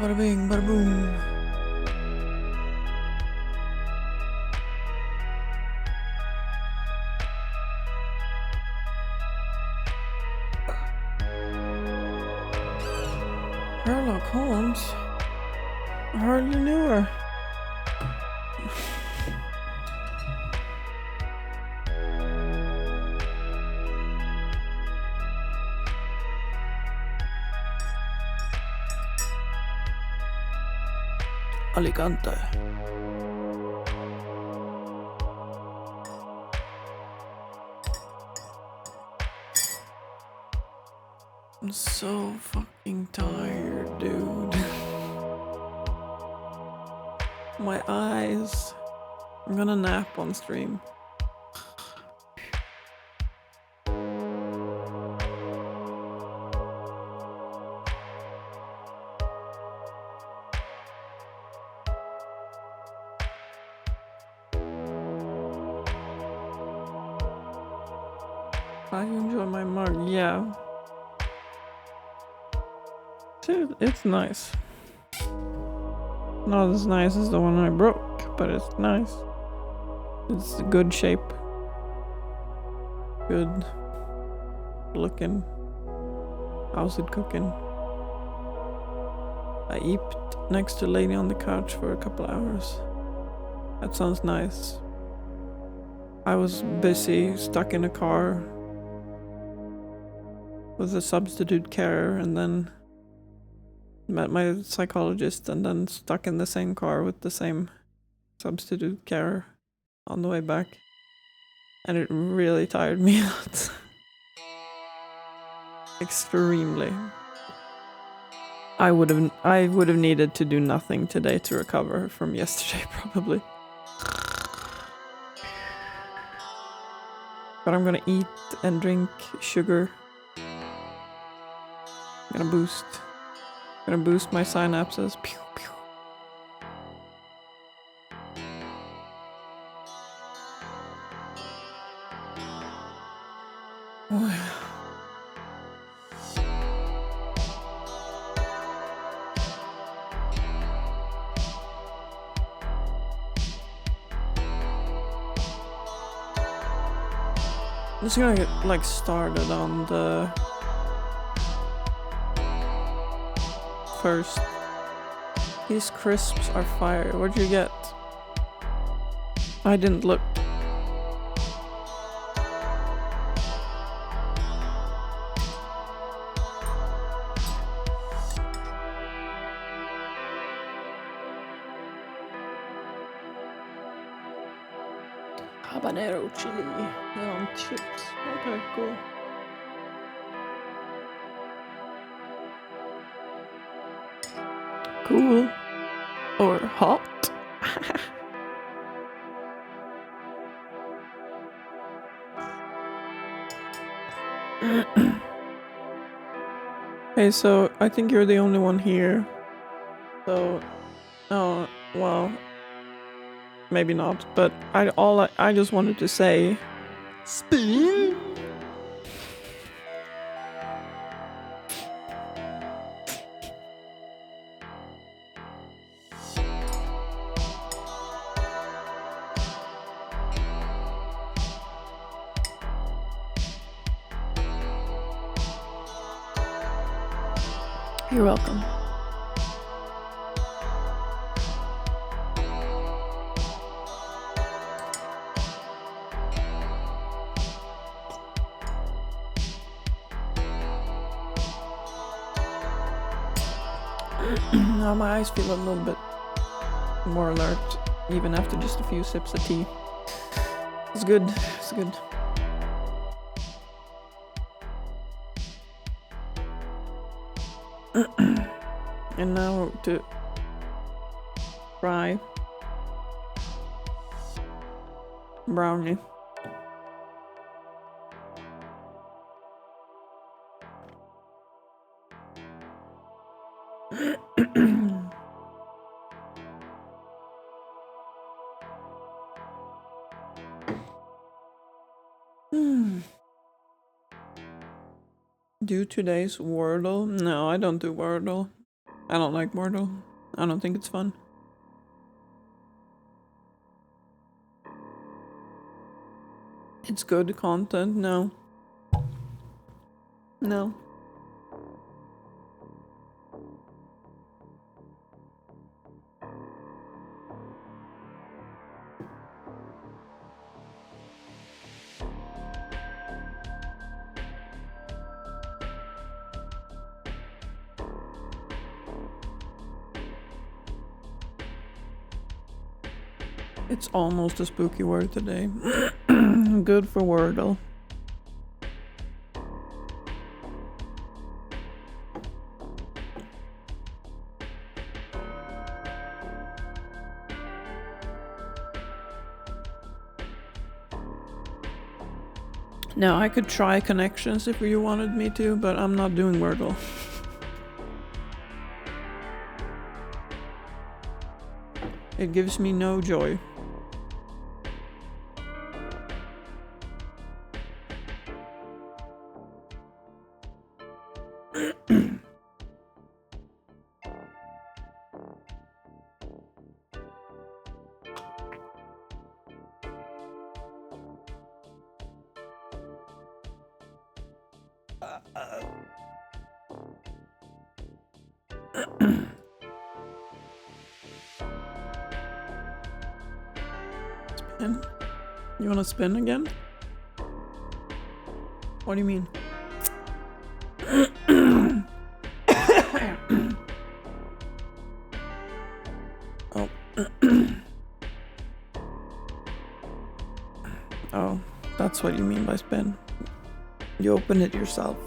Bada bing, bada boom. Sherlock Holmes? I hardly knew her. Alicante. I'm so fucking tired, dude. My eyes. I'm gonna nap on stream. I enjoy my mug, yeah. It's nice. Not as nice as the one I broke, but it's nice. It's a good shape. Good looking. How's it cooking? I eat next to lady on the couch for a couple hours. That sounds nice. I was busy, stuck in a car with a substitute care, and then met my psychologist, and then stuck in the same car with the same substitute care on the way back, and it really tired me out. Extremely. I would have needed to do nothing today to recover from yesterday, probably. But I'm gonna eat and drink sugar. I'm gonna boost my synapses. Pew, pew. I'm just gonna get like started on the first. These crisps are fire. What'd you get? I didn't look. Habanero chili on chips. Okay, cool. Cool. Or hot. Hey, so I think you're the only one here. So, oh, well, maybe not. But I just wanted to say, spoon. You're welcome. Now my eyes feel a little bit more alert, even after just a few sips of tea. It's good. It's good. And now to fry brownie. Do today's Wordle? No, I don't do Wordle. I don't like Wordle. I don't think it's fun. It's good content. No. No. It's almost a spooky word today. Good for Wordle. Now I could try connections if you wanted me to, but I'm not doing Wordle. It gives me no joy. Spin? You wanna spin again? What do you mean? Oh. Oh, that's what you mean by spin. You open it yourself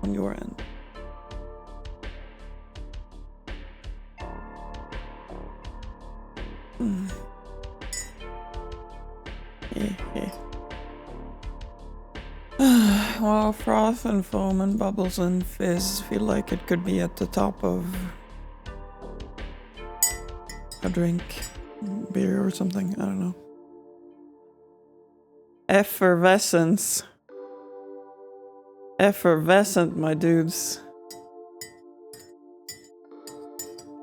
on your end. Well, froth and foam and bubbles and fizz feel like it could be at the top of a drink, beer or something, I don't know. Effervescence. Effervescent, my dudes.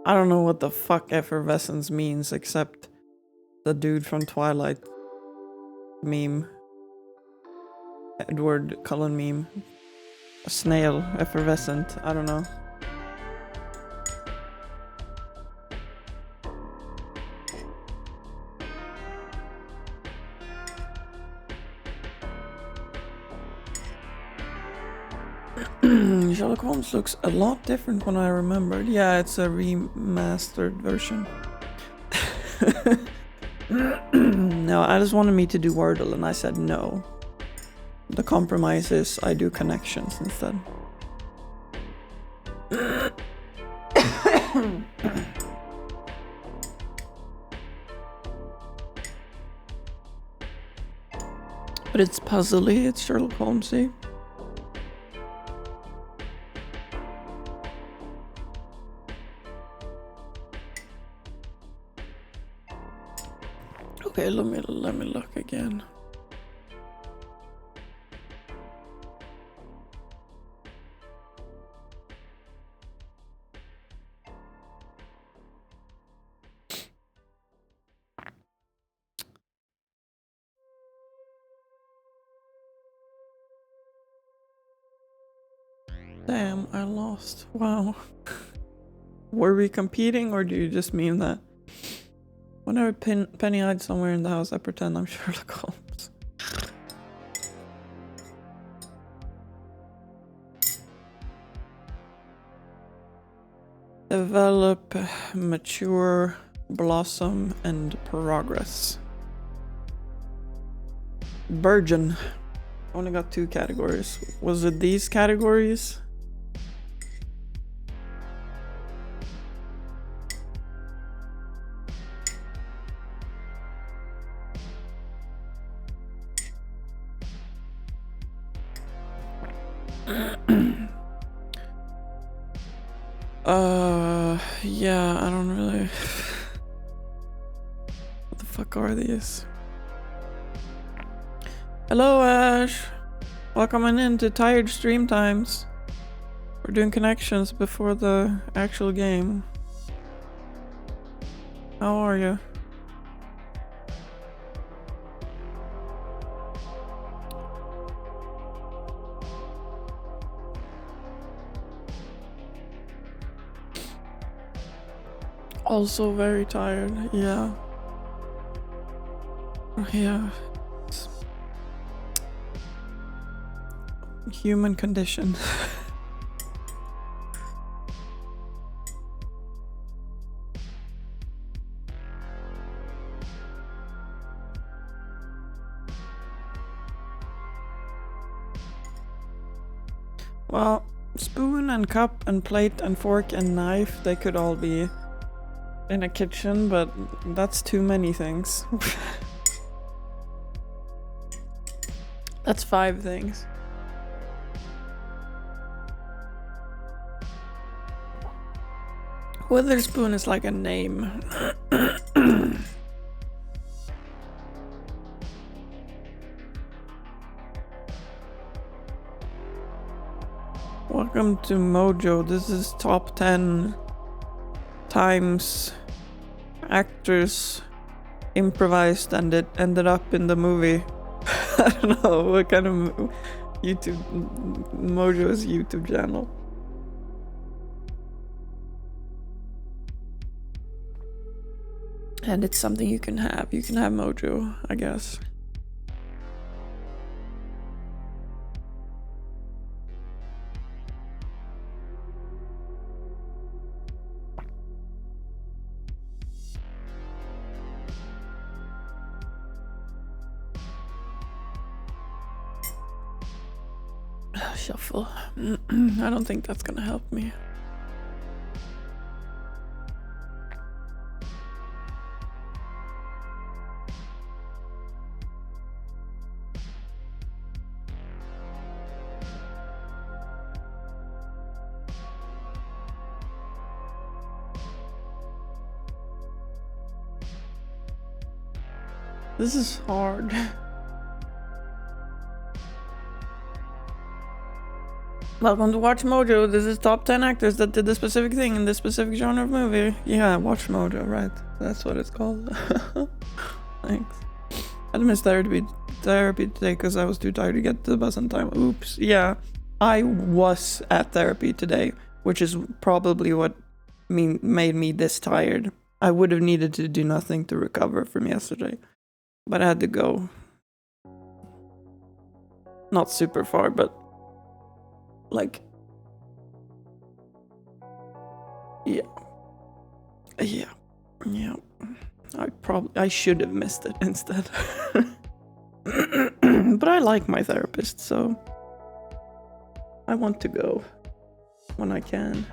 I don't know what the fuck effervescence means, except the dude from Twilight meme. Edward Cullen meme. A snail, effervescent, I don't know. Sherlock Holmes looks a lot different when I remembered. Yeah, it's a remastered version. No, I just wanted me to do Wordle and I said no. The compromise is I do connections instead. But it's puzzly, it's Sherlock Holmesy. Okay, let me look again. Damn, I lost. Wow. Were we competing or do you just mean that? Whenever Penny hides somewhere in the house, I pretend I'm Sherlock Holmes. Develop, mature, blossom, and progress. Burgeon. Only got 2 categories. Was it these categories? Yeah, I don't really... What the fuck are these? Hello, Ash! Welcome into Tired Stream Times. We're doing connections before the actual game. How are you? Also very tired, yeah. Yeah. It's human condition. Well, spoon and cup and plate and fork and knife, they could all be in a kitchen, but that's too many things. That's 5 things. Witherspoon is like a name. Welcome to Mojo. This is top 10 times actors improvised and it ended up in the movie. I don't know what kind of YouTube Mojo's YouTube channel. And it's something you can have. You can have Mojo, I guess. Shuffle. I don't think that's gonna help me. This is hard. Welcome to Watch Mojo. This is top 10 actors that did this specific thing in this specific genre of movie. Yeah, Watch Mojo, right. That's what it's called. Thanks. I missed therapy today because I was too tired to get to the bus on time. Oops. Yeah, I was at therapy today, which is probably what made me this tired. I would have needed to do nothing to recover from yesterday, but I had to go. Not super far, but Like, yeah. I should have missed it instead. But I like my therapist, so I want to go when I can.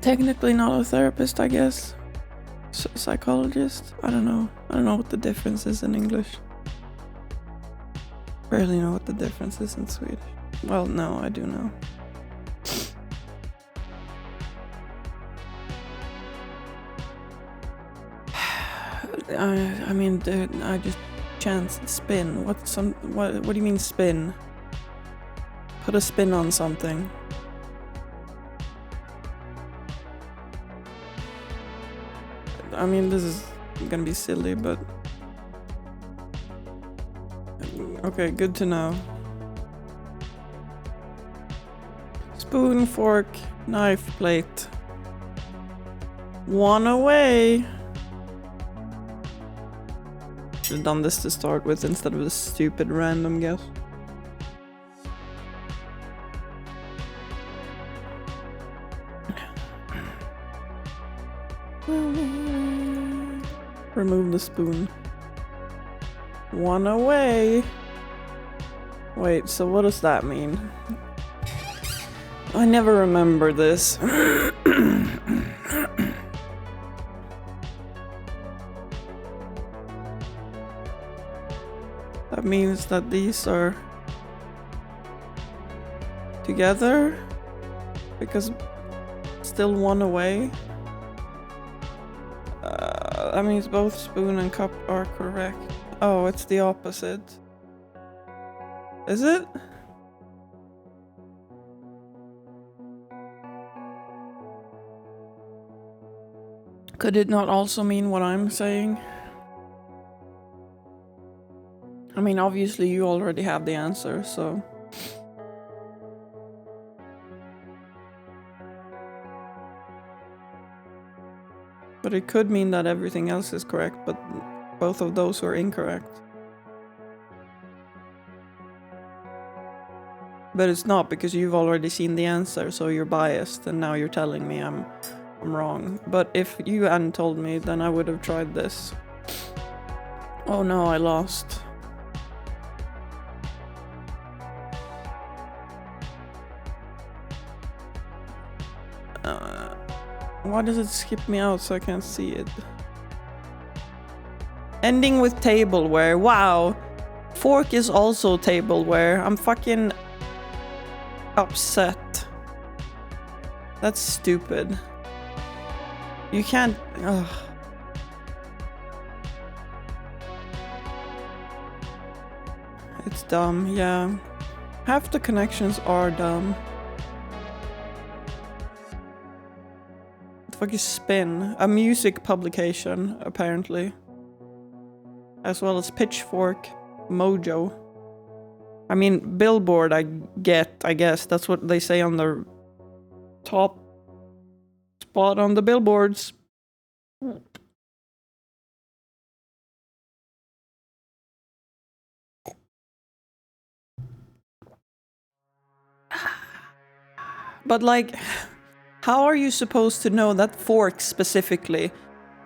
Technically not a therapist, I guess. Psychologist? I don't know. I don't know what the difference is in English. Barely know what the difference is in Swedish. Well, no, I do know. I mean, dude, I just chanced spin. What do you mean spin? Put a spin on something. I mean, this is gonna be silly, but okay, good to know. Spoon, fork, knife, plate. One away. Should have done this to start with instead of a stupid random guess. Remove the spoon. One away. Wait, so what does that mean? I never remember this. That means that these are together because still one away. That means both spoon and cup are correct. Oh, it's the opposite. Is it? Could it not also mean what I'm saying? I mean, obviously you already have the answer, so... But it could mean that everything else is correct, but both of those are incorrect. But it's not, because you've already seen the answer, so you're biased, and now you're telling me I'm wrong. But if you hadn't told me, then I would have tried this. Oh no, I lost. Why does it skip me out so I can't see it? Ending with tableware. Wow. Fork is also tableware. I'm fucking upset. That's stupid. You can't... Ugh. It's dumb, yeah. Half the connections are dumb. What the fuck is Spin? A music publication, apparently. As well as Pitchfork, Mojo. I mean, Billboard I guess. That's what they say on the top spot on the billboards. But like, how are you supposed to know that fork specifically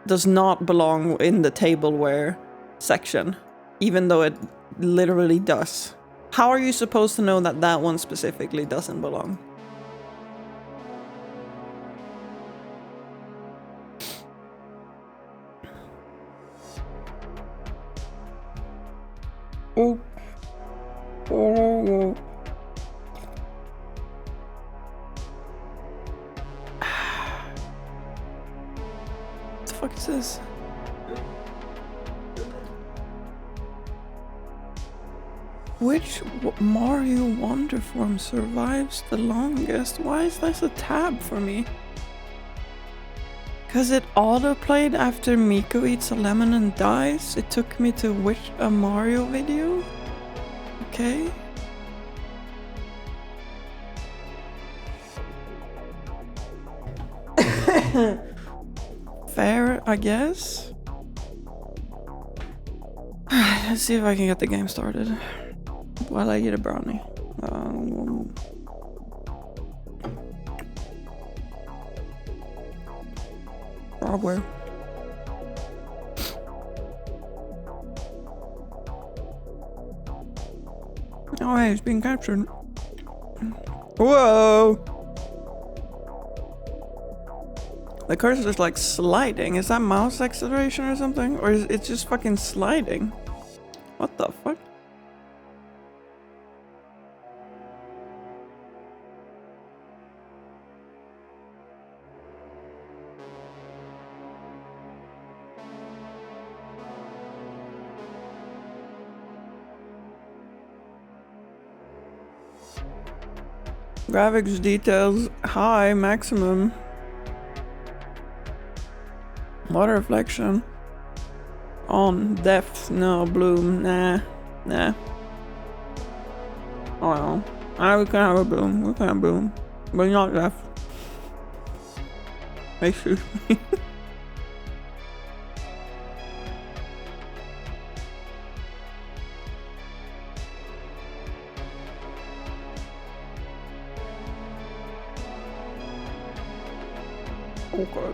does not belong in the tableware section, even though it literally does? How are you supposed to know that that one specifically doesn't belong? Oh. Oh. What the fuck is this? Which Mario Wonder form survives the longest? Why is this a tab for me? Cause it autoplayed after Miko eats a lemon and dies. It took me to a Mario video? Okay. Fair, I guess. Let's see if I can get the game started while I eat a brownie. Where? Oh, hey, it's being captured. Whoa! The cursor's like sliding. Is that mouse acceleration or something? Or is it just fucking sliding? What the fuck? Graphics details high, maximum. Water reflection. On, depth, no, bloom, nah. Oh well. We can have a bloom, we can have bloom. But not depth. Excuse me. Okay.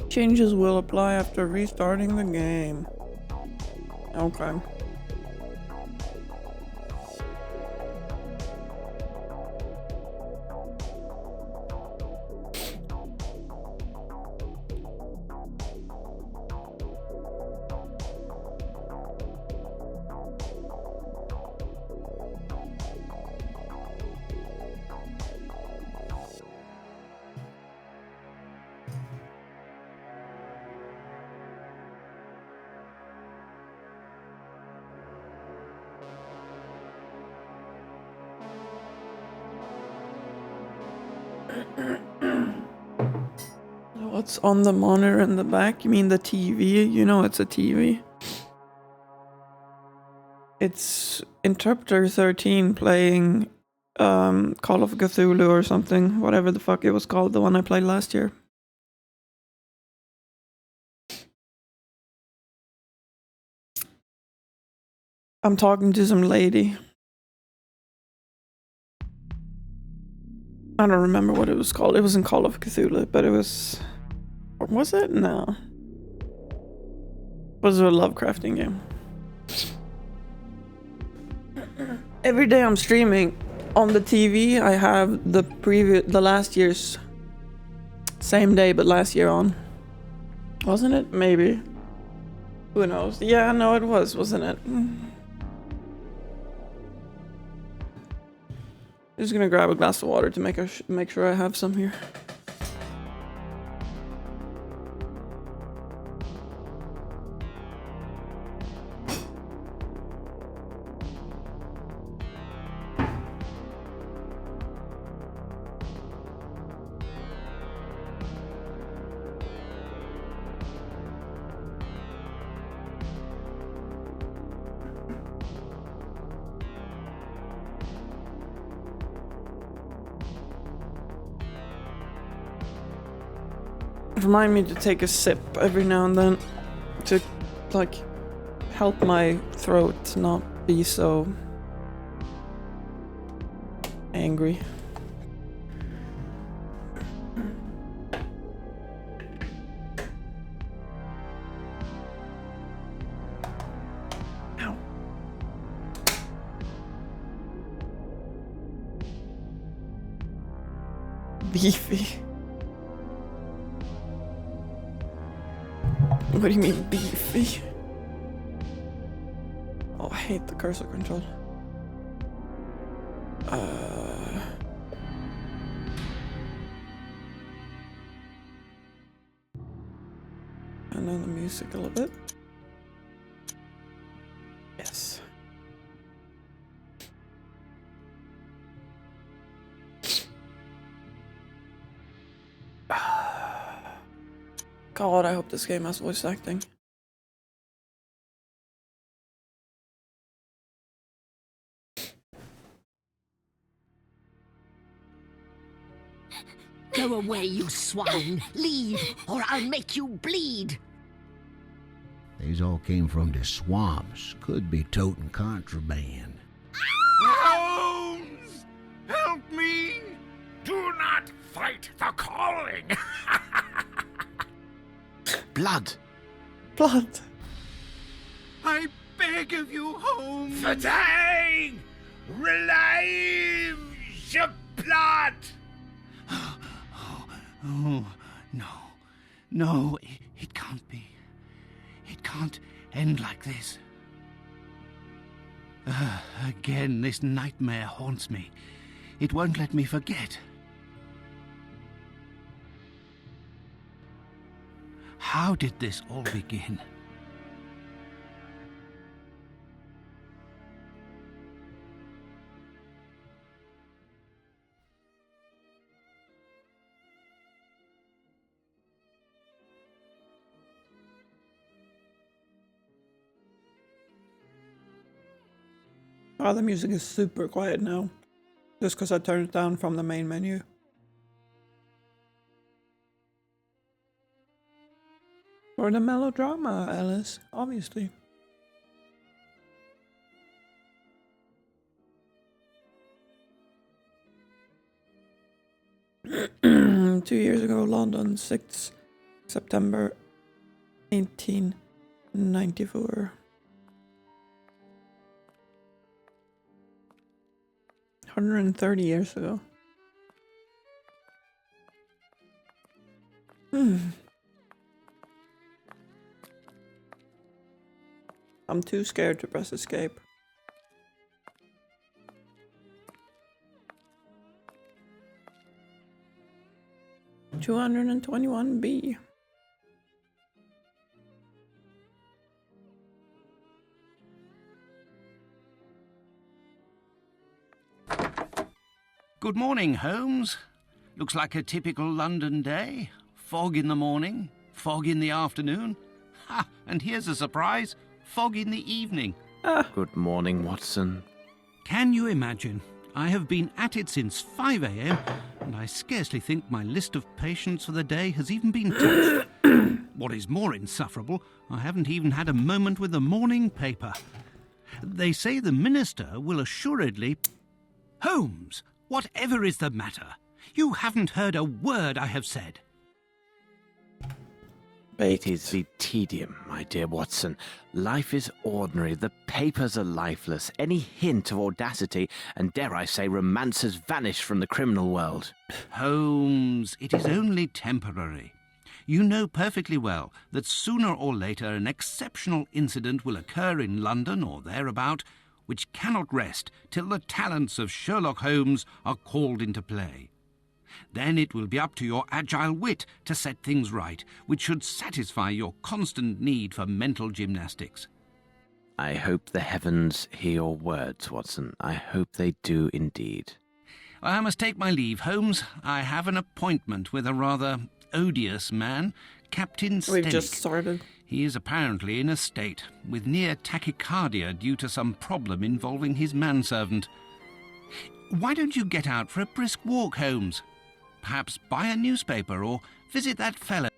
Changes will apply after restarting the game. Okay. What's on the monitor in the back? You mean the TV? You know it's a TV. It's Interpreter 13 playing Call of Cthulhu or something. Whatever the fuck it was called, the one I played last year. I'm talking to some lady. I don't remember what it was called. It wasn't Call of Cthulhu, but it was... Was it? No. It was a Lovecrafting game. Every day I'm streaming on the TV, I have the last year's same day, but last year on. Wasn't it? Maybe. Who knows? Yeah, no, it was, wasn't it? Just gonna grab a glass of water to make sure I have some here. Remind me to take a sip every now and then to like help my throat not be so angry. Ow. Beefy. What do you mean beefy? Oh, I hate the cursor control. And then the music a little bit. Yes. God, I hope this game has voice acting. away, you swine! Leave, or I'll make you bleed! These all came from the swamps. Could be toting contraband. Holmes! Help me! Do not fight the calling! Blood! Blood! I beg of you, Holmes! Fatang! Relieve your blood! Oh, no. No, it can't be. It can't end like this. Again, this nightmare haunts me. It won't let me forget. How did this all begin? Oh, the music is super quiet now. Just because I turned it down from the main menu. For the melodrama, Alice, obviously. "2 years ago, London, 6th September 1894. 130 years ago. I'm too scared to press escape. $221B. Good morning, Holmes. Looks like a typical London day. Fog in the morning, fog in the afternoon. Ha! And here's a surprise. Fog in the evening. Good morning, Watson. Can you imagine? I have been at it since 5 a.m. and I scarcely think my list of patients for the day has even been touched. What is more insufferable, I haven't even had a moment with the morning paper. They say the minister will assuredly... Holmes, whatever is the matter? You haven't heard a word I have said. It is the tedium, my dear Watson. Life is ordinary. The papers are lifeless. Any hint of audacity, and dare I say romance, has vanished from the criminal world. Holmes, it is only temporary. You know perfectly well that sooner or later an exceptional incident will occur in London or thereabout, which cannot rest till the talents of Sherlock Holmes are called into play. Then it will be up to your agile wit to set things right, which should satisfy your constant need for mental gymnastics. I hope the heavens hear your words, Watson. I hope they do indeed. I must take my leave, Holmes. I have an appointment with a rather odious man, Captain Stenick. We've just started. He is apparently in a state, with near tachycardia due to some problem involving his manservant. Why don't you get out for a brisk walk, Holmes? Perhaps buy a newspaper or visit that fellow.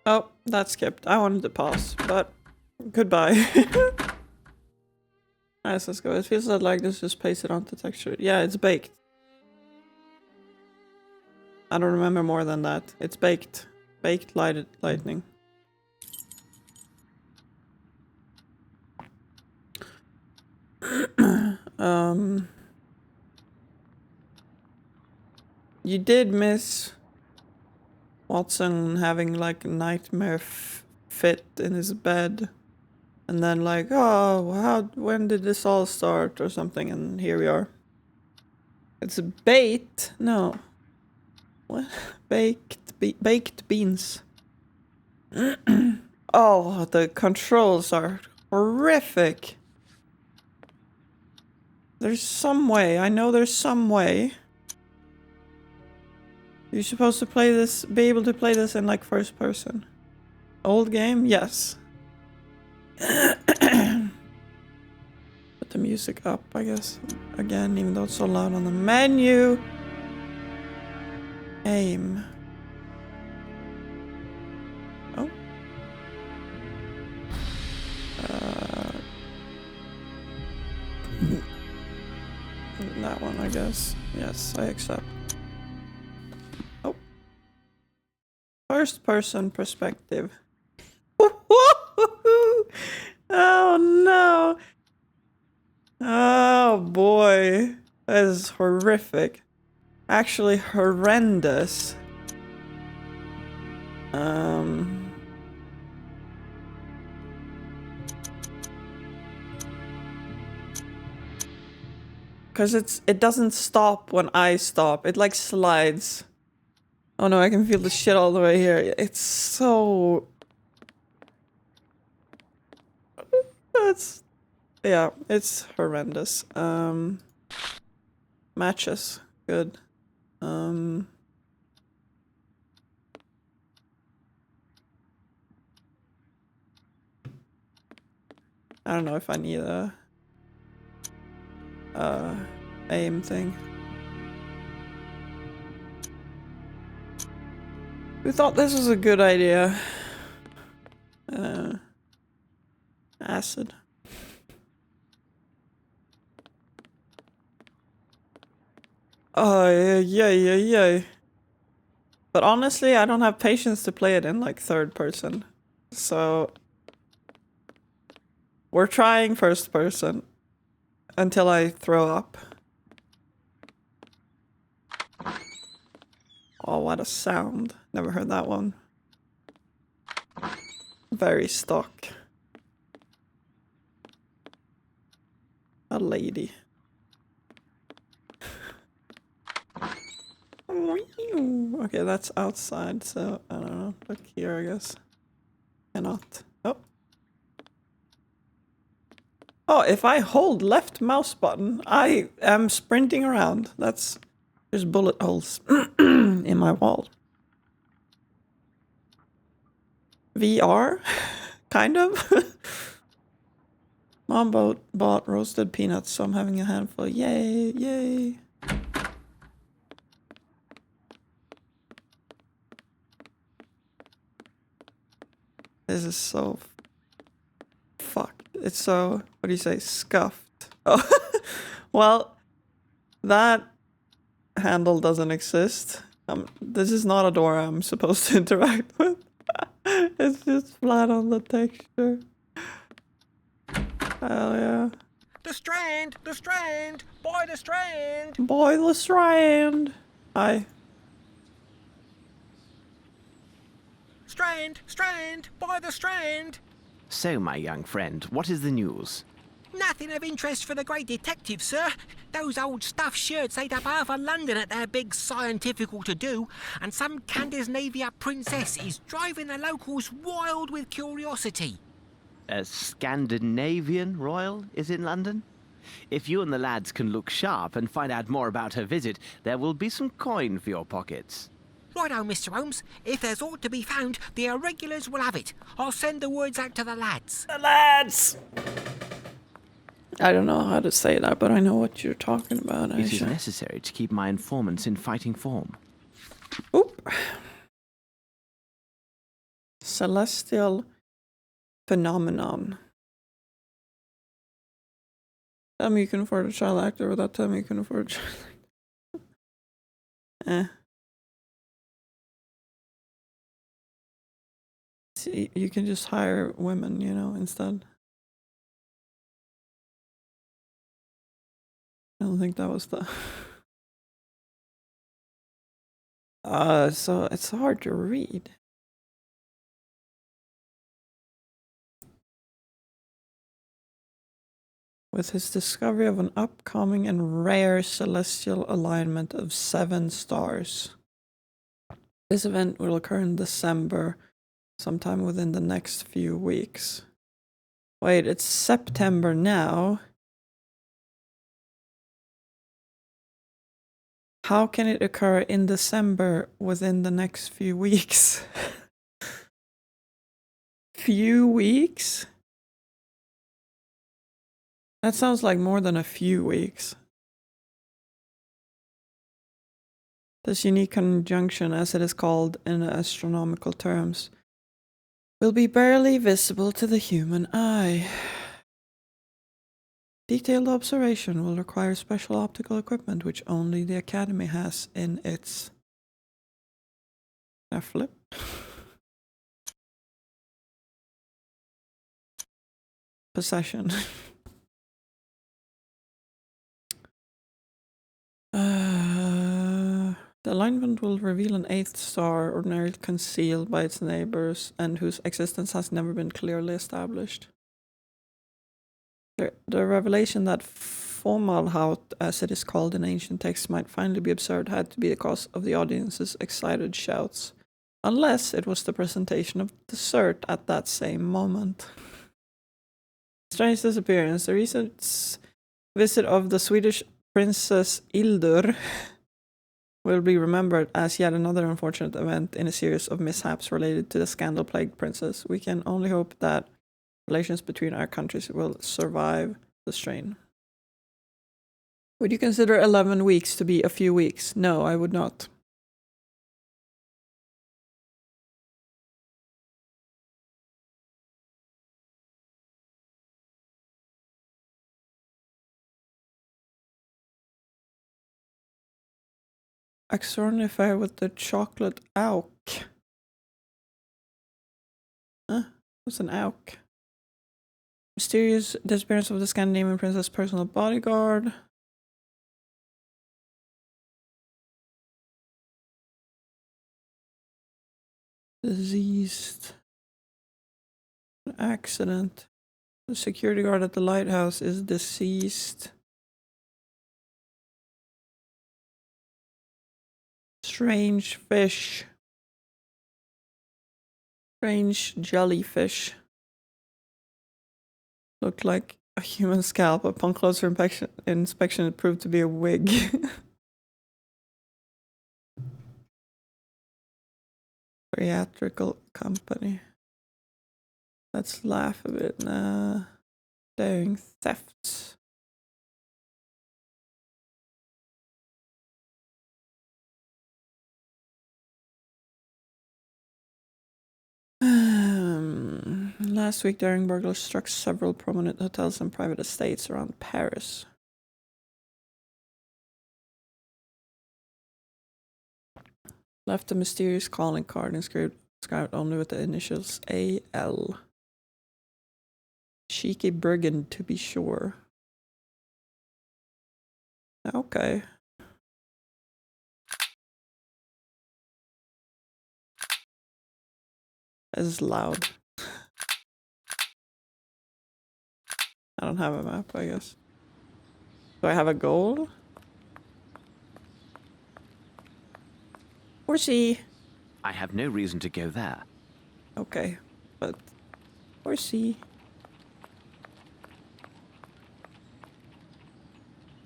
Oh, that skipped. I wanted to pause, but goodbye. Nice, let's go. It feels like this just pasted onto texture. Yeah, it's baked. I don't remember more than that. It's baked. Baked lightning. You did miss Watson having like a nightmare fit in his bed, and then like, oh, when did this all start or something? And here we are. It's a bait. No, what? Baked beans. Oh, the controls are horrific. There's some way. I know there's some way. You're supposed to play this, be able to play this in like first person. Old game? Yes. Put the music up, I guess. Again, even though it's so loud on the menu. Aim. guess. Yes, I accept. Oh. First person perspective. Oh no. Oh boy. That is horrific. Actually horrendous. Cause it doesn't stop when I stop. It like slides. Oh no, I can feel the shit all the way here. It's so... Yeah, it's horrendous. Matches. Good. I don't know if I need a aim thing. Who thought this was a good idea? Acid. Oh, yeah. But honestly, I don't have patience to play it in like third person. So we're trying first person until I throw up. Oh, what a sound. Never heard that one. Very stock. A lady. Okay, that's outside, so I don't know. Look here, I guess. Cannot. Oh. Oh, if I hold left mouse button, I am sprinting around. There's bullet holes in my wall. VR? Kind of. Mom bought roasted peanuts, so I'm having a handful. Yay. This is so fucked. It's so, what do you say, scuffed. Oh, well, that handle doesn't exist. This is not a door I'm supposed to interact with. It's just flat on the texture. Hell yeah. The Strand! Boy, the Strand! Boy, the Strand! Hi. Strand! Boy, the Strand! So, my young friend, what is the news? Nothing of interest for the great detective, sir. Those old stuffed shirts ate up half of London at their big scientifical to-do, and some Scandinavia princess is driving the locals wild with curiosity. A Scandinavian royal is in London? If you and the lads can look sharp and find out more about her visit, there will be some coin for your pockets. Righto, Mr. Holmes. If there's aught to be found, the irregulars will have it. I'll send the words out to the lads. The lads! I don't know how to say that, but I know what you're talking about, It is Aisha. necessary to keep my informants in fighting form. Oop. Celestial phenomenon. Tell me you can afford a child actor without telling me you can afford a child actor. See, you can just hire women, you know, instead. I don't think that was the... so it's hard to read. With his discovery of an upcoming and rare celestial alignment of 7 stars. This event will occur in December, sometime within the next few weeks. Wait, it's September now. How can it occur in December within the next few weeks? Few weeks? That sounds like more than a few weeks. This unique conjunction, as it is called in astronomical terms, will be barely visible to the human eye. Detailed observation will require special optical equipment which only the Academy has in its... Can I flip? Possession. The alignment will reveal an 8th star ordinarily concealed by its neighbors and whose existence has never been clearly established. The revelation that Fomalhaut, as it is called in ancient texts, might finally be observed had to be the cause of the audience's excited shouts, unless it was the presentation of dessert at that same moment. Strange disappearance. The recent visit of the Swedish Princess Ildur will be remembered as yet another unfortunate event in a series of mishaps related to the scandal-plagued princess. We can only hope that relations between our countries will survive the strain. Would you consider 11 weeks to be a few weeks? No, I would not. Extraordinary affair with the chocolate auk. Huh? What's an auk? Mysterious disappearance of the Scandinavian princess' personal bodyguard. Diseased. An accident. The security guard at the lighthouse is deceased. Strange fish. Strange jellyfish. Looked like a human scalp. Upon closer inspection it proved to be a wig. Theatrical company. Let's laugh a bit. Nah. Daring thefts. Last week, daring burglars struck several prominent hotels and private estates around Paris. Left a mysterious calling card inscribed only with the initials AL. Cheeky brigand, to be sure. Okay. This is loud. I don't have a map, I guess. Do I have a goal? Horsey! I have no reason to go there. Okay, but... Horsey.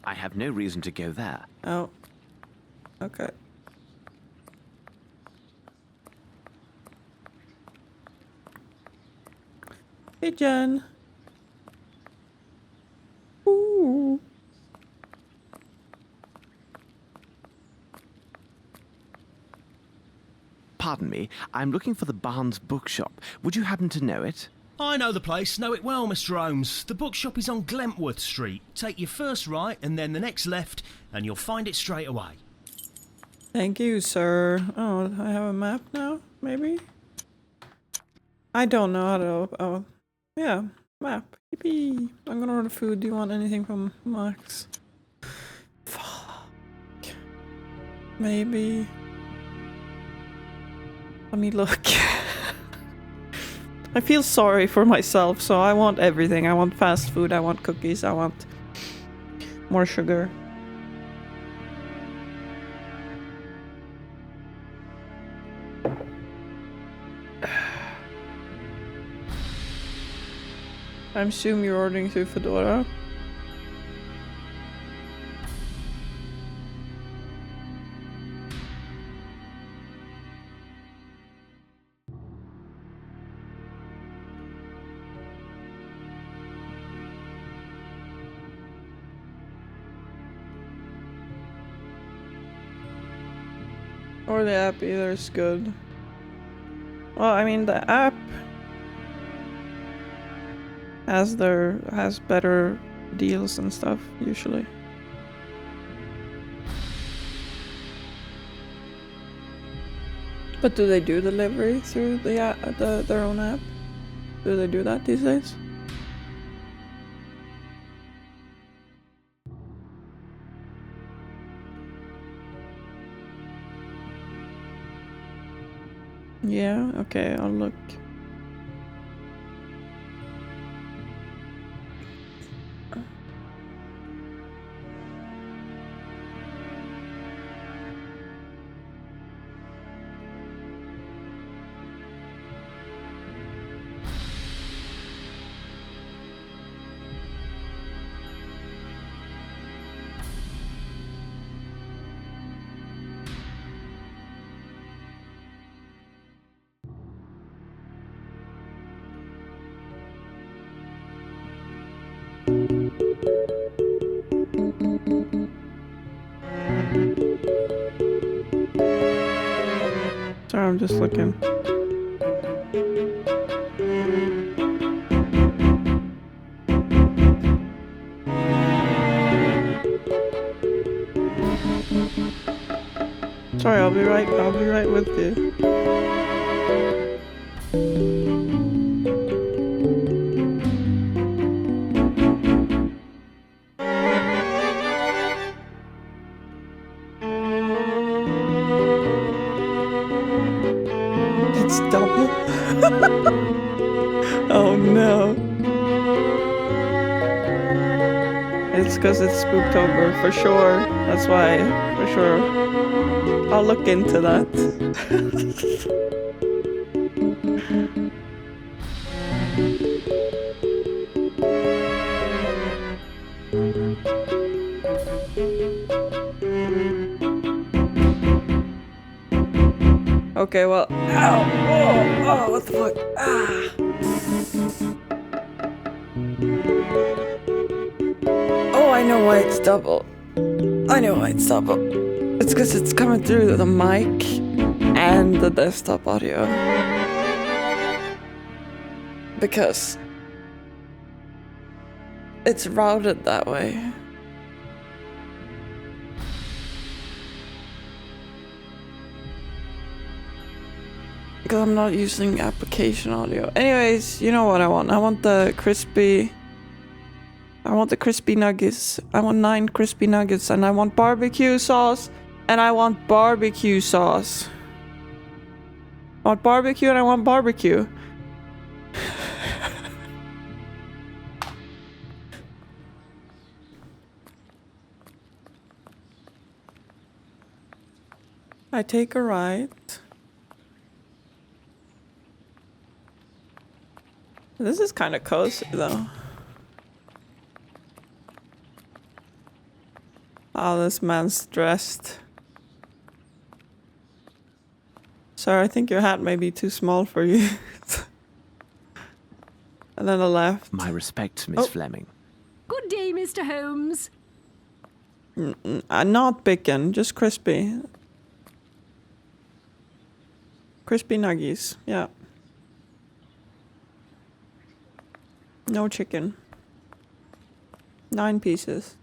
I have no reason to go there. Oh. Okay. Pigeon! Ooh. Pardon me, I'm looking for the Barnes bookshop. Would you happen to know it? I know the place, know it well, Mr. Holmes. The bookshop is on Glentworth Street. Take your first right and then the next left, and you'll find it straight away. Thank you, sir. Oh, I have a map now, maybe? I don't know how to... Oh, yeah, map. Yippee. I'm gonna order food. Do you want anything from Max? Fuck. Maybe... Let me look. I feel sorry for myself, so I want everything. I want fast food, I want cookies, I want more sugar. I assume you're ordering through Fedora. Or the app, either is good. Well, I mean, the app has better deals and stuff usually. But do they do delivery through their own app? Do they do that these days? Yeah, okay, I'll look. Sorry, I'm just looking. Sorry, I'll be right with you. It's double. Oh no. It's because it's spooktober for sure. That's why, for sure. I'll look into that. Okay, well, ow, oh, what the fuck, ah. Oh, I know why it's double. I know why it's double. It's because it's coming through the mic and the desktop audio. Because it's routed that way. Because I'm not using application audio. Anyways, you know what I want. I want the crispy nuggets. I want 9 crispy nuggets, and I want barbecue sauce, and I want barbecue sauce. I want barbecue and I want barbecue. I take a right. This is kind of cozy though. Oh, this man's dressed. Sir, I think your hat may be too small for you. And then a left. My respects, Miss Oh. Fleming. Good day, Mr. Holmes. Not bacon, just crispy. Crispy nuggies, yeah. No chicken. 9 pieces.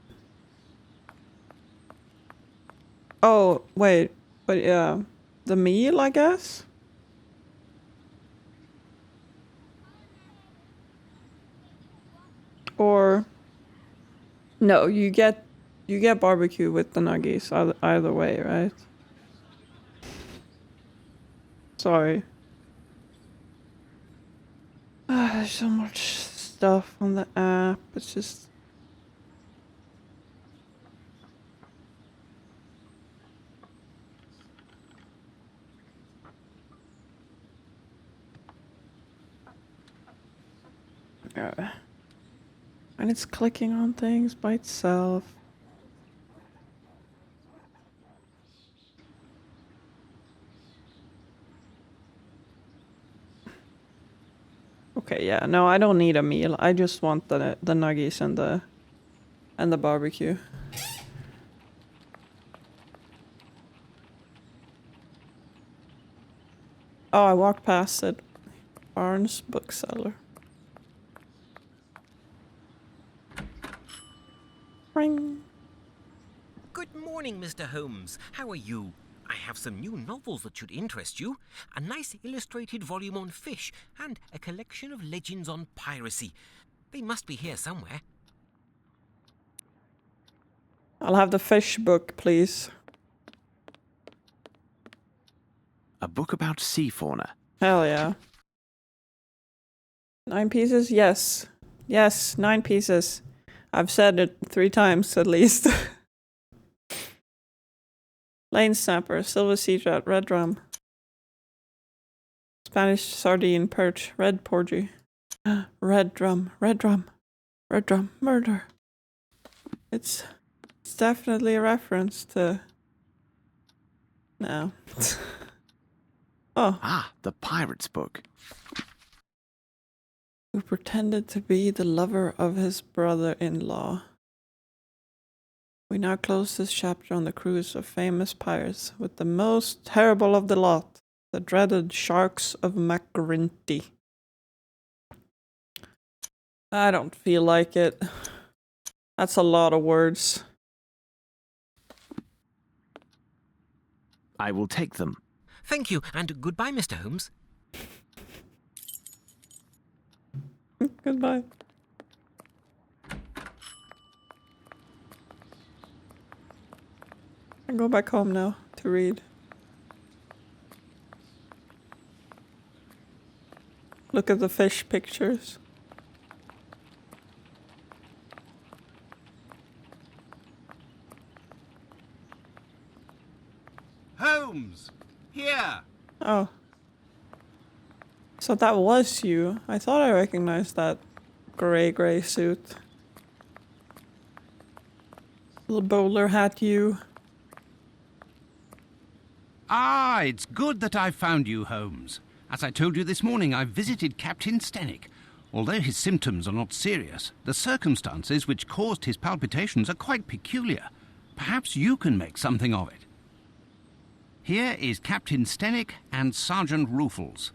Oh, wait. But yeah. The meal, I guess? Or... No, you get barbecue with the nuggies either way, right? Sorry. There's so much stuff on the app. It's just... And it's clicking on things by itself. Okay, yeah, no, I don't need a meal. I just want the nuggies and the barbecue. Oh, I walked past it. Barnes bookseller. Ring. Good morning, Mr. Holmes. How are you? I have some new novels that should interest you. A nice illustrated volume on fish and a collection of legends on piracy. They must be here somewhere. I'll have the fish book, please. A book about sea fauna. Hell yeah. 9 pieces? Yes. Yes, 9 pieces. I've said it 3 times at least. Lane snapper, silver sea trout, red drum. Spanish sardine, perch, red porgy. Red drum, red drum, red drum, murder. It's definitely a reference to... No. Oh. Ah, the pirate's book. Who pretended to be the lover of his brother-in-law. We now close this chapter on the cruise of famous pirates with the most terrible of the lot, the dreaded sharks of Macrinty. I don't feel like it. That's a lot of words. I will take them. Thank you, and goodbye, Mr. Holmes. Goodbye. I go back home now to read. Look at the fish pictures. Holmes! Here! Oh. So that was you. I thought I recognized that grey suit. Little bowler hat you. Ah, it's good that I found you, Holmes. As I told you this morning, I visited Captain Stenick. Although his symptoms are not serious, the circumstances which caused his palpitations are quite peculiar. Perhaps you can make something of it. Here is Captain Stenick and Sergeant Ruffles.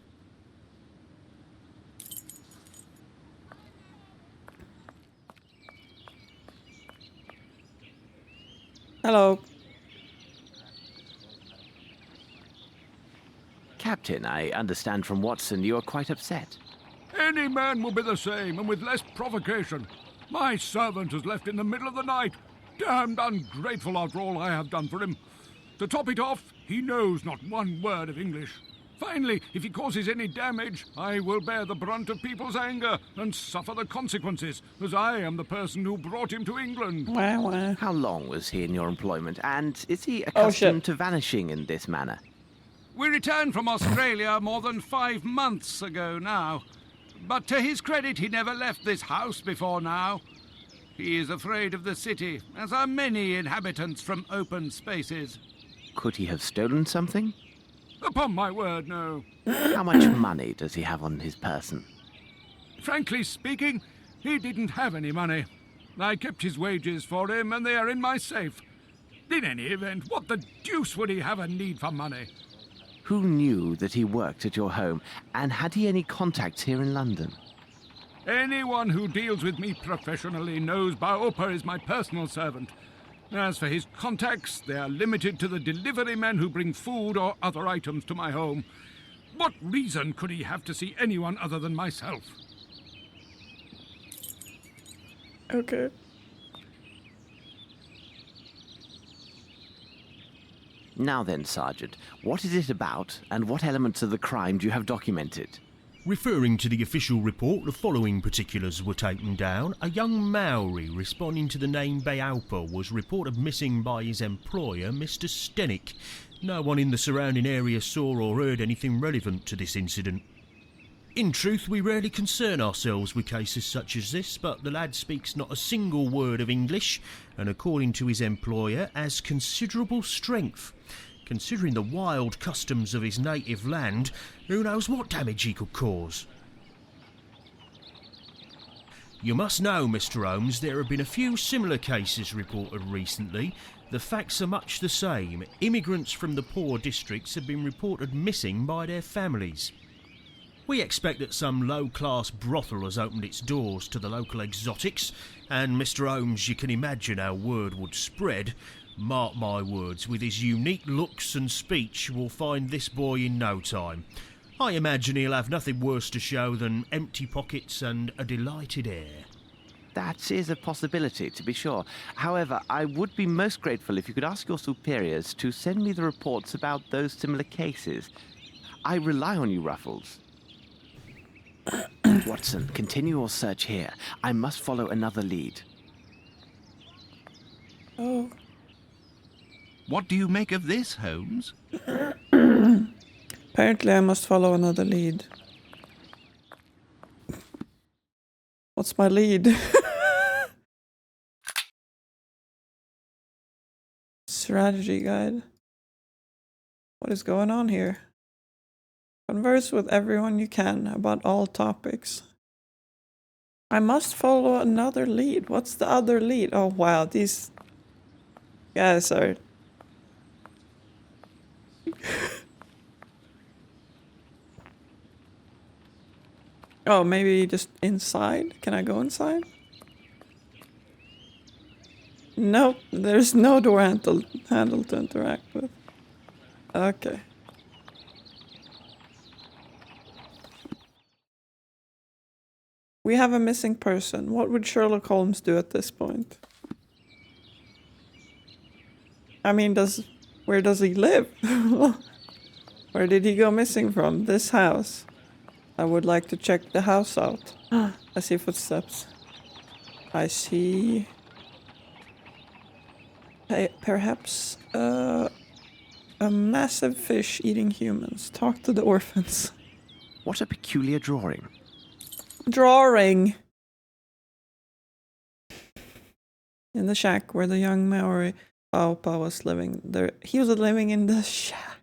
Hello. Captain, I understand from Watson you are quite upset. Any man will be the same, and with less provocation. My servant has left in the middle of the night. Damned ungrateful after all I have done for him. To top it off, he knows not one word of English. Finally, if he causes any damage, I will bear the brunt of people's anger and suffer the consequences, as I am the person who brought him to England. Wah, wah. How long was he in your employment, and is he accustomed shit. to vanishing in this manner? We returned from Australia more than 5 months ago now. But to his credit, he never left this house before now. He is afraid of the city, as are many inhabitants from open spaces. Could he have stolen something? Upon my word, no. How much money does he have on his person? Frankly speaking, he didn't have any money. I kept his wages for him, and they are in my safe. In any event, what the deuce would he have a need for money? Who knew that he worked at your home, and had he any contacts here in London? Anyone who deals with me professionally knows Baopa is my personal servant. As for his contacts, they are limited to the delivery men who bring food or other items to my home. What reason could he have to see anyone other than myself? Okay. Now then, Sergeant, what is it about, and what elements of the crime do you have documented? Referring to the official report, the following particulars were taken down. A young Maori responding to the name Bayaupa was reported missing by his employer, Mr. Stenick. No one in the surrounding area saw or heard anything relevant to this incident. In truth, we rarely concern ourselves with cases such as this, but the lad speaks not a single word of English, and according to his employer, has considerable strength. Considering the wild customs of his native land, who knows what damage he could cause? You must know, Mr. Holmes, there have been a few similar cases reported recently. The facts are much the same. Immigrants from the poor districts have been reported missing by their families. We expect that some low-class brothel has opened its doors to the local exotics, and Mr. Holmes, you can imagine how word would spread. Mark my words, with his unique looks and speech, we'll find this boy in no time. I imagine he'll have nothing worse to show than empty pockets and a delighted air. That is a possibility, to be sure. However, I would be most grateful if you could ask your superiors to send me the reports about those similar cases. I rely on you, Ruffles. Watson, continue your search here. I must follow another lead. Oh. What do you make of this, Holmes? Apparently I must follow another lead. What's my lead? Strategy guide. What is going on here? Converse with everyone you can about all topics. I must follow another lead. What's the other lead? Oh wow, these guys are... Oh, maybe just inside? Can I go inside? Nope, there's no door handle to interact with. Okay. We have a missing person. What would Sherlock Holmes do at this point? I mean, where does he live? Where did he go missing from? This house. I would like to check the house out. I see footsteps. I see... perhaps a massive fish eating humans. Talk to the orphans. What a peculiar drawing. Drawing! In the shack where the young Maori Paupa was living. He was living in the shack.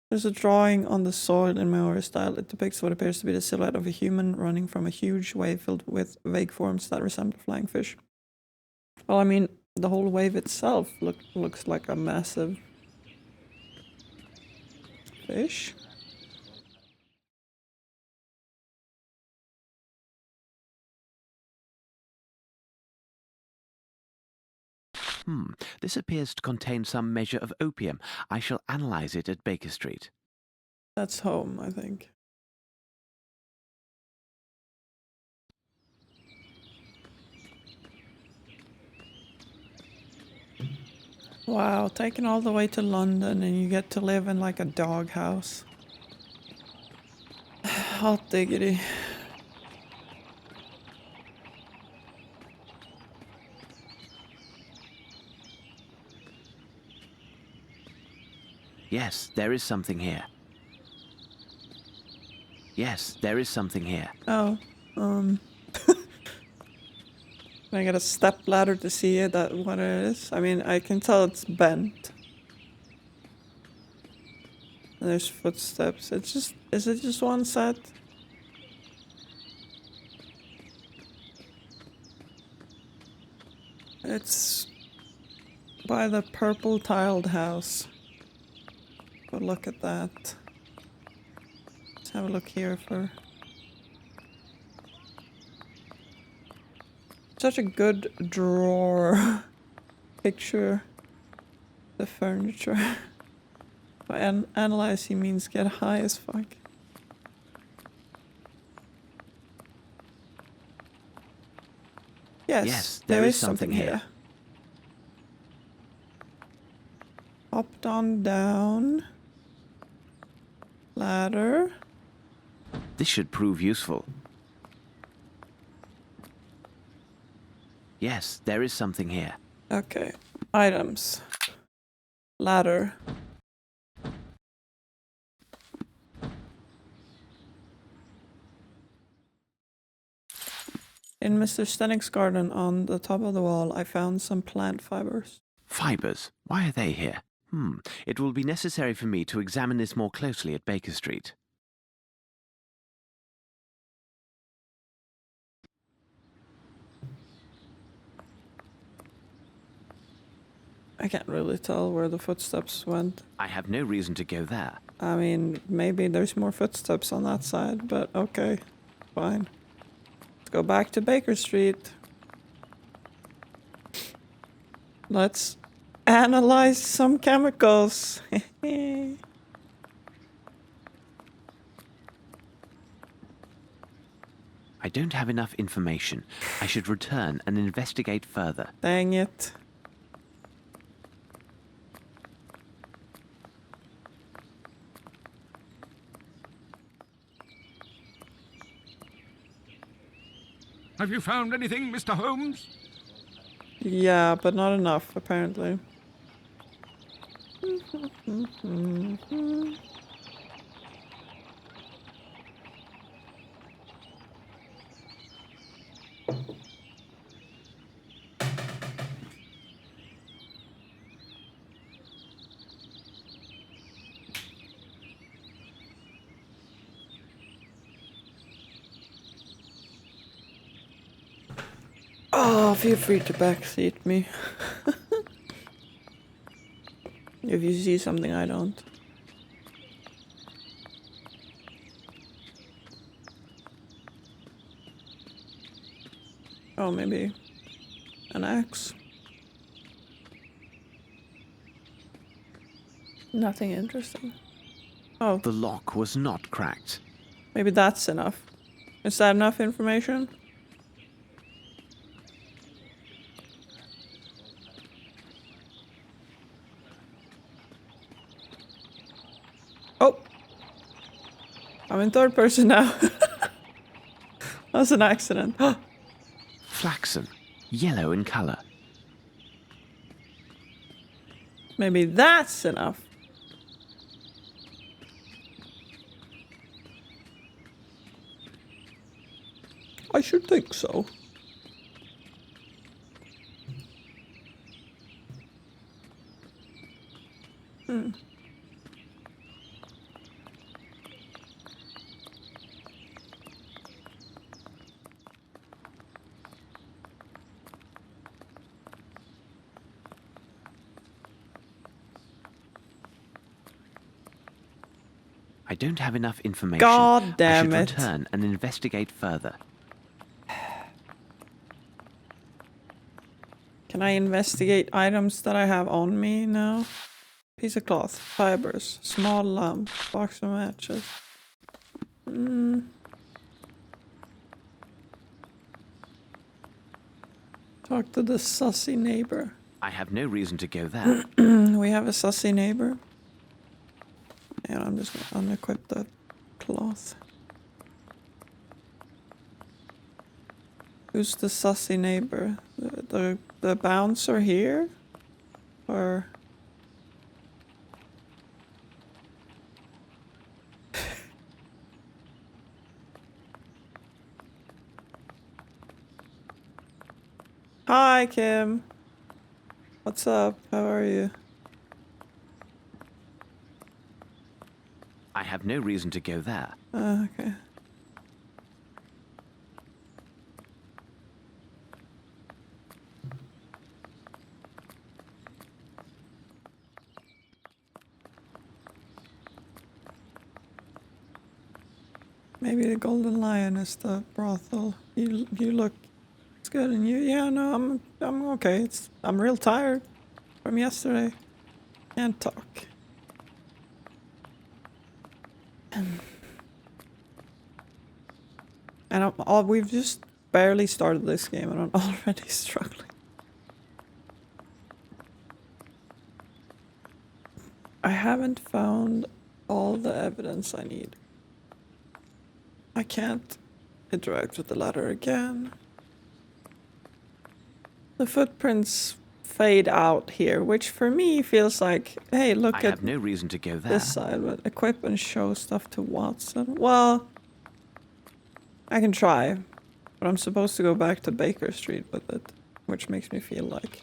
There's a drawing on the soil in Maori style. It depicts what appears to be the silhouette of a human running from a huge wave filled with vague forms that resemble flying fish. Well, I mean, the whole wave itself looks like a massive fish. This appears to contain some measure of opium. I shall analyze it at Baker Street. That's home, I think. Wow, taken all the way to London and you get to live in like a doghouse. Hot diggity. Yes, there is something here. Yes, there is something here. Oh, Can I get a step ladder to see it, what it is? I mean, I can tell it's bent. And there's footsteps. Is it just one set? It's by the purple tiled house. But look at that. Let's have a look here for... Such a good drawer. Picture the furniture. By analyze, he means get high as fuck. Yes, there is something here. Hopped on down. Ladder. This should prove useful. Yes, there is something here. Okay. Items. Ladder. In Mr. Stenick's garden on the top of the wall, I found some plant fibers. Fibers? Why are they here? It will be necessary for me to examine this more closely at Baker Street. I can't really tell where the footsteps went. I have no reason to go there. I mean, maybe there's more footsteps on that side, but okay, fine. Let's go back to Baker Street. Let's analyze some chemicals. I don't have enough information. I should return and investigate further. Dang it. Have you found anything, Mr. Holmes? Yeah, but not enough, apparently. Oh, feel free to backseat me. If you see something I don't. Oh, maybe an axe. Nothing interesting. Oh, The lock was not cracked. maybe that's enough. Is that enough information? Oh! I'm in third person now. That's an accident. Flaxen, yellow in color. Maybe that's enough. I should think so. I don't have enough information. God damn I it. should return and investigate further. Can I investigate items that I have on me now? Piece of cloth, fibers, small lamp, box of matches. Talk to the sussy neighbor. I have no reason to go there. We have a sussy neighbor. And I'm just gonna unequip the cloth. Who's the sussy neighbor? The bouncer here? Or... Hi, Kim. What's up? How are you? I have no reason to go there. Okay. Maybe the Golden Lion is the brothel. You look, it's good, and you, yeah, no, I'm okay. I'm real tired from yesterday. Can't talk. And we've just barely started this game, and I'm already struggling. I haven't found all the evidence I need. I can't interact with the ladder again. The footprints fade out here, which for me feels like, hey, look I at have no reason to go there. this side, but equip and show stuff to Watson. Well, I can try, but I'm supposed to go back to Baker Street with it, which makes me feel like...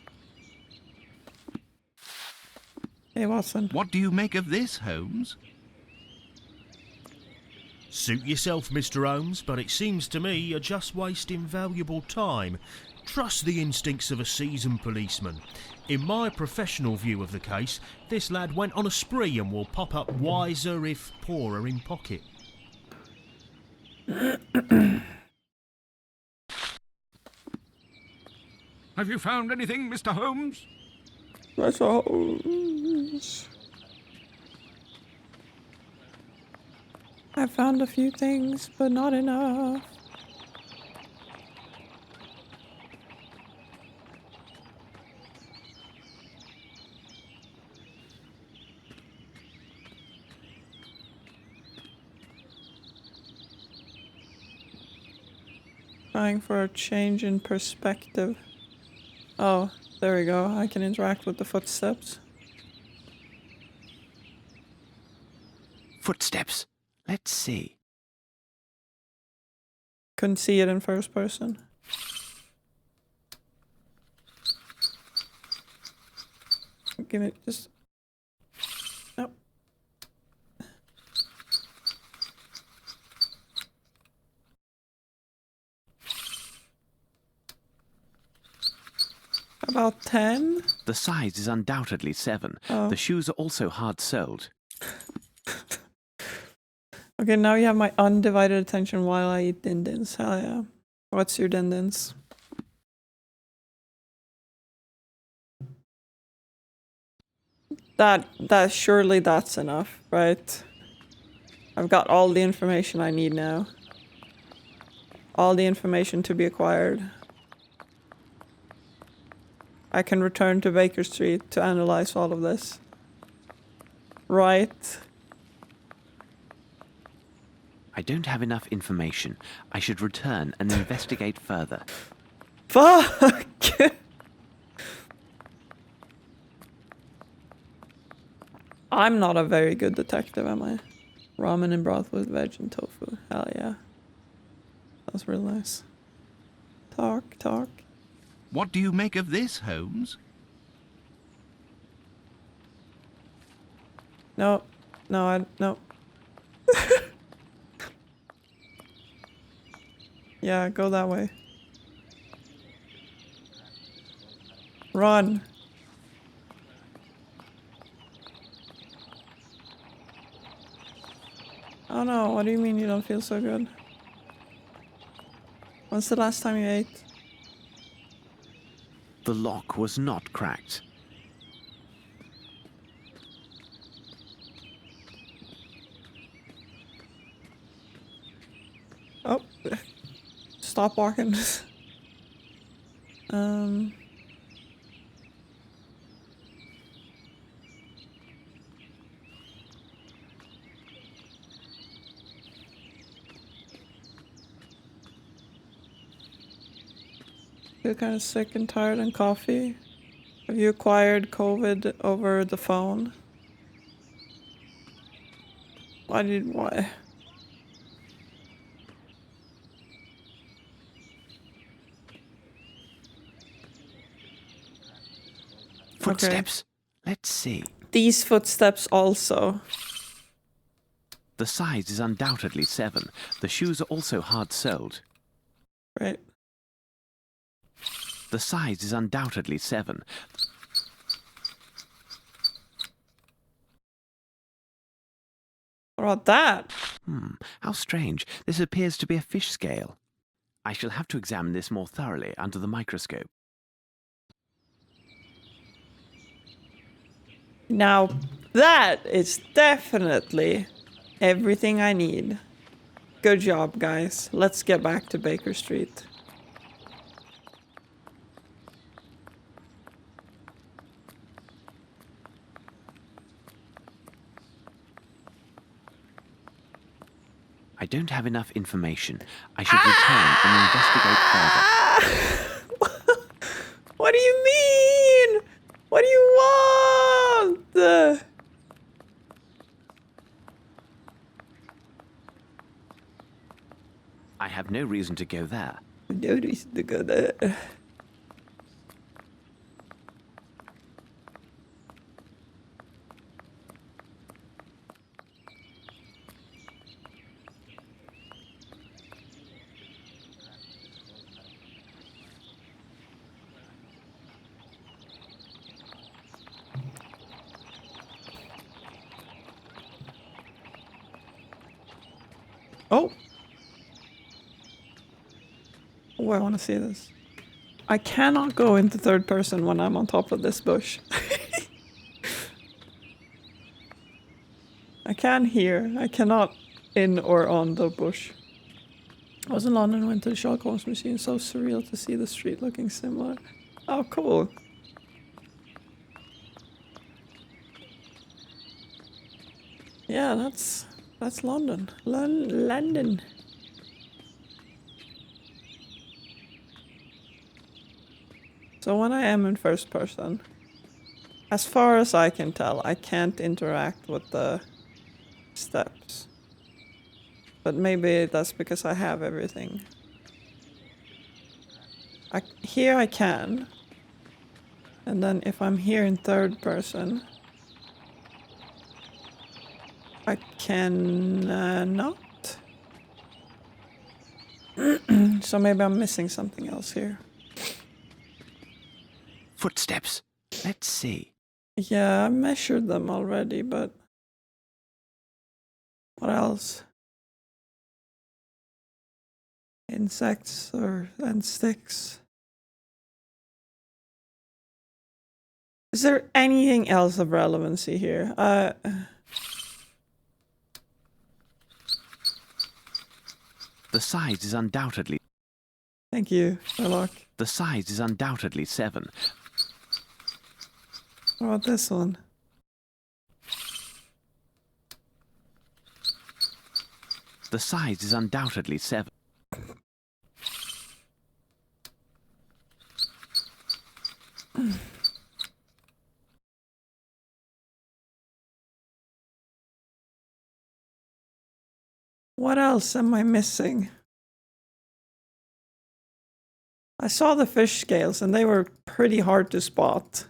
Hey, Watson. What do you make of this, Holmes? Suit yourself, Mr. Holmes, but it seems to me you're just wasting valuable time. Trust the instincts of a seasoned policeman. In my professional view of the case, this lad went on a spree and will pop up wiser if poorer in pocket. Have you found anything, Mr. Holmes? Mr. Holmes. I found a few things, but not enough. Trying for a change in perspective. Oh, there we go. I can interact with the footsteps. Footsteps. Let's see. Couldn't see it in first person. Give it just... Nope. About 10? The size is undoubtedly 7. Oh. The shoes are also hard-soled. Okay, now you have my undivided attention while I eat din-dins. Hell yeah. What's your din-dins? Surely that's enough, right? I've got all the information I need now. All the information to be acquired. I can return to Baker Street to analyze all of this. Right. I don't have enough information. I should return and investigate further. Fuck! I'm not a very good detective, am I? Ramen and broth with veg and tofu. Hell yeah. That's real nice. Talk. What do you make of this, Holmes? No. No. Yeah, go that way. Run. Oh no, what do you mean you don't feel so good? When's the last time you ate? The lock was not cracked. Oh. Stop walking. Feel kind of sick and tired and coffee. Have you acquired COVID over the phone? Why? Footsteps. Okay. Let's see. These footsteps also. The size is undoubtedly 7. The shoes are also hard-soled. Right. The size is undoubtedly 7. What about that? How strange. This appears to be a fish scale. I shall have to examine this more thoroughly under the microscope. Now, that is definitely everything I need. Good job, guys. Let's get back to Baker Street. I don't have enough information. I should return and investigate further. What do you mean? What do you want? I have no reason to go there. No reason to go there. Oh! Oh, I want to see this. I cannot go into third person when I'm on top of this bush. I can hear. I cannot in or on the bush. I was in London and went to the Sherlock Holmes museum. So surreal to see the street looking similar. Oh, cool. Yeah, that's London. London. So when I am in first person, as far as I can tell, I can't interact with the steps. But maybe that's because I have everything. Here I can. And then if I'm here in third person, I can not. So maybe I'm missing something else here. Footsteps. Let's see. Yeah, I measured them already, but what else? Insects and sticks. Is there anything else of relevancy here? The size is undoubtedly... Thank you, Sherlock. The size is undoubtedly 7. What about this one? The size is undoubtedly 7. What else am I missing? I saw the fish scales and they were pretty hard to spot.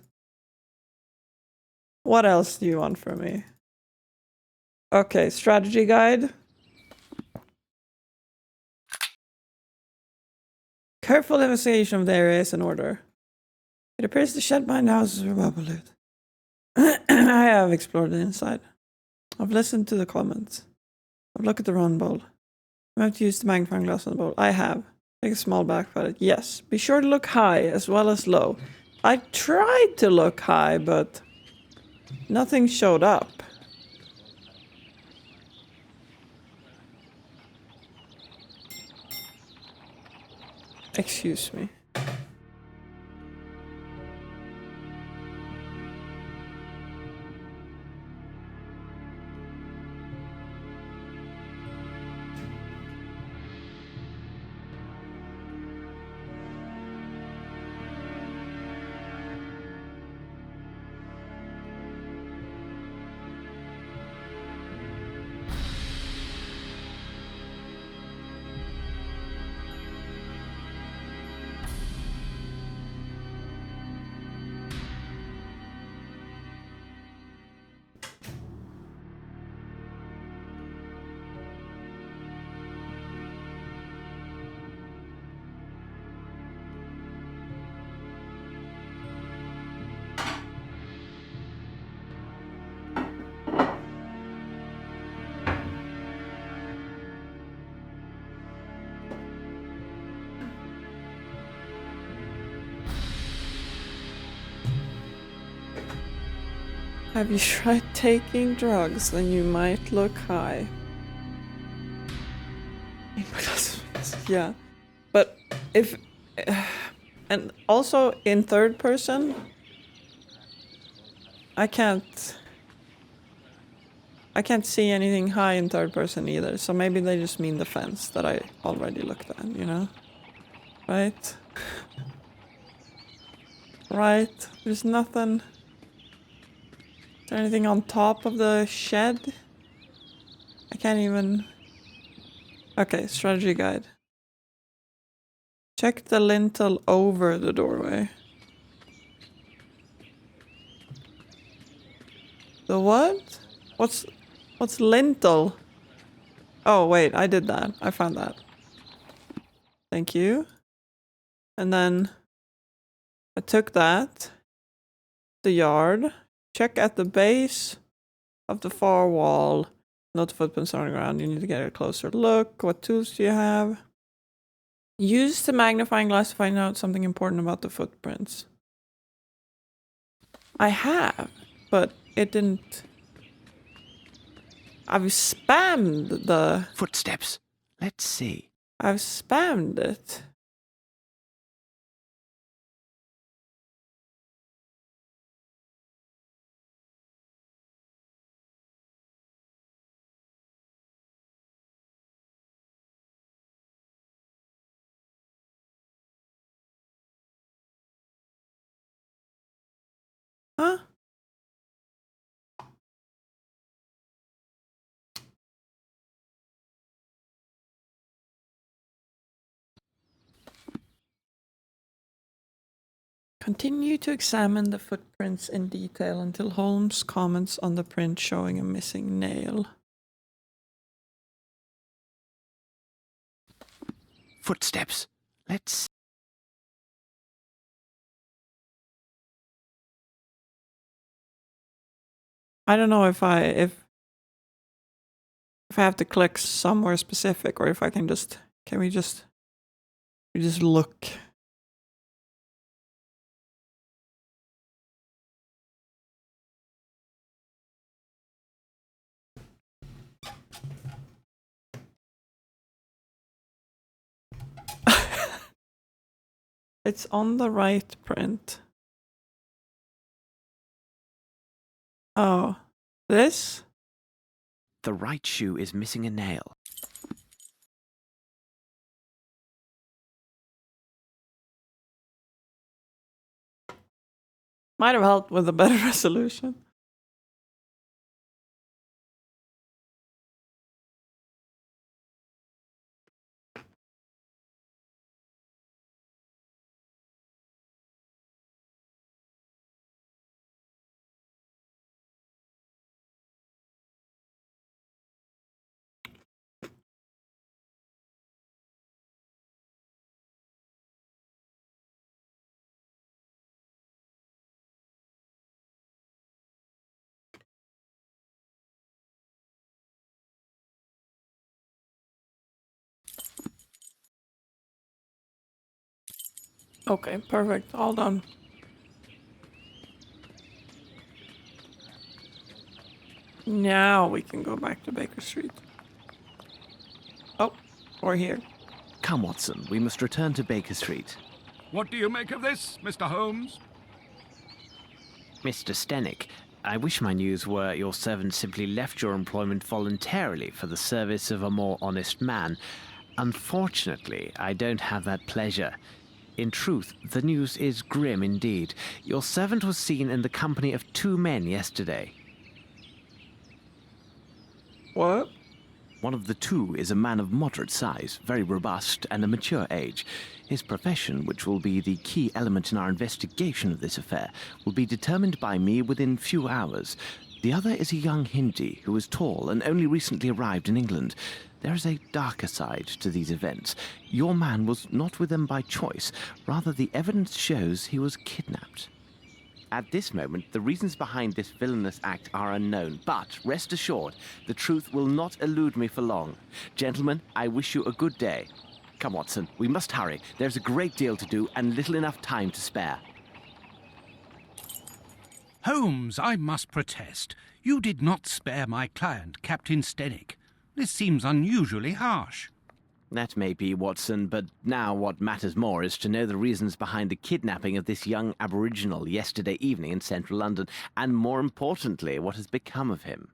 What else do you want from me? Okay, strategy guide. Careful investigation of the area is in order. It appears the shed behind the houses were well polluted. I have explored the inside. I've listened to the comments. I've looked at the round bowl. I have to use the magnifying glass on the bowl. I have. Take a small back at it. Yes. Be sure to look high as well as low. I tried to look high, but nothing showed up. Excuse me. Have you tried taking drugs? Then you might look high. Yeah, but if and also in third person, I can't see anything high in third person either. So maybe they just mean the fence that I already looked at, you know? Right? Right? There's nothing. Is there anything on top of the shed? I can't even... Okay, strategy guide. Check the lintel over the doorway. The what? What's lintel? Oh wait, I did that. I found that. Thank you. And then I took that. The yard. Check at the base of the far wall Not footprints on the ground. You need to get a closer look. What tools do you have? Use the magnifying glass to find out something important about the footprints. I have, but it didn't. I've spammed the. Footsteps. Let's see. I've spammed it. Huh? Continue to examine the footprints in detail until Holmes comments on the print showing a missing nail. Footsteps. Let's. I don't know if I have to click somewhere specific or if I can just we just look. It's on the right print. Oh, this? The right shoe is missing a nail. Might have helped with a better resolution. Okay, perfect. All done. Now we can go back to Baker Street. Oh, we're here. Come, Watson, we must return to Baker Street. What do you make of this, Mr. Holmes? Mr. Stenick, I wish my news were your servant simply left your employment voluntarily for the service of a more honest man. Unfortunately, I don't have that pleasure. In truth, the news is grim indeed. Your servant was seen in the company of 2 men yesterday. What? One of the 2 is a man of moderate size, very robust, and a mature age. His profession, which will be the key element in our investigation of this affair, will be determined by me within few hours. The other is a young Hindi who is tall and only recently arrived in England. There is a darker side to these events. Your man was not with them by choice. Rather, the evidence shows he was kidnapped. At this moment, the reasons behind this villainous act are unknown, but rest assured, the truth will not elude me for long. Gentlemen, I wish you a good day. Come, Watson, we must hurry. There's a great deal to do and little enough time to spare. Holmes, I must protest. You did not spare my client, Captain Stenick. This seems unusually harsh. That may be, Watson, but now what matters more is to know the reasons behind the kidnapping of this young aboriginal yesterday evening in central London, and more importantly, what has become of him.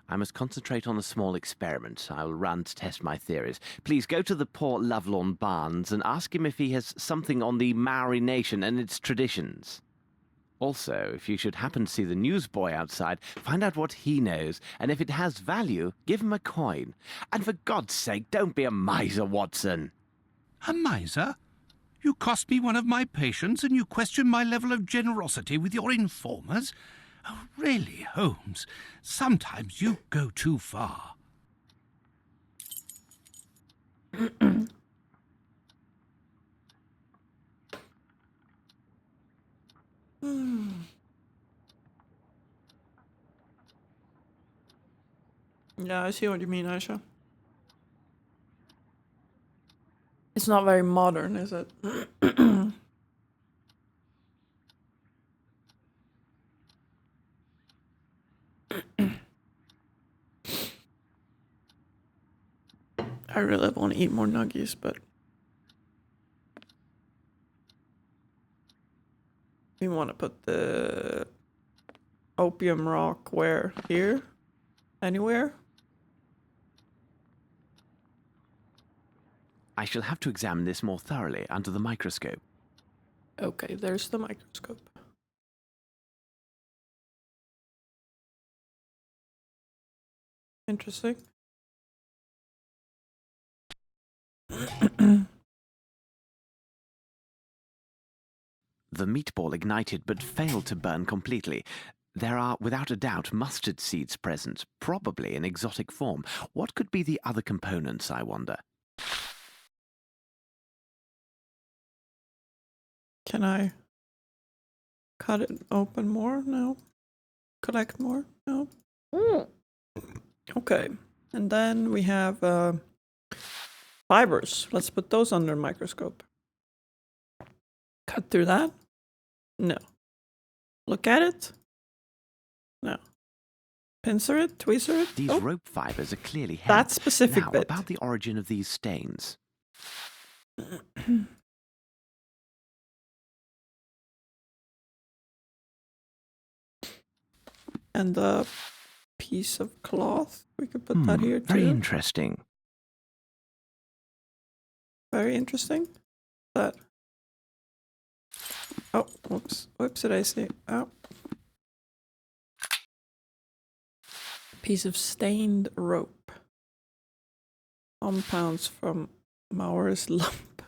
I must concentrate on a small experiment I will run to test my theories. Please go to the poor Lovelorn Barnes and ask him if he has something on the Maori nation and its traditions. Also, if you should happen to see the newsboy outside, find out what he knows, and if it has value, give him a coin. And for God's sake, don't be a miser, Watson. A miser? You cost me one of my patients, and you question my level of generosity with your informers? Oh, really, Holmes, sometimes you go too far. Yeah, I see what you mean, Aisha. It's not very modern, is it? I really want to eat more nuggies, but we want to put the opium rock where? Here? Anywhere? I shall have to examine this more thoroughly under the microscope. Okay, there's the microscope. Interesting. The meatball ignited but failed to burn completely. There are, without a doubt, mustard seeds present, probably in exotic form. What could be the other components, I wonder? Can I cut it open more? No. Collect more? No. Okay. And then we have fibers. Let's put those under a microscope. Cut through that? No. Look at it? No. Pincer it? Tweezer it? These Oh, rope fibers are clearly hemp. that specific Now, bit. about the origin of these stains. And the piece of cloth. We could put that here too. Very interesting. Very interesting. That. Oh, whoops. Whoops, did I say? Oh. Piece of stained rope. Compounds from Maurer's lump.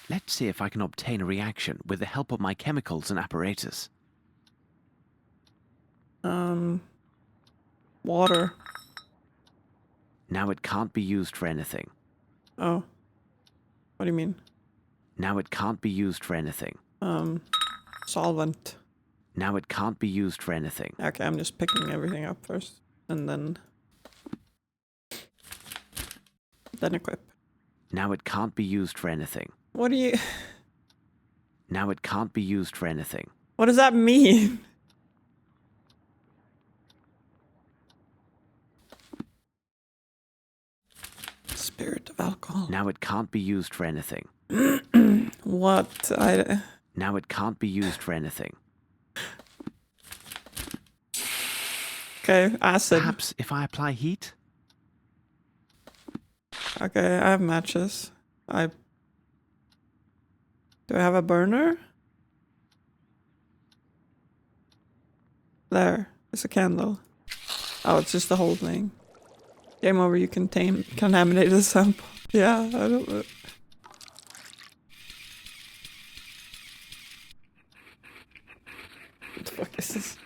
Let's see if I can obtain a reaction with the help of my chemicals and apparatus. Water. Now it can't be used for anything. Oh. What do you mean? Now it can't be used for anything. Solvent. Now it can't be used for anything. Okay, I'm just picking everything up first. And then equip. Now it can't be used for anything. What do you... Now it can't be used for anything. What does that mean? Spirit of alcohol. Now it can't be used for anything. What? Now it can't be used for anything. Okay, acid. Perhaps if I apply heat? Okay, I have matches. Do I have a burner? There. It's a candle. Oh, it's just the whole thing. Game over, you contaminated the sample. Yeah, I don't know. What the fuck is this?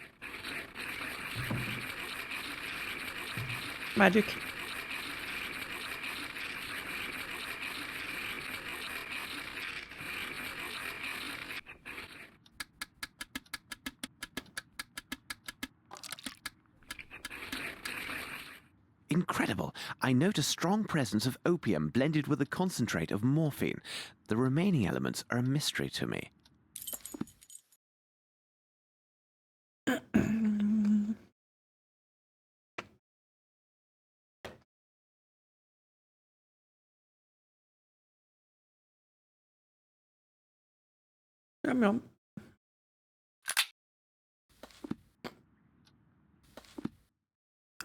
Magic. Incredible. I note a strong presence of opium blended with a concentrate of morphine. The remaining elements are a mystery to me. Yum yum.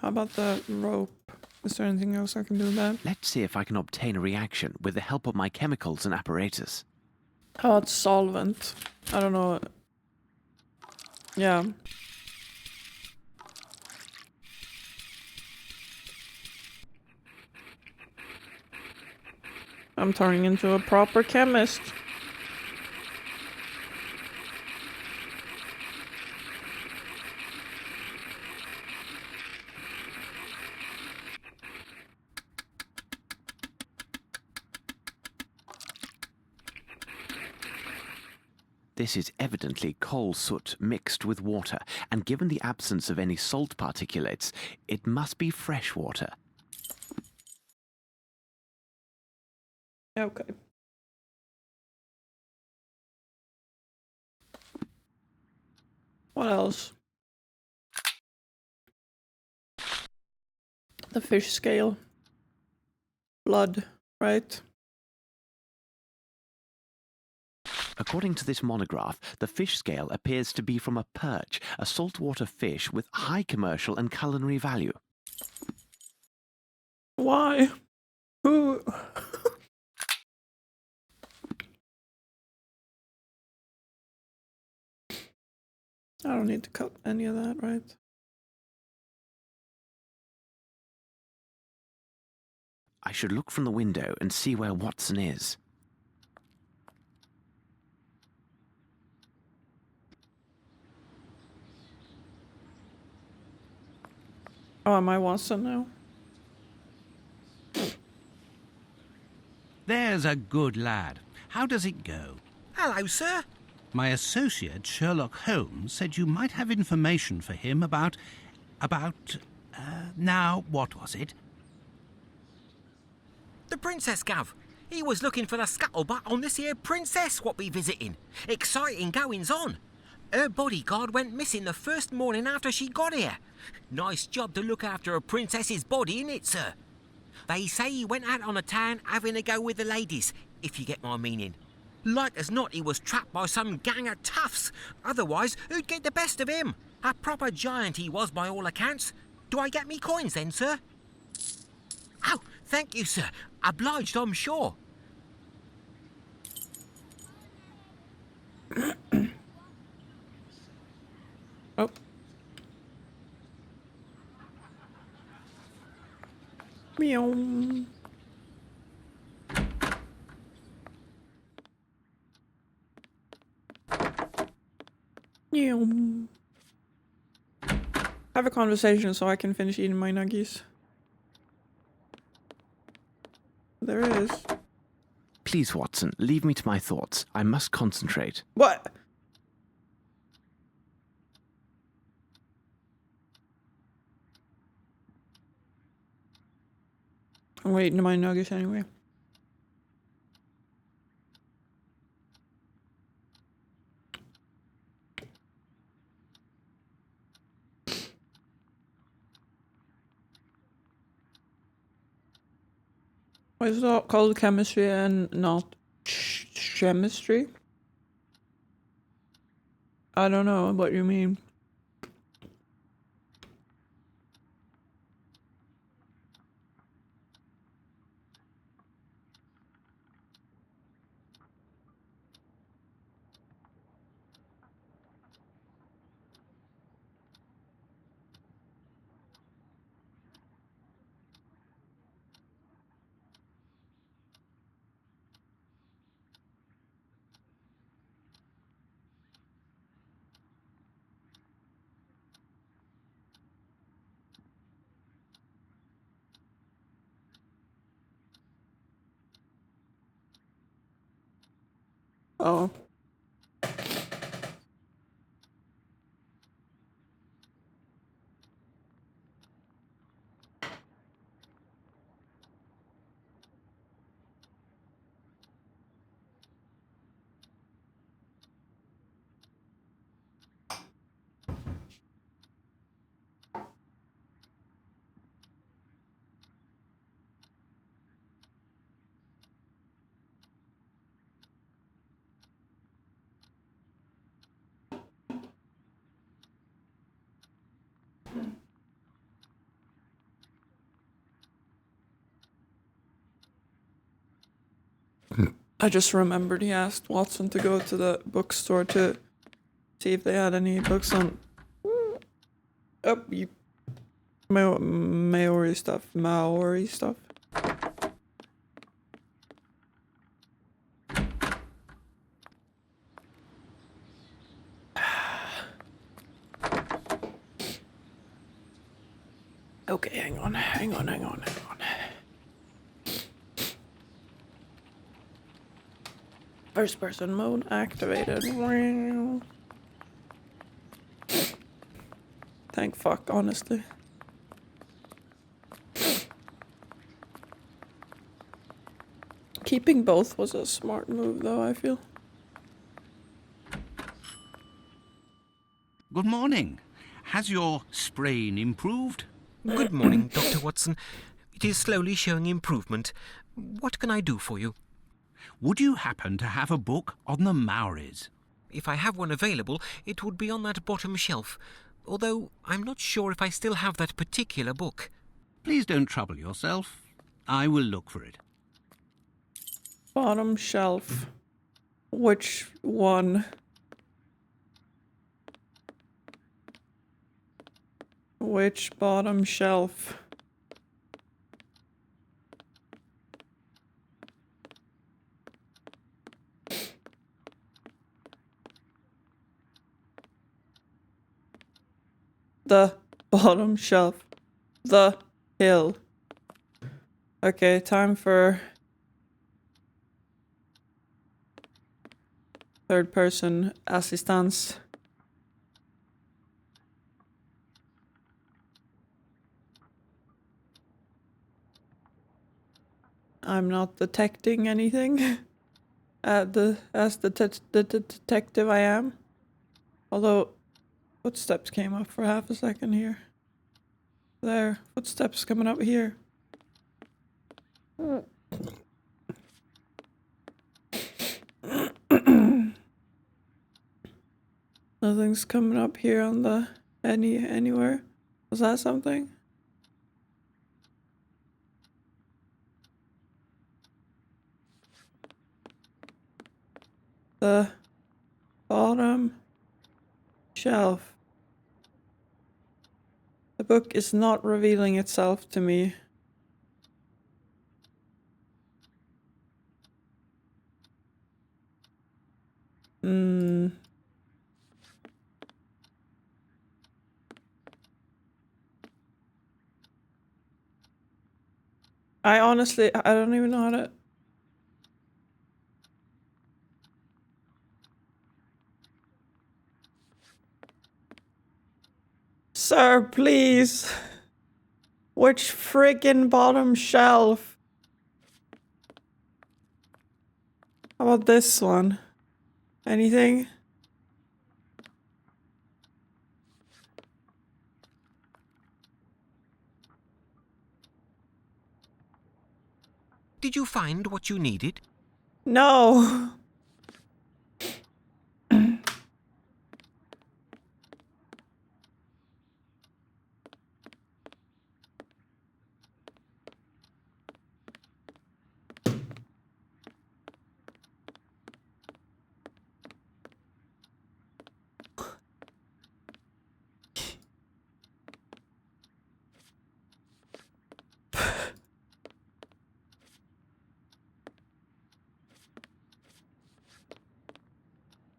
How about the rope? Is there anything else I can do with that? Let's see if I can obtain a reaction with the help of my chemicals and apparatus. Oh, it's solvent. I don't know. Yeah. I'm turning into a proper chemist. This is evidently coal soot mixed with water, and given the absence of any salt particulates, it must be fresh water. Okay. What else? The fish scale. Blood, right? According to this monograph, the fish scale appears to be from a perch, a saltwater fish with high commercial and culinary value. Why? Who? I don't need to cut any of that, right? I should look from the window and see where Watson is. Oh, am I Watson now? There's a good lad. How does it go? Hello, sir. My associate, Sherlock Holmes, said you might have information for him about... now, what was it? The princess, Gav. He was looking for the scuttlebutt on this here princess what we visiting. Exciting goings on. Her bodyguard went missing the first morning after she got here. Nice job to look after a princess's body, innit, sir? They say he went out on the town having a go with the ladies, if you get my meaning. Like as not, he was trapped by some gang of toughs. Otherwise, who'd get the best of him? A proper giant he was by all accounts. Do I get me coins then, sir? Oh, thank you, sir. Obliged, I'm sure. Oh. Meow. Meow. Have a conversation so I can finish eating my nuggies. There it is. Please, Watson, leave me to my thoughts. I must concentrate. What? I'm waiting to my nuggets anyway. Why is it called chemistry and not chemistry? I don't know what you mean. Oh. I just remembered he asked Watson to go to the bookstore to see if they had any books on Maori stuff. Maori stuff. Okay, hang on. First person mode activated. Wow. Thank fuck, honestly. Keeping both was a smart move, though, I feel. Good morning. Has your sprain improved? Good morning, Dr. Watson. It is slowly showing improvement. What can I do for you? Would you happen to have a book on the Maoris? If I have one available, it would be on that bottom shelf. Although I'm not sure if I still have that particular book. Please don't trouble yourself. I will look for it. Bottom shelf. Which one? Which bottom shelf? The bottom shelf. The hill. Okay, time for third person assistance. I'm not detecting anything. As the detective I am. Although footsteps came up for half a second here. There, footsteps coming up here. Nothing's coming up here on the anywhere. Was that something? The bottom shelf. The book is not revealing itself to me. I honestly, I don't even know how to... Sir, please. Which friggin' bottom shelf? How about this one? Anything? Did you find what you needed? No.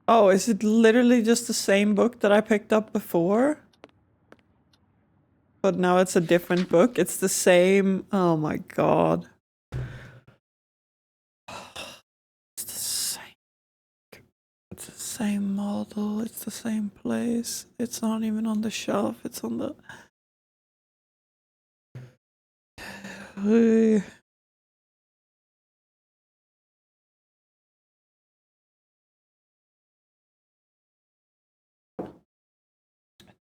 Oh, is it literally just the same book that I picked up before? But now it's a different book. It's the same. Oh my god. It's the same. It's the same model. It's the same place. It's not even on the shelf. It's on the...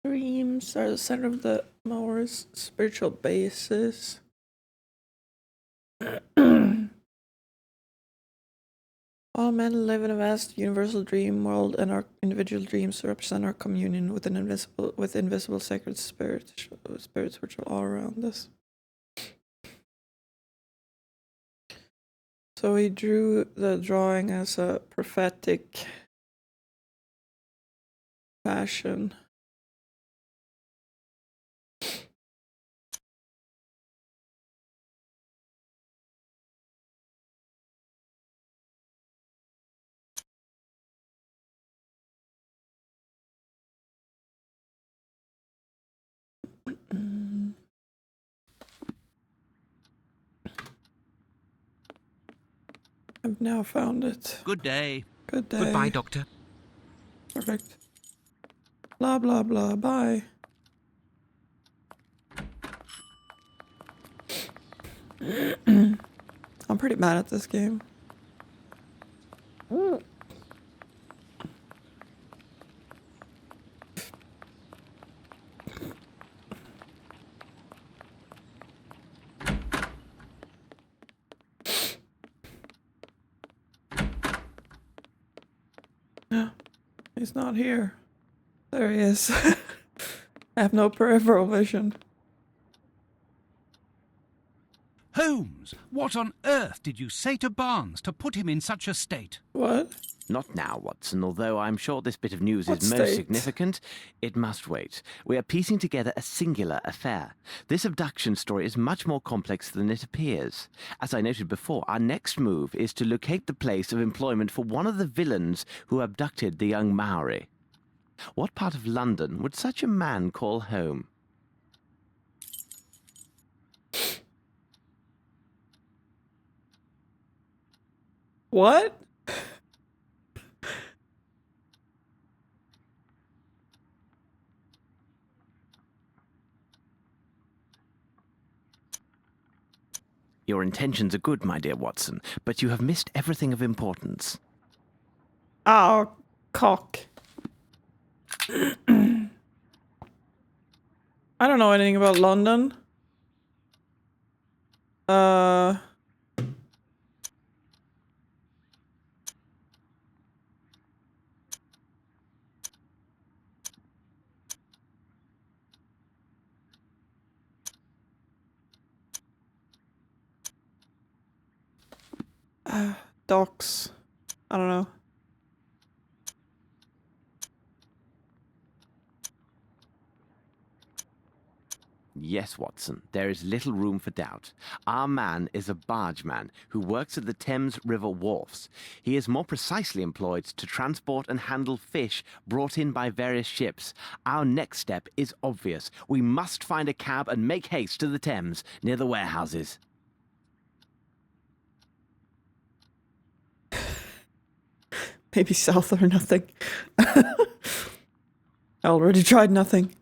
Dreams are the center of the Maor's spiritual basis. All men live in a vast universal dream world, and our individual dreams represent our communion with invisible sacred spirits which are all around us. So he drew the drawing as a prophetic fashion. I've now found it. Good day. Good day. Goodbye, Doctor. Perfect. Blah, blah, blah. Bye. I'm pretty mad at this game. No, he's not here. There he is. I have no peripheral vision. Holmes, what on earth did you say to Barnes to put him in such a state? What? Not now, Watson, although I'm sure this bit of news What is most state? significant. It must wait. We are piecing together a singular affair. This abduction story is much more complex than it appears. As I noted before, our next move is to locate the place of employment for one of the villains who abducted the young Maori. What part of London would such a man call home? What? Your intentions are good, my dear Watson, but you have missed everything of importance. Oh, cock. I don't know anything about London. Docks. I don't know. Yes, Watson, there is little room for doubt. Our man is a bargeman who works at the Thames River wharfs. He is more precisely employed to transport and handle fish brought in by various ships. Our next step is obvious. We must find a cab and make haste to the Thames, near the warehouses. Maybe south or nothing. I already tried nothing.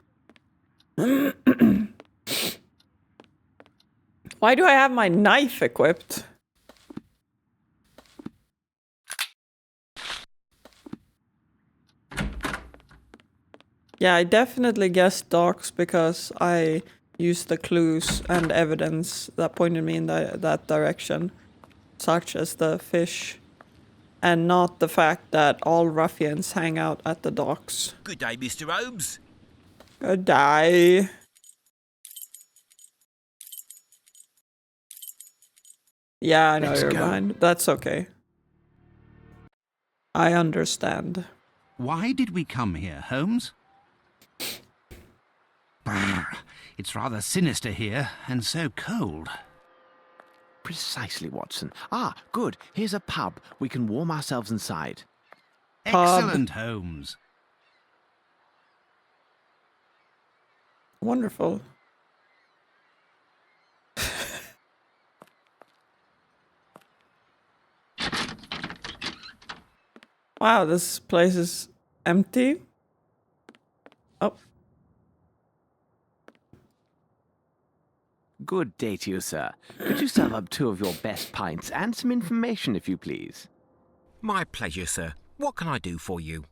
Why do I have my knife equipped? Yeah, I definitely guessed docks because I used the clues and evidence that pointed me in that direction, such as the fish, and not the fact that all ruffians hang out at the docks. Good day, Mr. Holmes. Good day. Yeah, I know Let's you're go. behind. That's okay. I understand. Why did we come here, Holmes? Brr, it's rather sinister here, and so cold. Precisely, Watson. Ah, good. Here's a pub. We can warm ourselves inside. Excellent, Holmes. Wonderful. Wow, this place is empty. Oh. Good day to you, sir. Could you serve up 2 of your best pints and some information, if you please? My pleasure, sir. What can I do for you?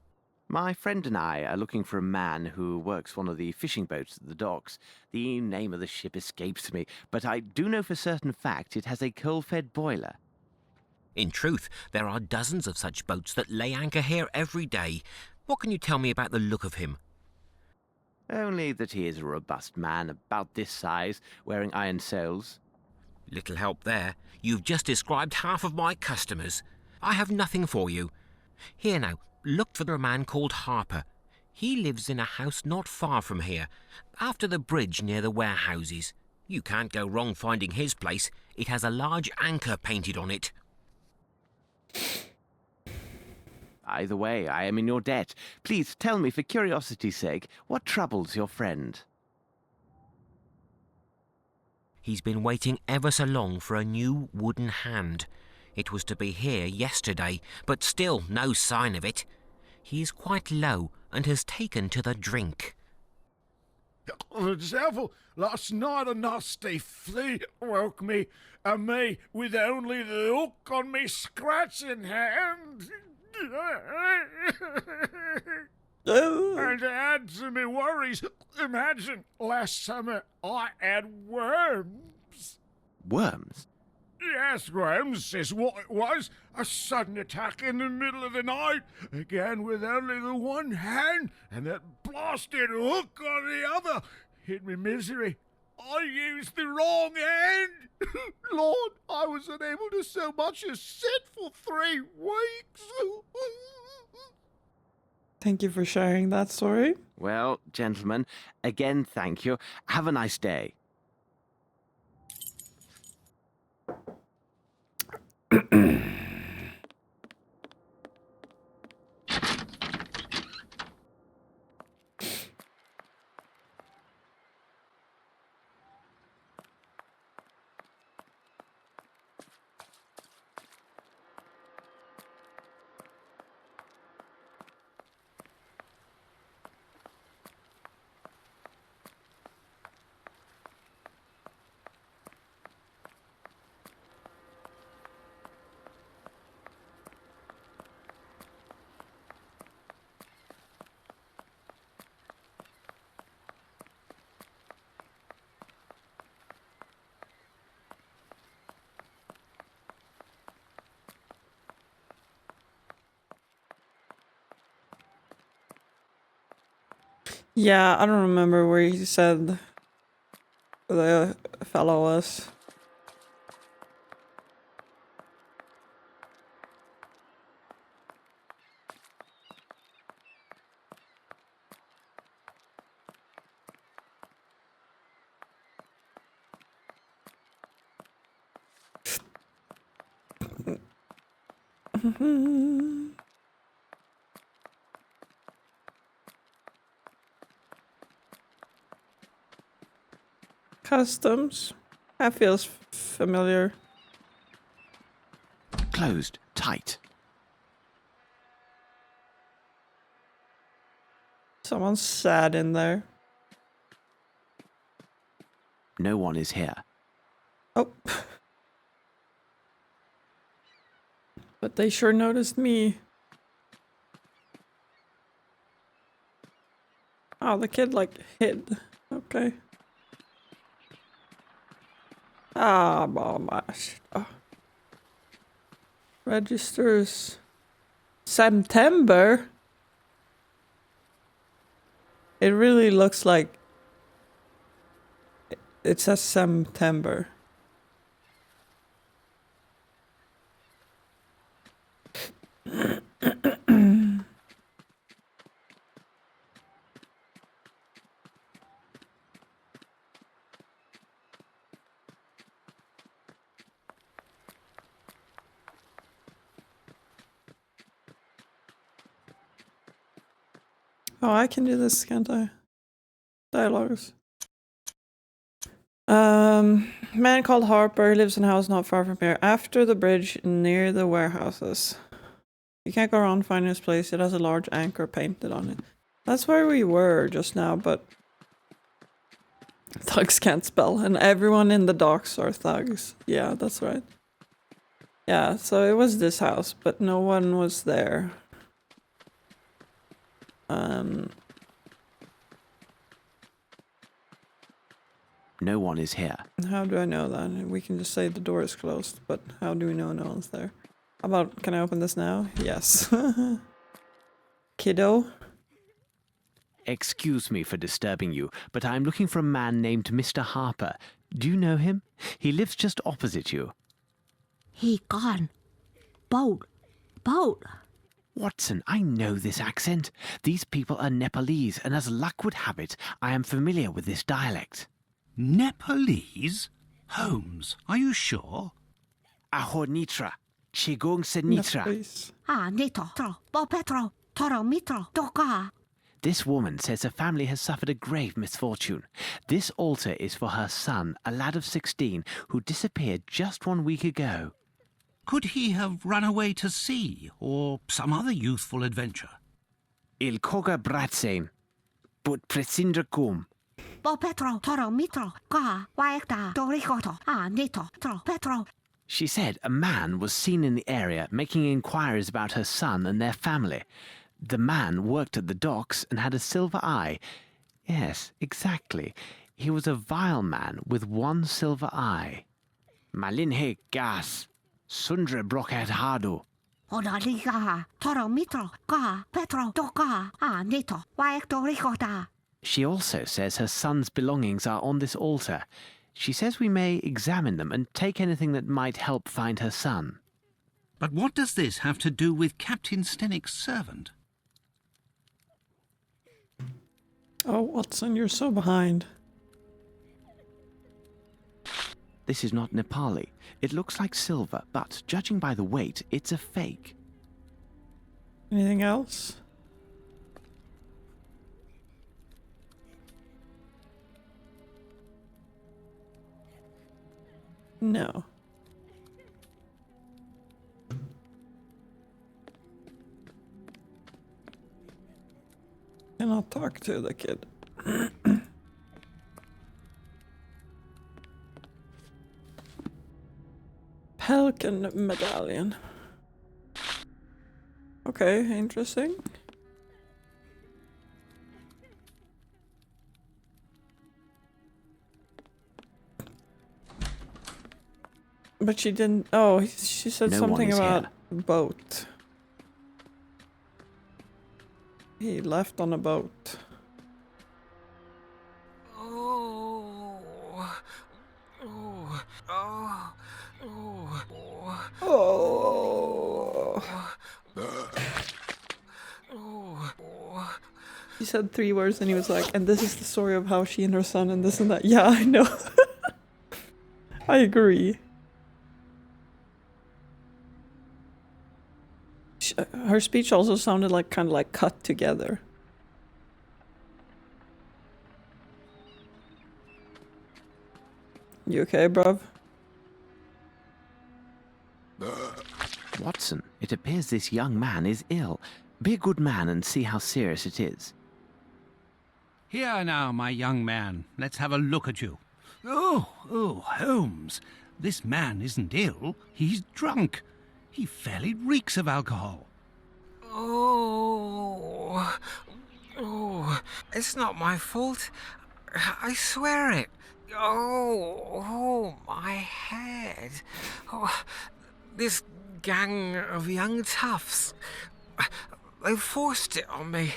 My friend and I are looking for a man who works one of the fishing boats at the docks. The name of the ship escapes me, but I do know for certain fact it has a coal-fed boiler. In truth, there are dozens of such boats that lay anchor here every day. What can you tell me about the look of him? Only that he is a robust man, about this size, wearing iron soles. Little help there. You've just described half of my customers. I have nothing for you. Here now, look for a man called Harper. He lives in a house not far from here, after the bridge near the warehouses. You can't go wrong finding his place. It has a large anchor painted on it. Either way, I am in your debt. Please tell me, for curiosity's sake, what troubles your friend? He's been waiting ever so long for a new wooden hand. It was to be here yesterday, but still no sign of it. He is quite low and has taken to the drink. The devil, last night a nasty flea woke me, and me with only the hook on me scratching hand. And to add to me worries, imagine last summer I had worms. Worms? Yes, worms is what it was. A sudden attack in the middle of the night, again with only the one hand, and that blasted hook on the other. Hit me misery. I used the wrong hand. Lord, I was unable to so much as sit for 3 weeks. Thank you for sharing that story. Well, gentlemen, again, thank you. Have a nice day. Yeah, I don't remember where he said the fellow was. Customs. That feels familiar. Closed tight. Someone sat in there. No one is here. Oh. But they sure noticed me. Oh, the kid like hid. Okay. Ah, gosh. Oh. Registers. September? It really looks like it says September. Oh, I can do this, can't I? Dialogues. Man called Harper. He lives in a house not far from here, after the bridge near the warehouses. You can't go around finding his place. It has a large anchor painted on it. That's where we were just now, but thugs can't spell, and everyone in the docks are thugs. Yeah, that's right. Yeah, so it was this house, but no one was there. No one is here. How do I know that? We can just say the door is closed, but how do we know no one's there? How about, can I open this now? Yes. Kiddo? Excuse me for disturbing you, but I'm looking for a man named Mr. Harper. Do you know him? He lives just opposite you. He gone. Boat. Watson, I know this accent. These people are Nepalese, and as luck would have it, I am familiar with this dialect. Nepalese? Holmes, are you sure? Aho Nitra. Chigong Senitra. Please. Ah, nito. Bo petro. Toro mitro. Doka. This woman says her family has suffered a grave misfortune. This altar is for her son, a lad of 16, who disappeared just 1 week ago. Could he have run away to sea or some other youthful adventure? Il koga bratsein, but presindra kum. Bo Petro, toro mitro, ka, waekta, dorikoto, nito, tro, Petro. She said a man was seen in the area making inquiries about her son and their family. The man worked at the docks and had a silver eye. Yes, exactly. He was a vile man with one silver eye. Malinhe gas, sundre broket hadu. Odaliga, toro mitro, ka, Petro, doka, nito, waek dorikota. She also says her son's belongings are on this altar. She says we may examine them and take anything that might help find her son. But what does this have to do with Captain Stenik's servant? Oh, Watson, you're so behind. This is not Nepali. It looks like silver, but judging by the weight, it's a fake. Anything else? No. Cannot talk to the kid. Pelican medallion. Okay, interesting. But she didn't. Oh, she said No one something is about here. boat. He left on a boat. Oh. Oh. Oh. Oh. Oh. Oh. She said 3 words and he was like, and this is the story of how she and her son and this and that. Yeah, I know. I agree. Her speech also sounded like kind of like cut together. You okay, bruv? Watson, it appears this young man is ill. Be a good man and see how serious it is. Here now, my young man. Let's have a look at you. Oh, Holmes. This man isn't ill. He's drunk. He fairly reeks of alcohol. Oh. It's not my fault. I swear it. Oh, my head. Oh, this gang of young toughs. They forced it on me.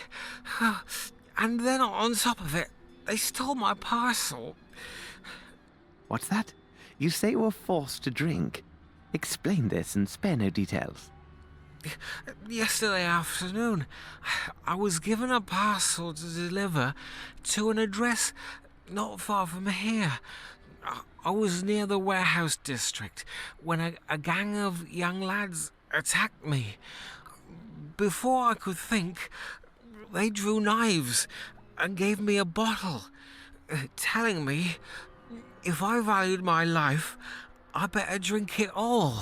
And then on top of it, they stole my parcel. What's that? You say you were forced to drink. Explain this and spare no details. Yesterday afternoon, I was given a parcel to deliver to an address not far from here. I was near the warehouse district when a gang of young lads attacked me. Before I could think, they drew knives and gave me a bottle, telling me if I valued my life, I better drink it all.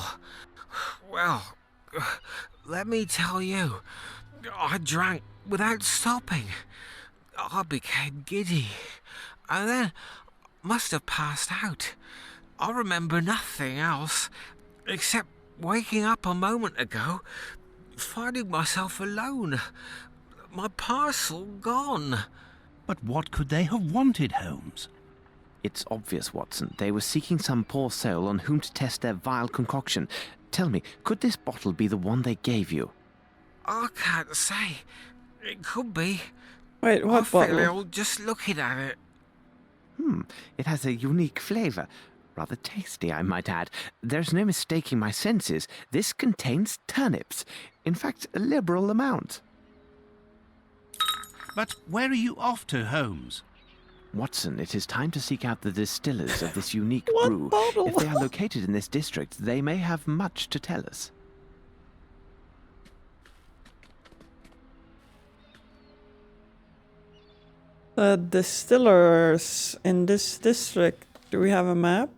Well, let me tell you, I drank without stopping. I became giddy, and then must have passed out. I remember nothing else, except waking up a moment ago, finding myself alone. My parcel gone. But what could they have wanted, Holmes? It's obvious, Watson. They were seeking some poor soul on whom to test their vile concoction. Tell me, could this bottle be the one they gave you? I can't say. It could be. Wait, what I feel bottle? ill just looking at it. It has a unique flavor. Rather tasty, I might add. There's no mistaking my senses. This contains turnips. In fact, a liberal amount. But where are you off to, Holmes? Watson, it is time to seek out the distillers of this unique What brew. bottle? If they are located in this district, they may have much to tell us. The distillers in this district. Do we have a map?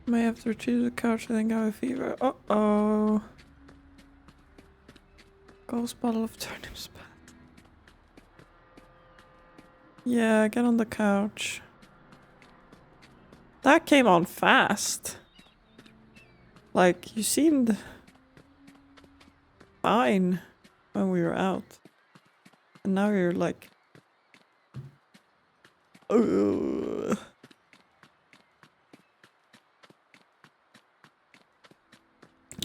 May have to retreat to the couch. I think I have a fever. Uh-oh. Ghost bottle of turnips. Yeah, get on the couch. That came on fast. Like, you seemed fine when we were out. And now you're like... Ugh.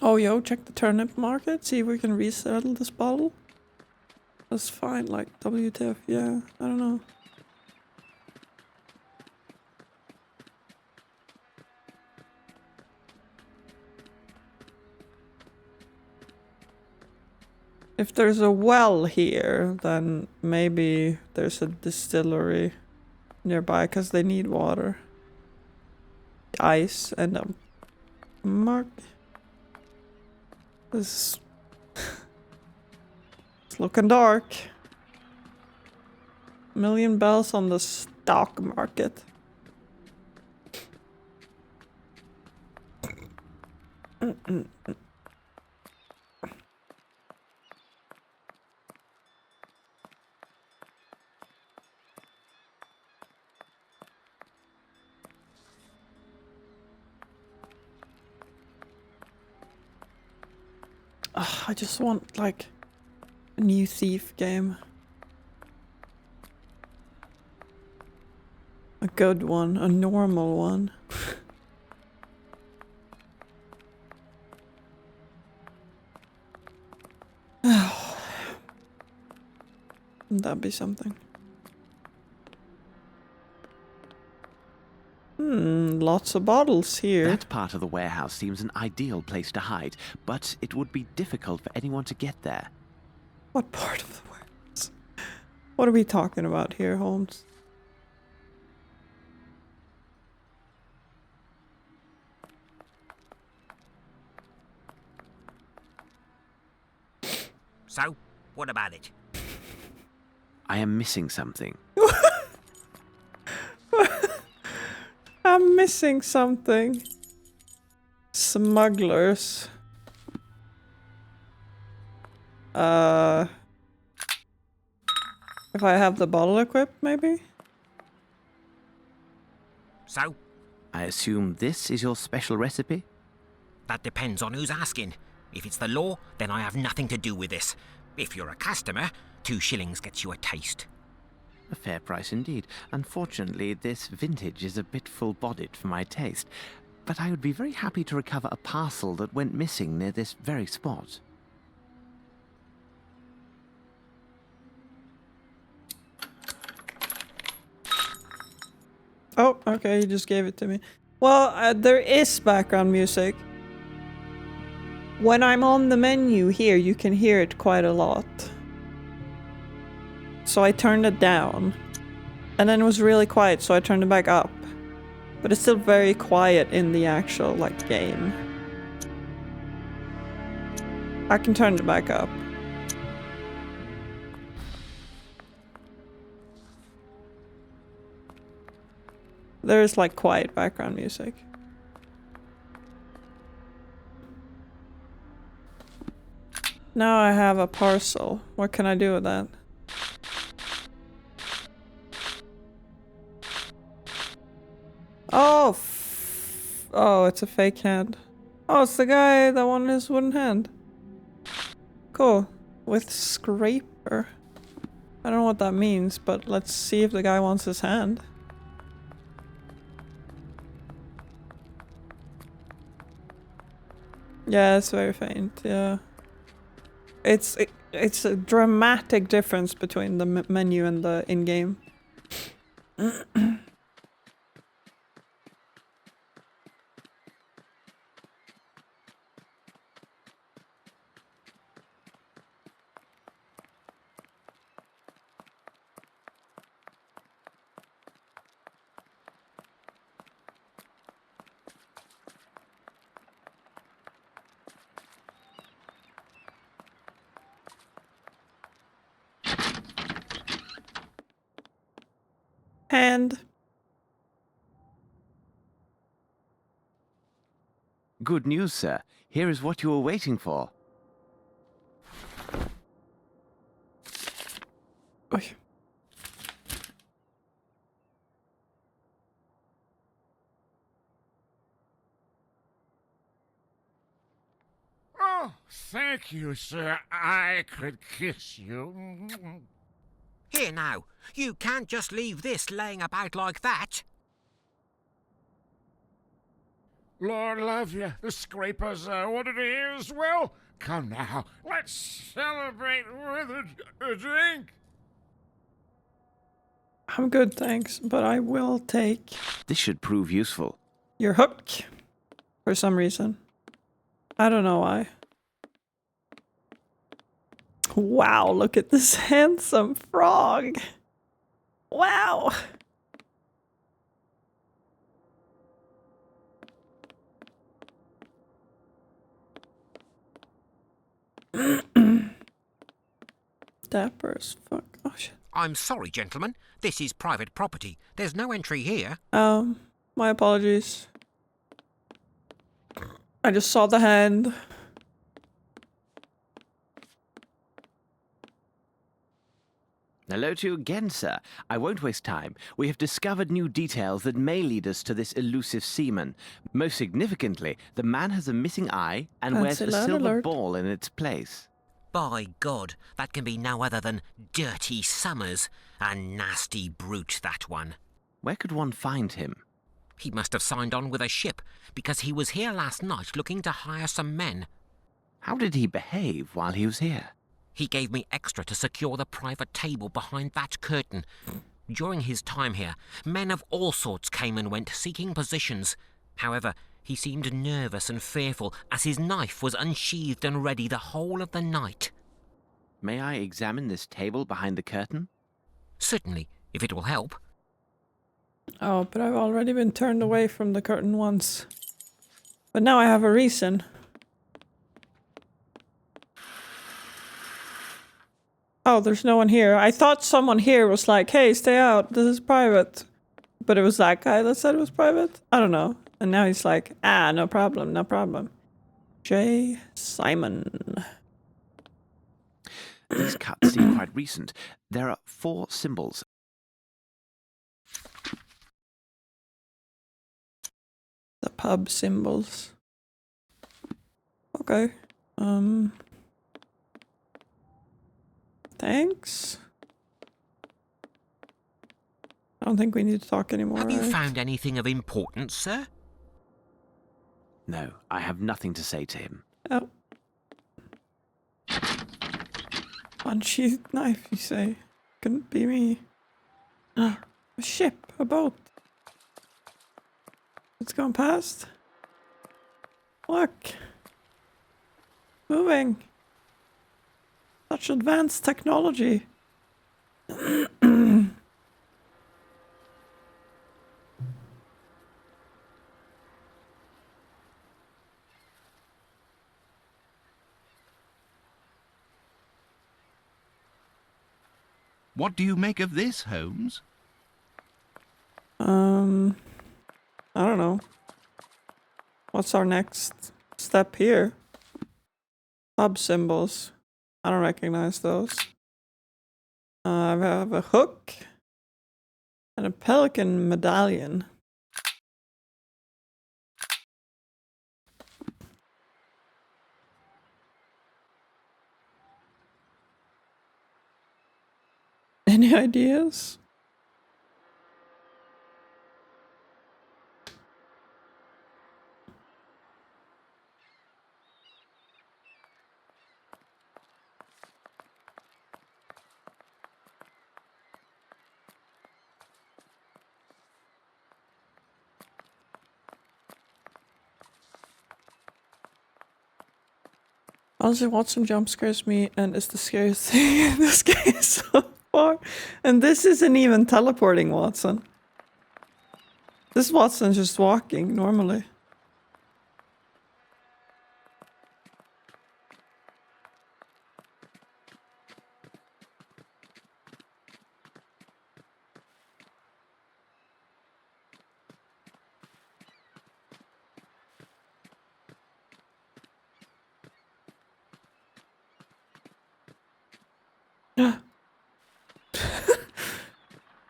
Oh, yo, check the turnip market. See if we can resettle this bottle. That's fine, like, WTF, yeah, I don't know. If there's a well here, then maybe there's a distillery nearby because they need water. Ice and a mug. This it's looking dark. Million bells on the stock market. I just want, like, a new Thief game. A good one, a normal one. That'd be something. Lots of bottles here. That part of the warehouse seems an ideal place to hide, but it would be difficult for anyone to get there. What part of the warehouse? What are we talking about here, Holmes? So, what about it? I am missing something. I'm missing something. Smugglers. If I have the bottle equipped, maybe? So, I assume this is your special recipe? that depends on who's asking. If it's the law, then I have nothing to do with this. If you're a customer, 2 shillings gets you a taste. A fair price indeed. Unfortunately, this vintage is a bit full-bodied for my taste, but I would be very happy to recover a parcel that went missing near this very spot. Oh, okay, you just gave it to me. Well, there is background music. When I'm on the menu here, you can hear it quite a lot. So I turned it down. And then it was really quiet, so I turned it back up. But it's still very quiet in the actual, like, game. I can turn it back up. There is, like, quiet background music. Now I have a parcel. What can I do with that? Oh, oh, it's a fake hand. Oh, it's the guy that wanted his wooden hand. Cool. With scraper. I don't know what that means, but let's see if the guy wants his hand. Yeah, it's very faint, yeah. It's a dramatic difference between the menu and the in-game. Hand. Good news, sir. Here is what you were waiting for. Oi. Oh, thank you, sir. I could kiss you. Here now, you can't just leave this laying about like that. Lord love you, the scrapers ordered to hear as well. Come now, let's celebrate with a drink. I'm good, thanks, but I will take This should prove useful. your hook for some reason. I don't know why. Wow, look at this handsome frog. Wow. Dapper as fuck. Oh shit. I'm sorry, gentlemen. This is private property. There's no entry here. My apologies. I just saw the hand. Hello to you again, sir. I won't waste time. We have discovered new details that may lead us to this elusive seaman. Most significantly, the man has a missing eye and wears Fancy a lad silver alert. ball in its place. By God, that can be no other than Dirty Summers. A nasty brute, that one. Where could one find him? He must have signed on with a ship, because he was here last night looking to hire some men. How did he behave while he was here? He gave me extra to secure the private table behind that curtain. During his time here, men of all sorts came and went, seeking positions. However, he seemed nervous and fearful, as his knife was unsheathed and ready the whole of the night. May I examine this table behind the curtain? Certainly, if it will help. Oh, but I've already been turned away from the curtain once. But now I have a reason. Oh, there's no one here. I thought someone here was like, hey, stay out. This is private. But it was that guy that said it was private? I don't know. And now he's like, no problem, no problem. J. Simon. These cuts seem quite recent. There are 4 symbols. The pub symbols. Okay. Thanks. I don't think we need to talk anymore. Have you right? found anything of importance, sir? No, I have nothing to say to him. Oh. Unsheathed knife, you say? Couldn't be me. A ship, a boat. It's going past. Look. Moving. Such advanced technology. What do you make of this, Holmes? I don't know. What's our next step here? Pub symbols. I don't recognize those. I have a hook and a pelican medallion. Any ideas? Honestly, Watson jump scares me and is the scariest thing in this game so far. And this isn't even teleporting Watson. This Watson's just walking normally.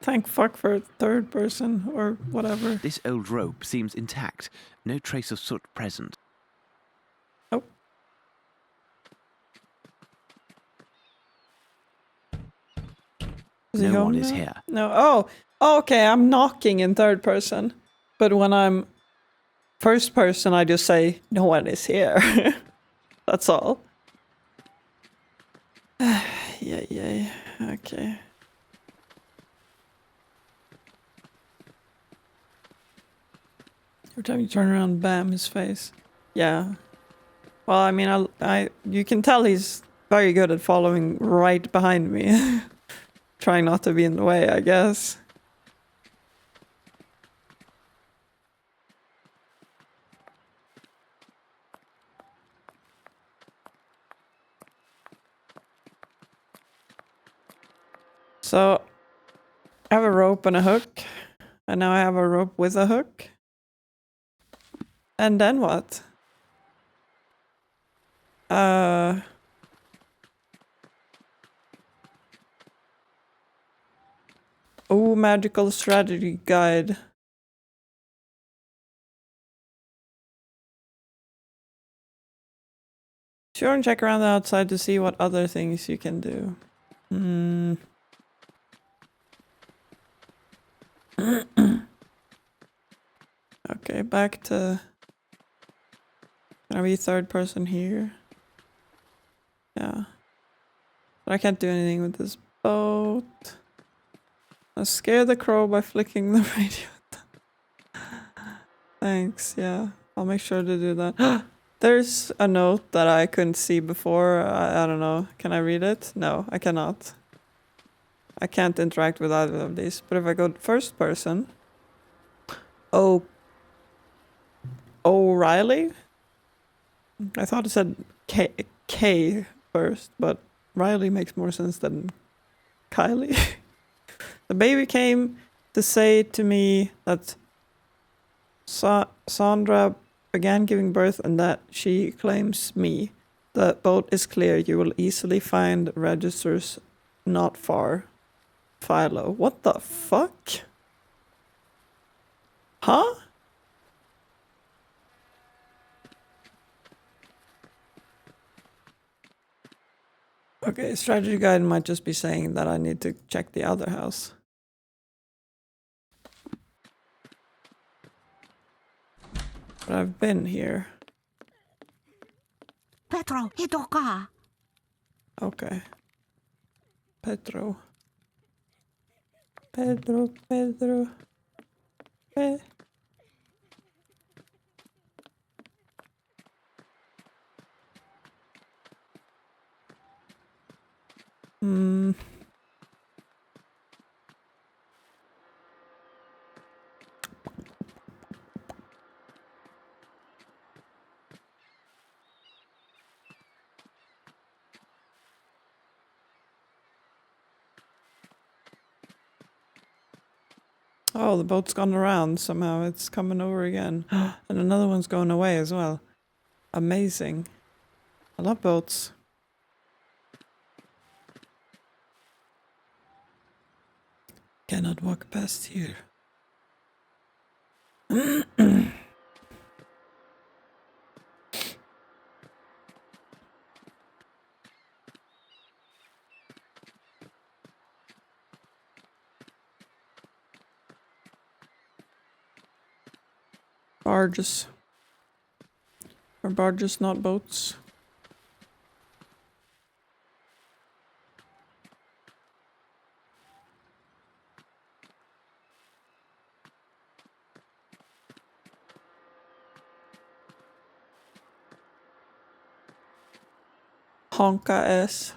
Thank fuck for third person or whatever. This old rope seems intact. No trace of soot present. Oh. Is he No home one is now? here. No. Oh, okay. I'm knocking in third person, but when I'm first person, I just say no one is here. That's all. Yeah. Okay. Every time you turn around, bam, his face. Yeah. Well, I mean, you can tell he's very good at following right behind me. Trying not to be in the way, I guess. So, I have a rope and a hook. And now I have a rope with a hook. And then what? Oh, magical strategy guide. Sure, and check around the outside to see what other things you can do. Okay, back to... Can I be third person here? Yeah. But I can't do anything with this boat. I'll scare the crow by flicking the radio. Thanks, yeah. I'll make sure to do that. There's a note that I couldn't see before. I don't know. Can I read it? No, I cannot. I can't interact with either of these. But if I go first person... Oh... O'Reilly? I thought it said K first, but Riley makes more sense than Kylie. The baby came to say to me that Sandra began giving birth and that she claims me. The boat is clear. You will easily find registers not far. Philo. What the fuck? Huh? Okay, strategy guide might just be saying that I need to check the other house. But I've been here. Petro, hitoka. Okay. Pedro. Pe Oh, the boat's gone around somehow. It's coming over again. And another one's going away as well. Amazing. I love boats. Cannot walk past here. Barges. Are barges not boats? Honka S.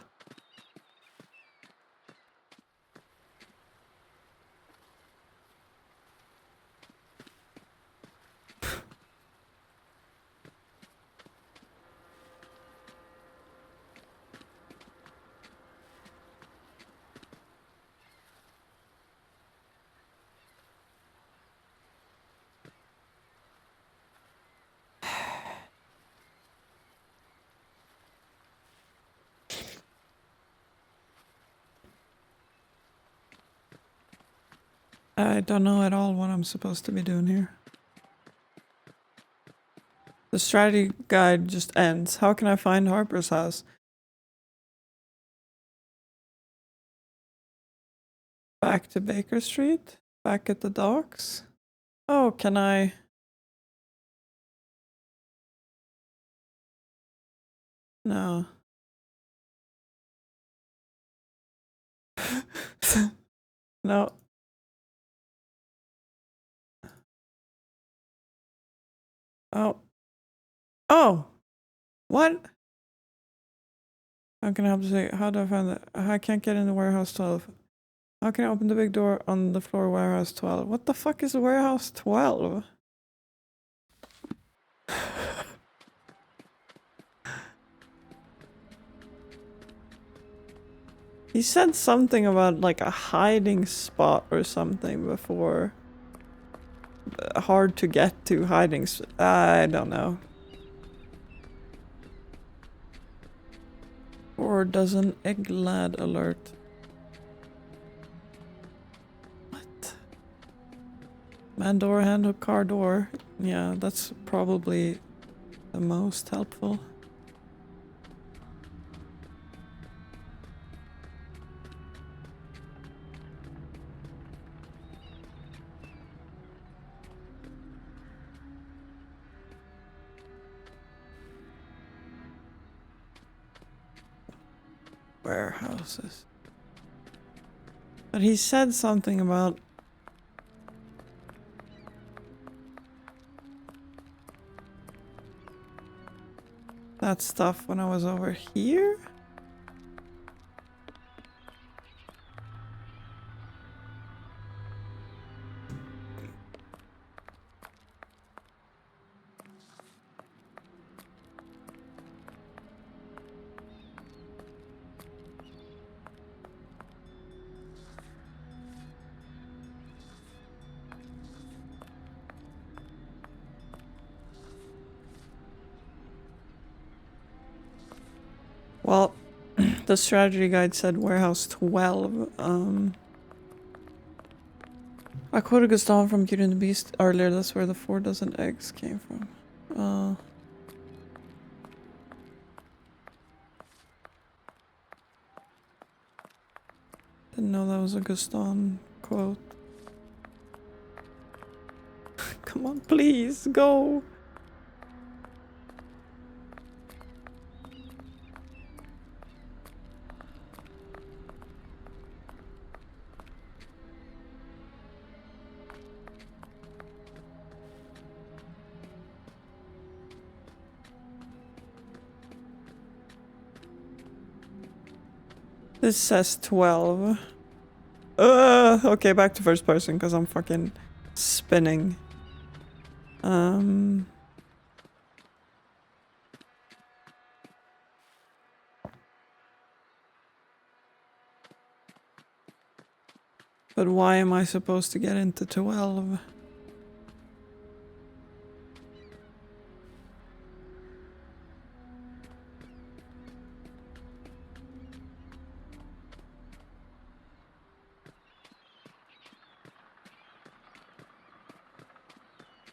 I don't know at all what I'm supposed to be doing here. The strategy guide just ends. How can I find Harper's house? Back to Baker Street? Back at the docks? Oh, can I... No. No. Oh. Oh! What? How can I help to say? How do I find that? I can't get into warehouse 12. How can I open the big door on the floor warehouse 12? What the fuck is warehouse 12? He said something about like a hiding spot or something before. Hard to get to hiding. I don't know. Or does an egg lad alert? What? Man door, handle, car door. Yeah, that's probably the most helpful. Warehouses. But he said something about that stuff when I was over here? Well, the strategy guide said warehouse 12. I quoted Gustav from Beauty and the Beast earlier. That's where the 4 dozen eggs came from. Didn't know that was a Gustav quote. Come on, please, go! This says 12. Okay, back to first person because I'm fucking spinning. But why am I supposed to get into 12?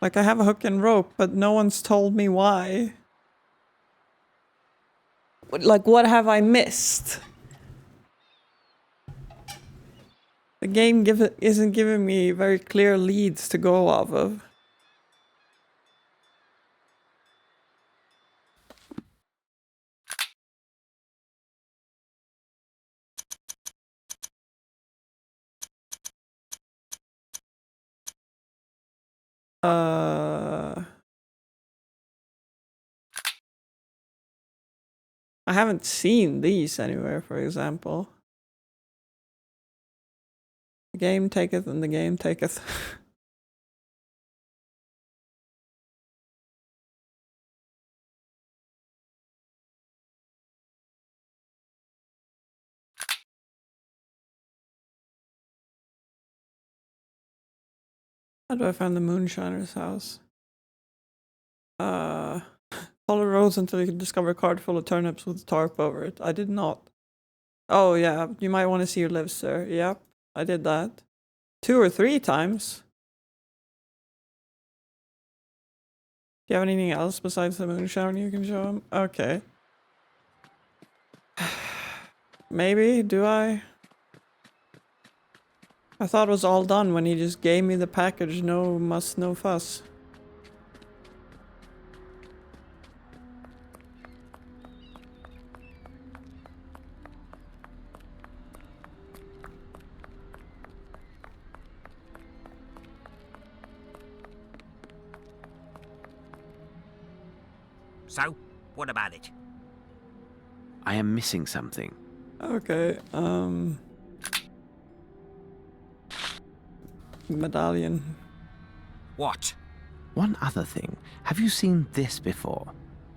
Like, I have a hook and rope, but no one's told me why. Like, what have I missed? The game isn't giving me very clear leads to go off of. I haven't seen these anywhere, for example. The game taketh and the game taketh. How do I find the moonshiner's house? Follow roads until you can discover a cart full of turnips with a tarp over it. I did not. Oh yeah, you might want to see your lives, sir. Yep, I did that. 2 or 3 times. Do you have anything else besides the moonshine you can show him? Okay. Maybe, do I? I thought it was all done when he just gave me the package, no muss, no fuss. So, what about it? I am missing something. Okay, medallion. What? One other thing. Have you seen this before?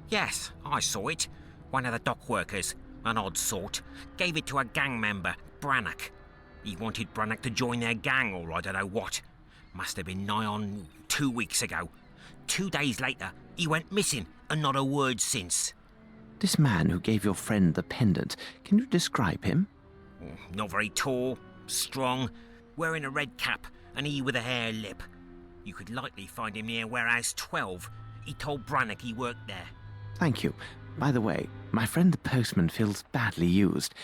Yes, I saw it. One of the dock workers, an odd sort, gave it to a gang member, Brannock. He wanted Brannock to join their gang, or I don't know what. Must have been nigh on 2 weeks ago. 2 days later, he went missing, and not a word since. This man who gave your friend the pendant, can you describe him? Not very tall, strong, wearing a red cap, and he with a hare lip. You could likely find him near Warehouse 12. He told Brannock he worked there. Thank you. By the way, my friend the postman feels badly used.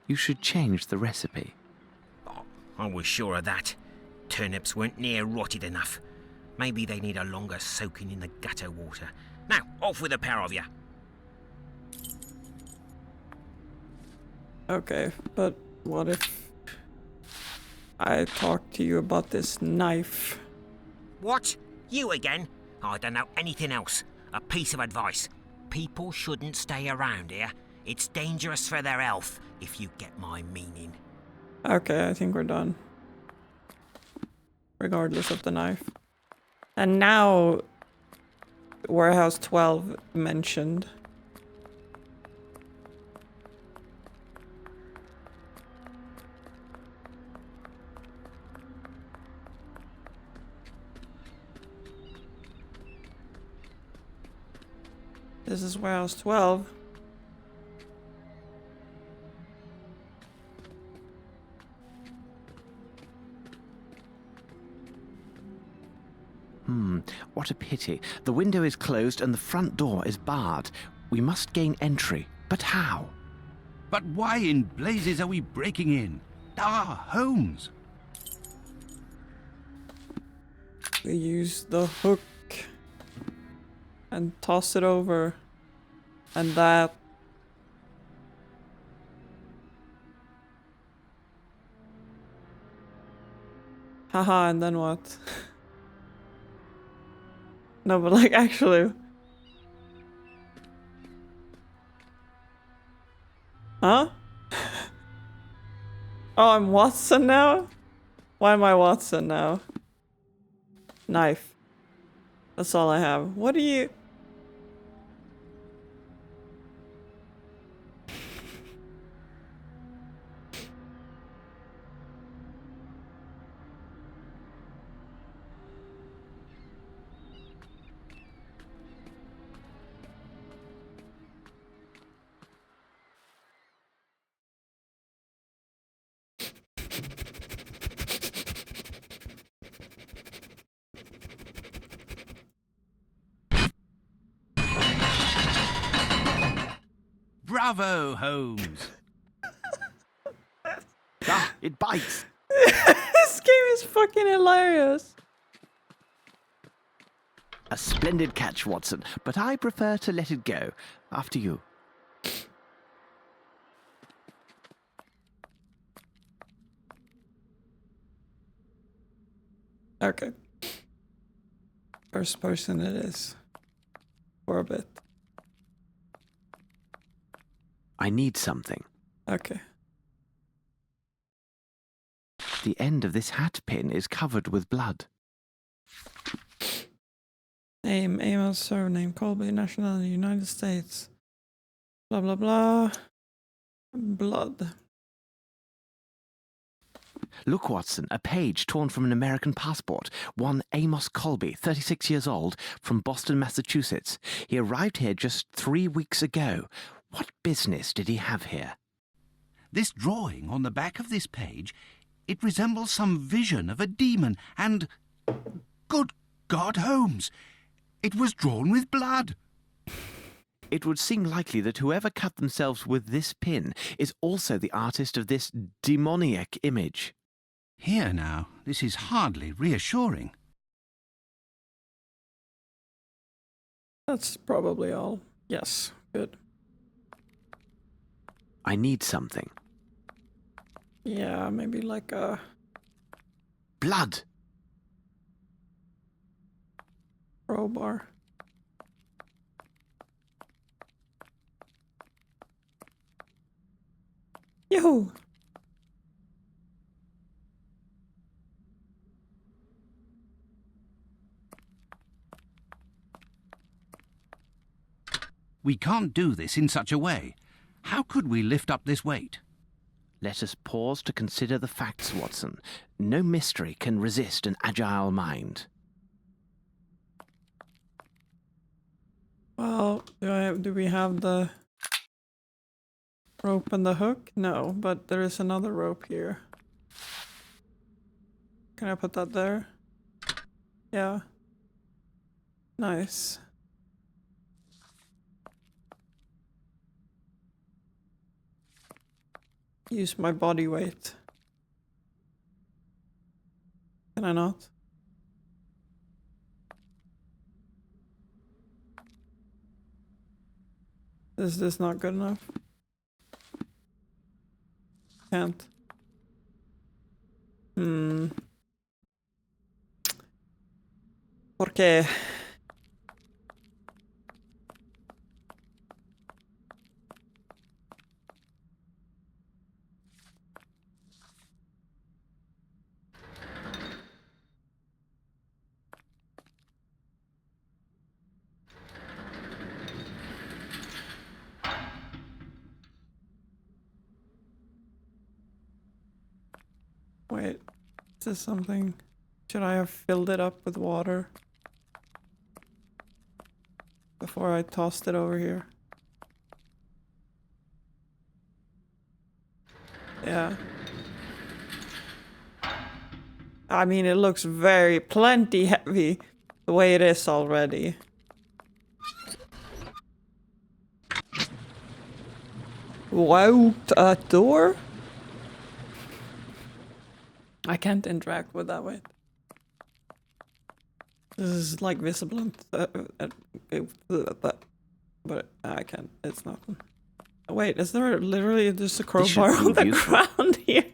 You should change the recipe. Oh, I was sure of that. Turnips weren't near rotted enough. Maybe they need a longer soaking in the gutter water. Now, off with a pair of you. Okay, but what if I talk to you about this knife? What? You again? I don't know anything else. A piece of advice. People shouldn't stay around here. It's dangerous for their health, if you get my meaning. Okay, I think we're done. Regardless of the knife. And now, Warehouse 12 mentioned. This is Warehouse 12. What a pity. The window is closed and the front door is barred. We must gain entry. But how? But why in blazes are we breaking in? Ah, Holmes! We use the hook and toss it over. And that. Haha, and then what? No, but like actually. Huh? Oh, I'm Watson now? Why am I Watson now? Knife. That's all I have. What do you... Bravo, Holmes! Ah, it bites! This game is fucking hilarious. A splendid catch, Watson, but I prefer to let it go. After you. Okay. First person it is. For a bit. I need something. Okay. The end of this hat pin is covered with blood. Name, email, surname, Colby, nationality, United States. Blah, blah, blah. Blood. Look, Watson, a page torn from an American passport. One Amos Colby, 36 years old, from Boston, Massachusetts. He arrived here just 3 weeks ago. What business did he have here? This drawing on the back of this page It resembles some vision of a demon, and... Good God, Holmes! It was drawn with blood! It would seem likely that whoever cut themselves with this pin is also the artist of this demoniac image. Here now, this is hardly reassuring. That's probably all. Yes, good. I need something. Yeah, maybe like a... Blood! crowbar. Yahoo! We can't do this in such a way. How could we lift up this weight? Let us pause to consider the facts, Watson. No mystery can resist an agile mind. Well, do we have the rope and the hook? No, but there is another rope here. Can I put that there? Yeah. Nice. Use my body weight. Can I not? Is this not good enough? Can't. ¿Por qué? Wait, is this something? Should I have filled it up with water before I tossed it over here? Yeah. I mean, it looks plenty heavy the way it is already. Wow, a door? I can't interact with that weight. This is like visible, but I can't. It's nothing. Wait, is there literally just a crowbar on the ground here?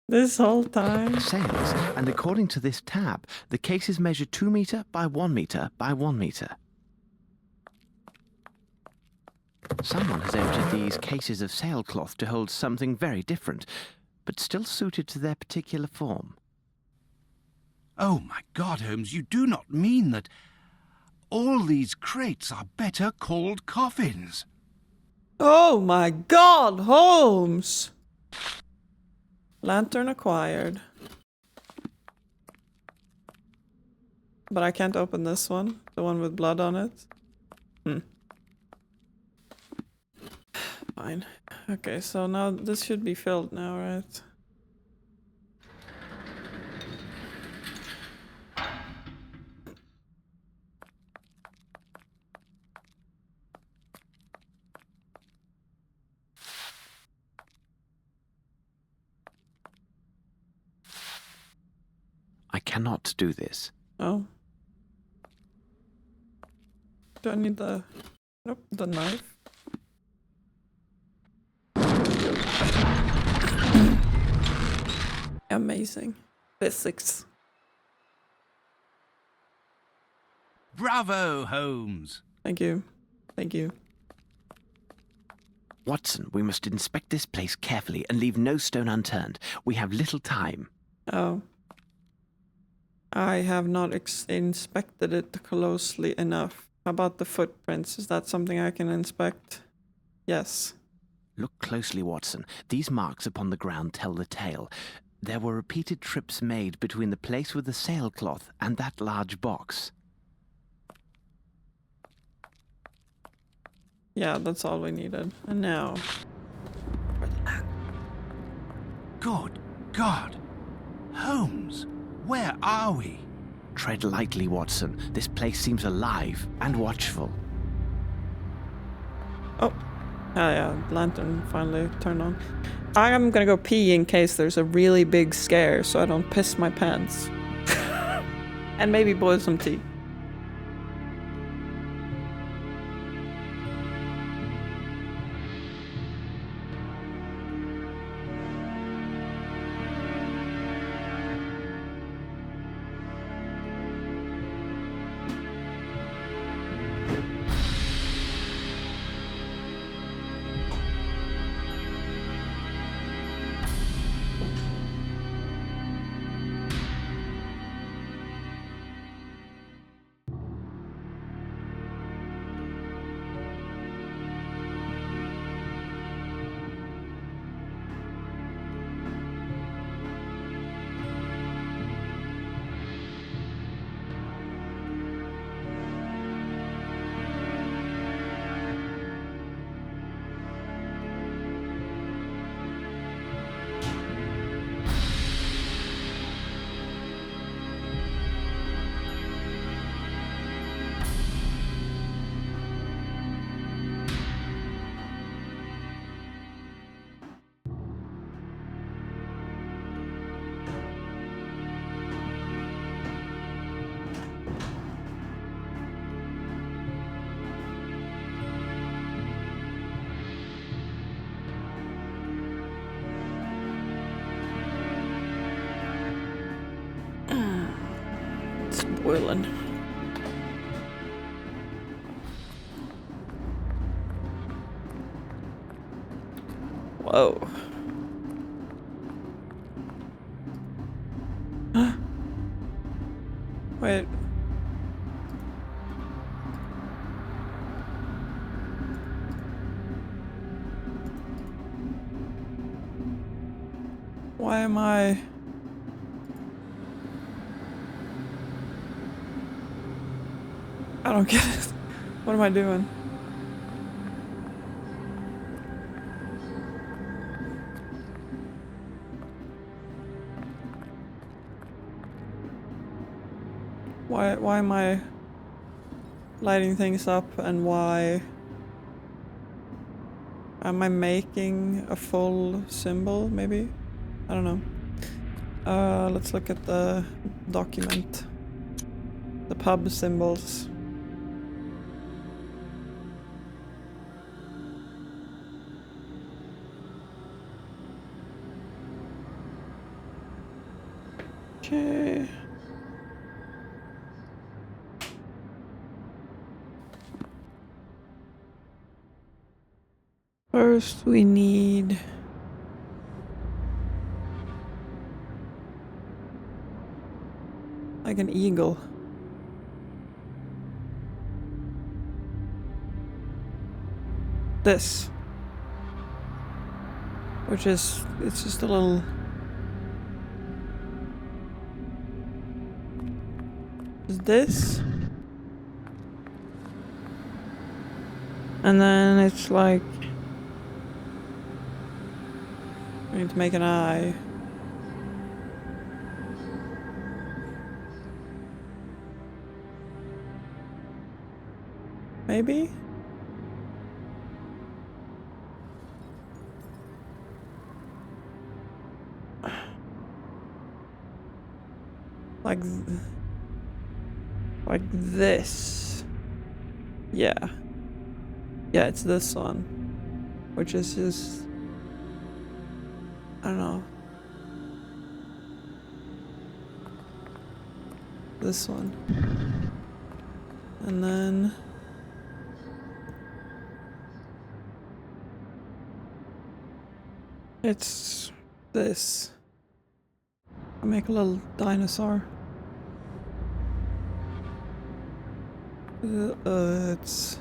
This whole time? Sails, and according to this tab, the cases measure 2 meter by 1 meter by 1 meter. Someone has emptied these cases of sailcloth to hold something very different, but still suited to their particular form. Oh, my God, Holmes, you do not mean that all these crates are better called coffins? Oh my God, Holmes! Lantern acquired. But I can't open this one, the one with blood on it. Fine. Okay, so now this should be filled now, right? I cannot do this. Oh. Do I need the... Nope, the knife? Amazing. Physics. Bravo, Holmes! Thank you. Thank you. Watson, we must inspect this place carefully and leave no stone unturned. We have little time. Oh. I have not inspected it closely enough. How about the footprints? Is that something I can inspect? Yes. Look closely, Watson. These marks upon the ground tell the tale. There were repeated trips made between the place with the sailcloth and that large box. Yeah, that's all we needed. And now... Good God! Holmes, where are we? Tread lightly, Watson. This place seems alive and watchful. Oh, yeah, lantern finally turned on. I'm gonna go pee in case there's a really big scare so I don't piss my pants. And maybe boil some tea. It's boiling. Whoa. Wait. Why am I... I don't get it. What am I doing? Why am I lighting things up, and why am I making a full symbol, maybe? I don't know. Let's look at the document. The pub symbols. Okay. First we need like an eagle. This. Which is, it's just a little... Is this? And then it's like... I need to make an eye. Maybe? Like this. Yeah. Yeah, it's this one. Which is just... I don't know. This one. And then... it's this. I make a little dinosaur. It's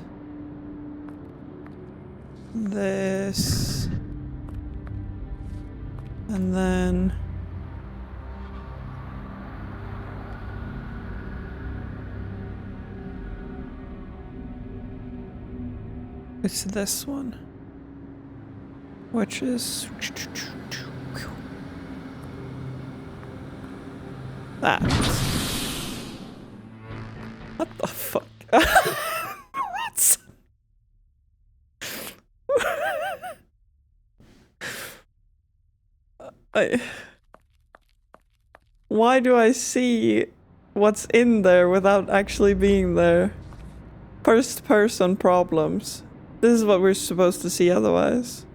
this, and then it's this one, which is That. What the fuck? What? Why do I see what's in there without actually being there? First person problems. This is what we're supposed to see otherwise.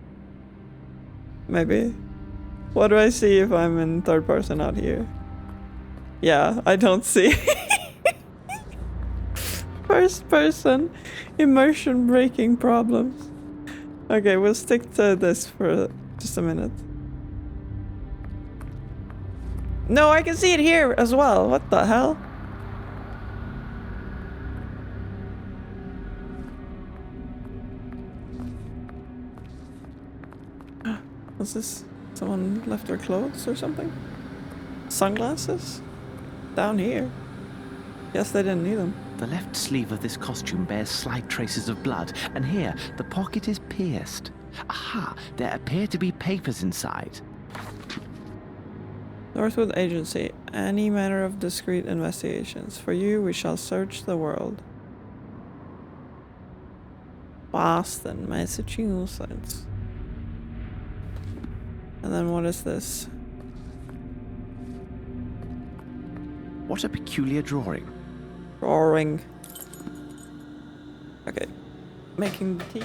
Maybe. What do I see if I'm in third person out here? Yeah, I don't see. First person immersion breaking problems. Okay, we'll stick to this for just a minute. No, I can see it here as well. What the hell? Was this someone left their clothes or something? Sunglasses? Down here. Guess they didn't need them. The left sleeve of this costume bears slight traces of blood, and here the pocket is pierced. Aha! There appear to be papers inside. Northwood Agency. Any manner of discreet investigations. For you, we shall search the world. Boston, Massachusetts. And then what is this? What a peculiar drawing. Drawing. Okay. Making the tea.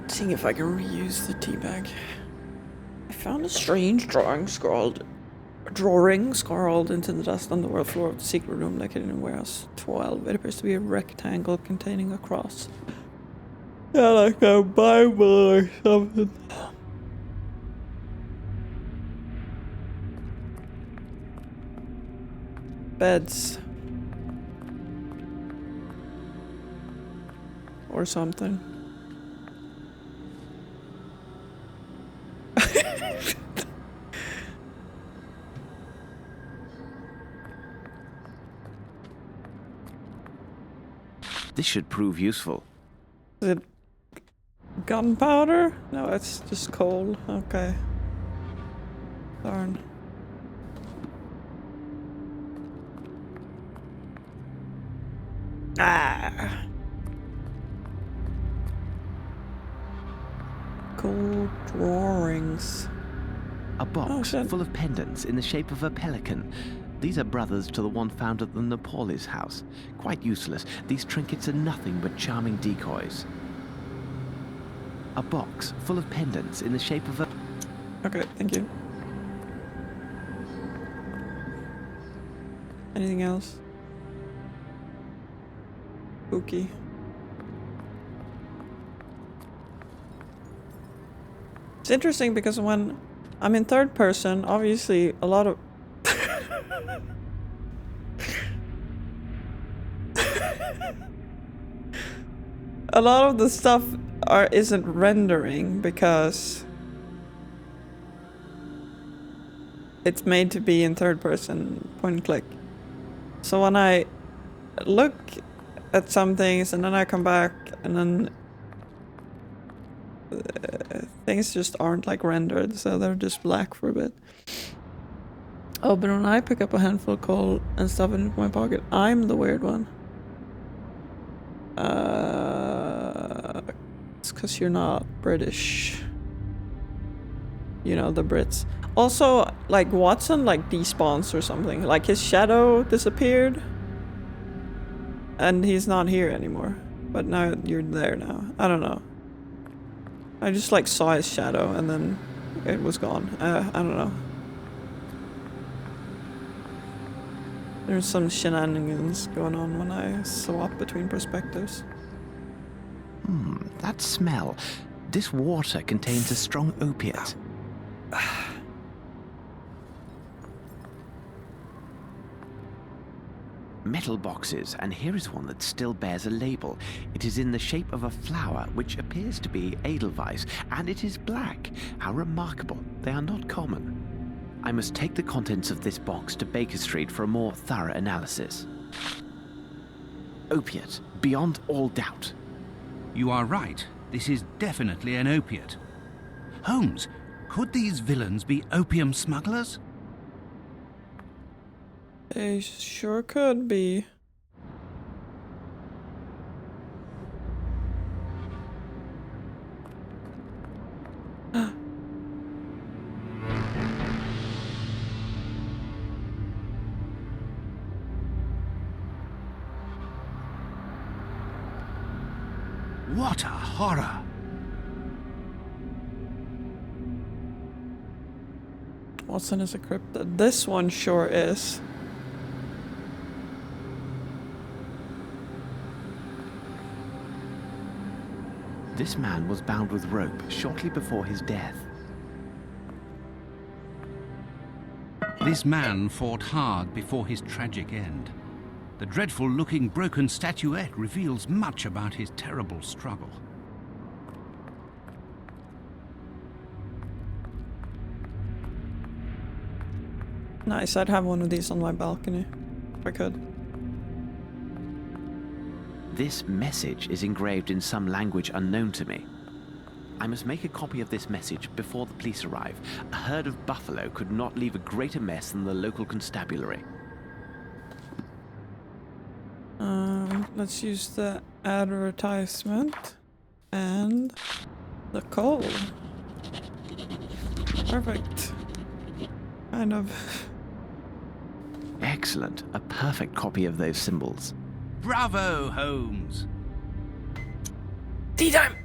Seeing if I can reuse the tea bag. I found a strange drawing scrawled into the dust on the world floor of the secret room located in warehouse 12. It appears to be a rectangle containing a cross. Yeah, like a Bible or something. Beds. Or something. This should prove useful. Is it gunpowder? No, it's just coal. Okay. Darn. Ah. Cool drawings. A box shit. full of pendants in the shape of a pelican. These are brothers to the one found at the Napolis house. Quite useless. These trinkets are nothing but charming decoys. A box full of pendants in the shape of a... Okay, thank you. Anything else? Spooky. It's interesting because when I'm in third person, obviously a lot of... a lot of the stuff isn't rendering because it's made to be in third person, point and click. So when I look at some things and then I come back and then things just aren't like rendered, so they're just black for a bit. Oh, but when I pick up a handful of coal and stuff it into my pocket, I'm the weird one. It's because you're not British. You know, the Brits. Also, like, Watson, like, despawns or something. Like, his shadow disappeared. And he's not here anymore. But now you're there now. I don't know. I just, like, saw his shadow and then it was gone. I don't know. There's some shenanigans going on when I swap between perspectives. That smell. This water contains a strong opiate. Metal boxes, and here is one that still bears a label. It is in the shape of a flower, which appears to be Edelweiss, and it is black. How remarkable. They are not common. I must take the contents of this box to Baker Street for a more thorough analysis. Opiate, beyond all doubt. You are right. This is definitely an opiate. Holmes, could these villains be opium smugglers? They sure could be. What a horror! Watson is a cryptid. This one sure is. This man was bound with rope shortly before his death. This man fought hard before his tragic end. The dreadful-looking broken statuette reveals much about his terrible struggle. Nice, I'd have one of these on my balcony, if I could. This message is engraved in some language unknown to me. I must make a copy of this message before the police arrive. A herd of buffalo could not leave a greater mess than the local constabulary. Let's use the advertisement and the coal. Perfect. Kind of. Excellent. A perfect copy of those symbols. Bravo, Holmes! Tea time!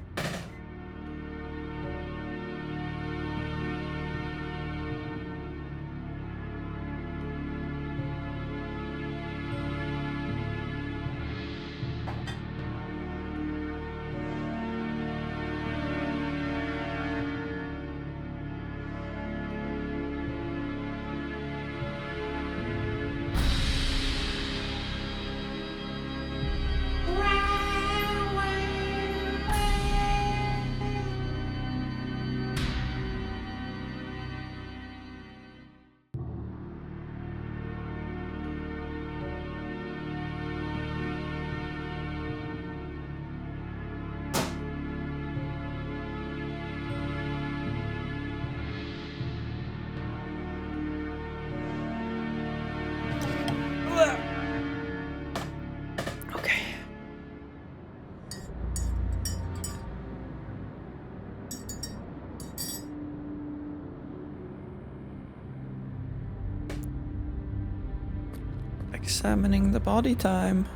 Okay. Examining the body time.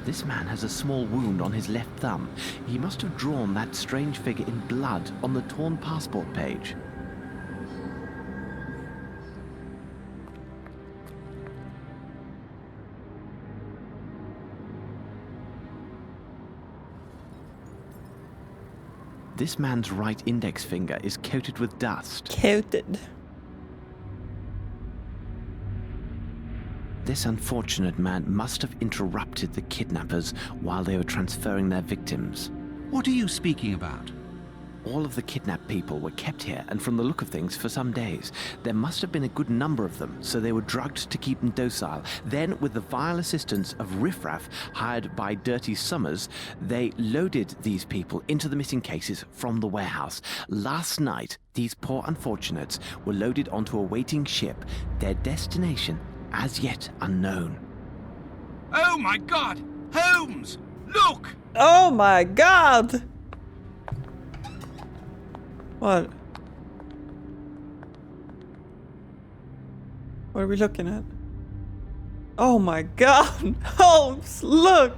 This man has a small wound on his left thumb. He must have drawn that strange figure in blood on the torn passport page. This man's right index finger is coated with dust. Coated. This unfortunate man must have interrupted the kidnappers while they were transferring their victims. What are you speaking about? All of the kidnapped people were kept here, and from the look of things, for some days. There must have been a good number of them, so they were drugged to keep them docile. Then, with the vile assistance of riffraff hired by Dirty Summers, they loaded these people into the missing cases from the warehouse. Last night, these poor unfortunates were loaded onto a waiting ship, their destination as yet unknown. Oh my God! Holmes! Look! Oh my God! What? What are we looking at? Oh my God! Holmes, look!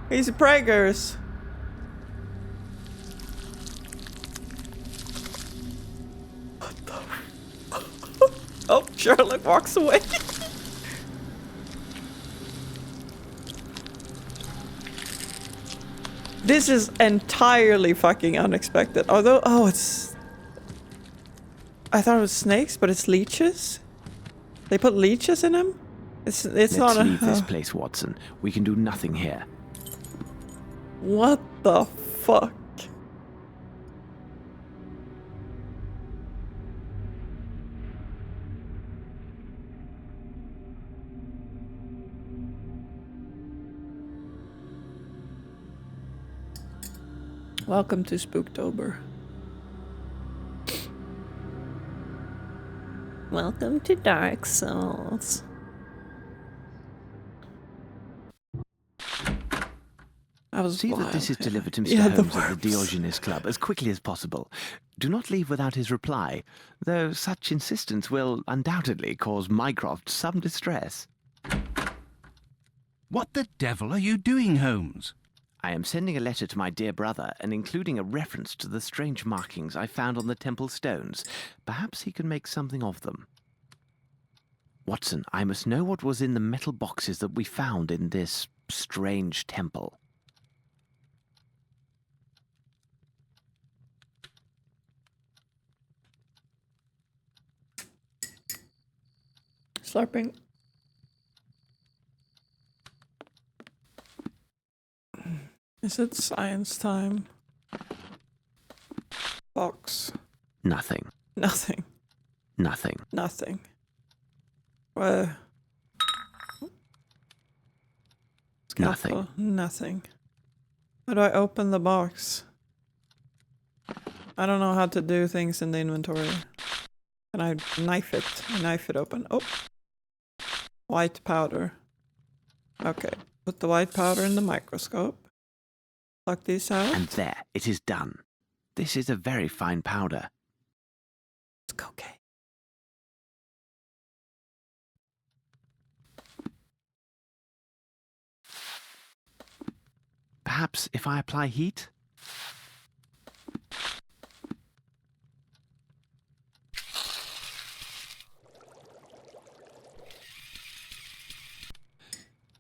He's preggers. What the? Oh, Sherlock walks away. This is entirely fucking unexpected. Although, oh, it's... I thought it was snakes, but it's leeches? They put leeches in him? It's Let's not a... leave this place, Watson. We can do nothing here. What the fuck? Welcome to Spooktober. Welcome to Dark Souls. I was See that wild, this is yeah. delivered to Mr. Yeah, the Holmes at the worms. Diogenes Club as quickly as possible. Do not leave without his reply, though such insistence will undoubtedly cause Mycroft some distress. What the devil are you doing, Holmes? I am sending a letter to my dear brother and including a reference to the strange markings I found on the temple stones. Perhaps he can make something of them. Watson, I must know what was in the metal boxes that we found in this strange temple. Slurping. Is it science time? Box. Nothing. Nothing. Nothing. Nothing. Where? Nothing. Nothing. How do I open the box? I don't know how to do things in the inventory. Can I knife it? I knife it open. Oh! White powder. Okay. Put the white powder in the microscope. Pluck these out. And there, it is done. This is a very fine powder. It's cocaine. Perhaps if I apply heat?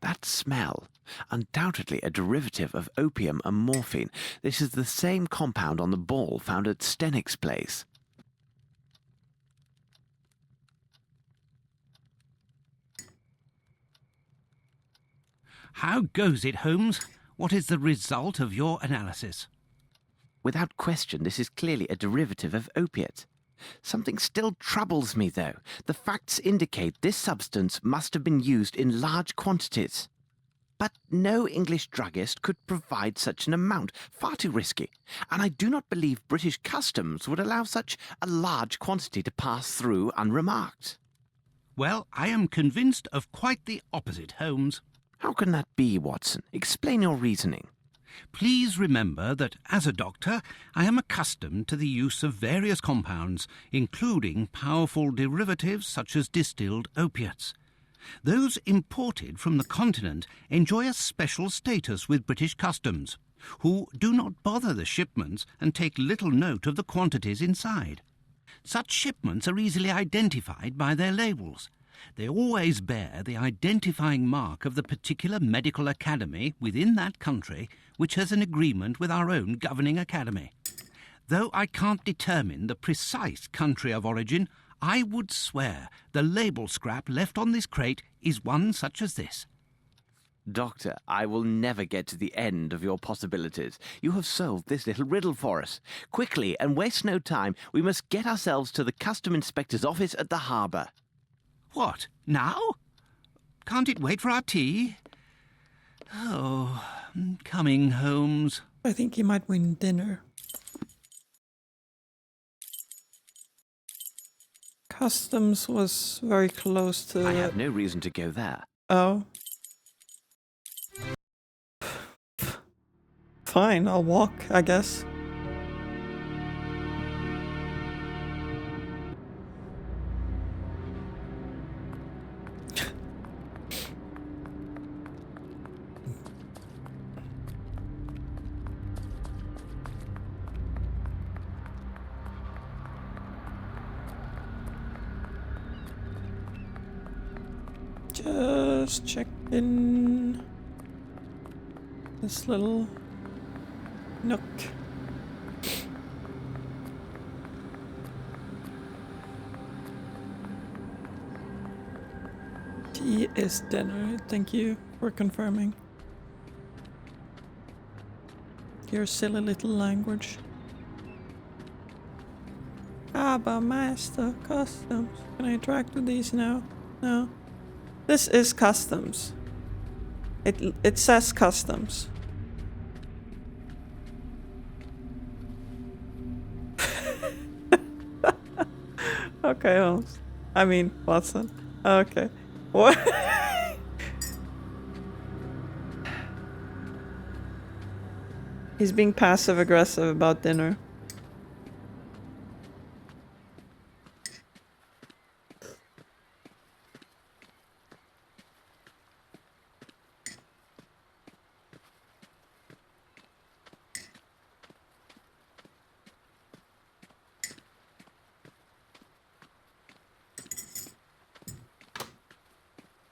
That smell, undoubtedly a derivative of opium and morphine. This is the same compound on the ball found at Stenick's place. How goes it, Holmes? What is the result of your analysis? Without question, this is clearly a derivative of opiate. Something still troubles me, though. The facts indicate this substance must have been used in large quantities. But no English druggist could provide such an amount. Far too risky. And I do not believe British customs would allow such a large quantity to pass through unremarked. Well, I am convinced of quite the opposite, Holmes. How can that be, Watson? Explain your reasoning. Please remember that as a doctor, I am accustomed to the use of various compounds, including powerful derivatives such as distilled opiates. Those imported from the continent enjoy a special status with British customs, who do not bother the shipments and take little note of the quantities inside. Such shipments are easily identified by their labels. They always bear the identifying mark of the particular medical academy within that country which has an agreement with our own governing academy. Though I can't determine the precise country of origin, I would swear the label scrap left on this crate is one such as this. Doctor, I will never get to the end of your possibilities. You have solved this little riddle for us. Quickly, and waste no time, we must get ourselves to the custom inspector's office at the harbour. What, now? Can't it wait for our tea? Oh, coming, Holmes. I think he might win dinner. Customs was very close to... I have no reason to go there. Oh. Fine, I'll walk, I guess. Just check in this little nook. Tea is dinner. Thank you for confirming. Your silly little language. Abba Master Customs. Can I interact with these now? No. This is customs. It says customs. Okay, Holmes. I mean, Watson. Okay. What? He's being passive aggressive about dinner.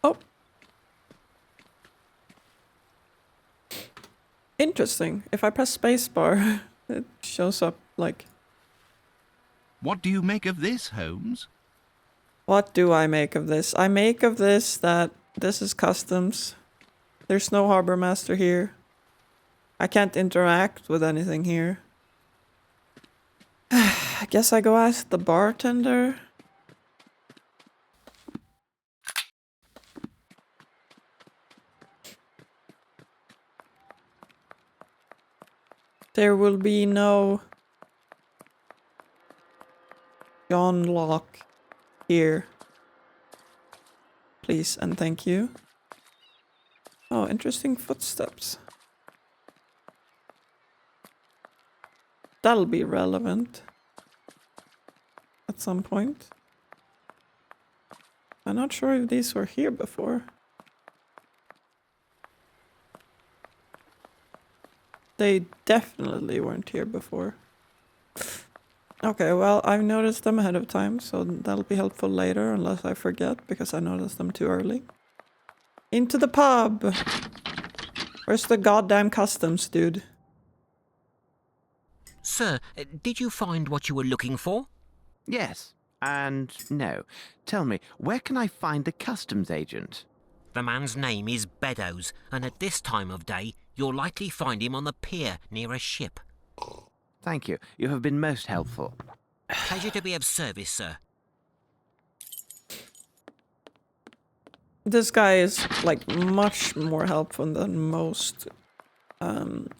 Oh. Interesting. If I press spacebar, it shows up like... What do you make of this, Holmes? What do I make of this? I make of this that this is customs. There's no harbor master here. I can't interact with anything here. I guess I go ask the bartender. There will be no John Locke here. Please and thank you. Oh, interesting footsteps. That'll be relevant at some point. I'm not sure if these were here before. They definitely weren't here before. Okay, well, I've noticed them ahead of time, so that'll be helpful later, unless I forget, because I noticed them too early. Into the pub! Where's the goddamn customs, dude? Sir, did you find what you were looking for? Yes, and no. Tell me, where can I find the customs agent? The man's name is Beddoes, and at this time of day, you'll likely find him on the pier near a ship. Thank you. You have been most helpful. Pleasure to be of service, sir. This guy is, like, much more helpful than most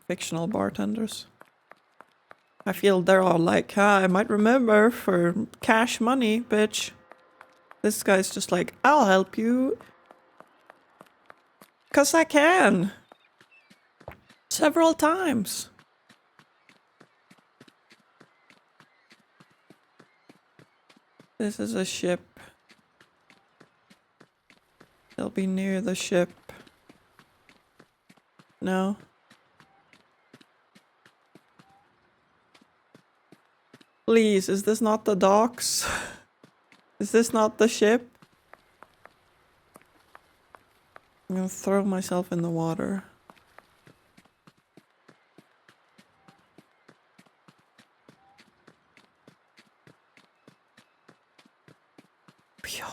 fictional bartenders. I feel they're all like, I might remember for cash money, bitch. This guy's just like, I'll help you. 'Cause I can. Several times. This is a ship. They'll be near the ship. No. Please, is this not the docks? Is this not the ship? I'm gonna throw myself in the water. Phew.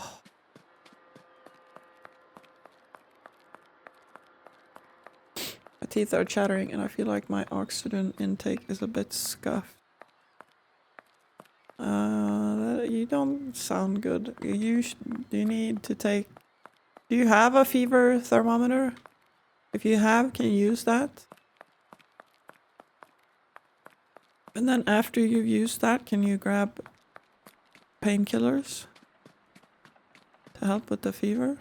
My teeth are chattering and I feel like my oxygen intake is a bit scuffed. You don't sound good. You need to take... Do you have a fever thermometer? If you have, can you use that? And then after you've used that, can you grab painkillers to help with the fever?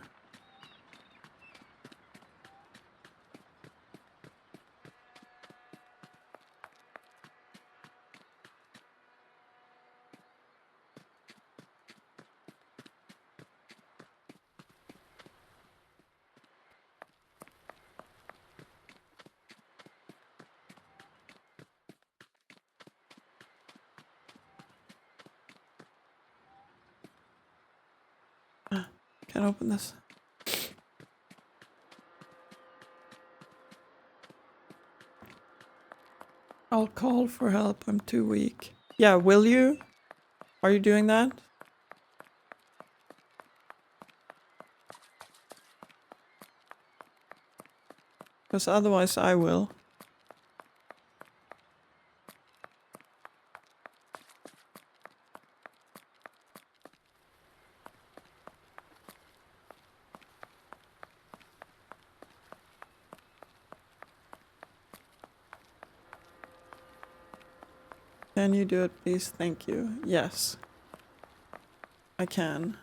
Can't open this. I'll call for help. I'm too weak. Yeah, will you? Are you doing that? Because otherwise I will. Can you do it, please? Thank you. Yes. I can.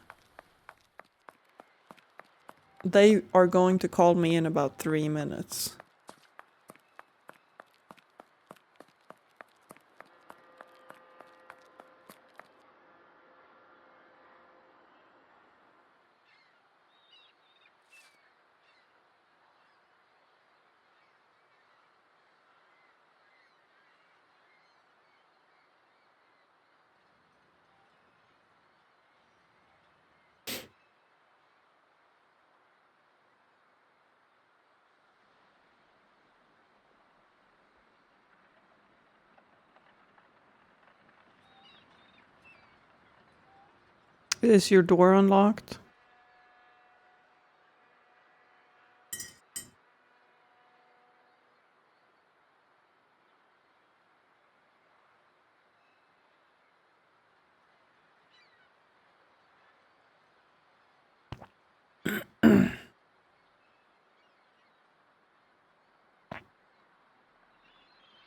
They are going to call me in about 3 minutes. Is your door unlocked?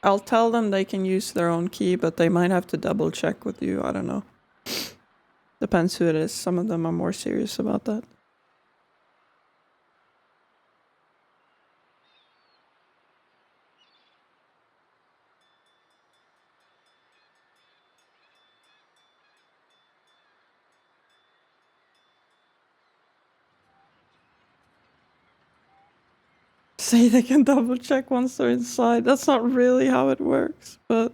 I'll tell them they can use their own key, but they might have to double check with you. I don't know. Depends who it is. Some of them are more serious about that. Say they can double check once they're inside. That's not really how it works, but...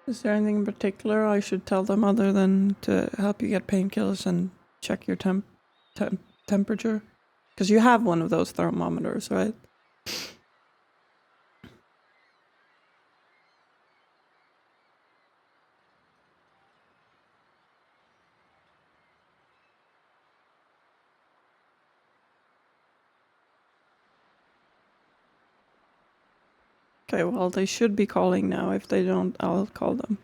Is there anything in particular I should tell them other than to help you get painkillers and check your temperature? Because you have one of those thermometers, right? Okay, well, they should be calling now. If they don't, I'll call them.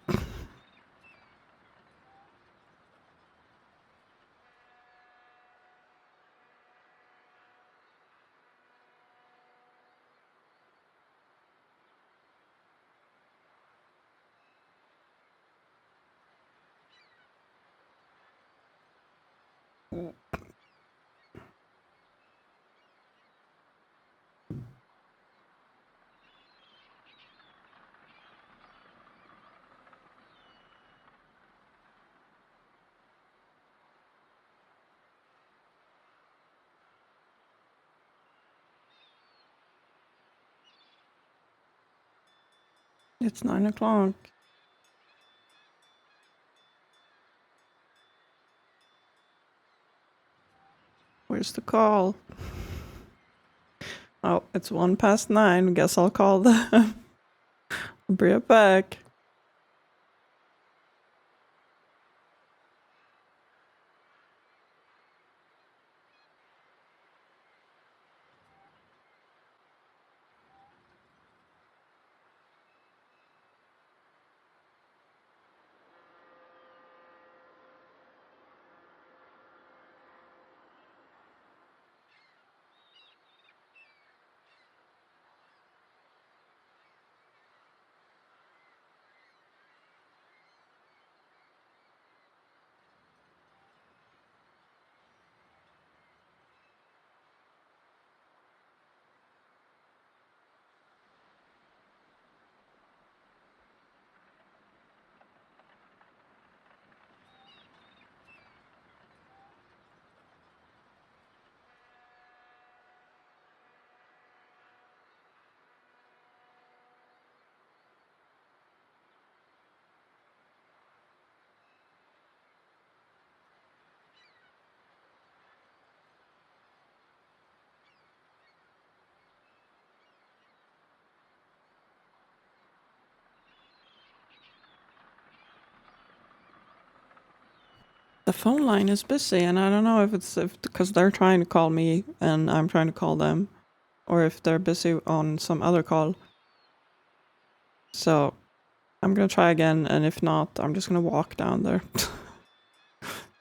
It's 9 o'clock. Where's the call? Oh, it's 9:01. Guess I'll call them. I'll be right back. The phone line is busy, and I don't know if it's because they're trying to call me and I'm trying to call them, or if they're busy on some other call. So I'm gonna try again, and if not, I'm just gonna walk down there.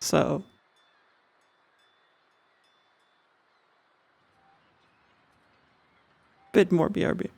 So bit more BRB.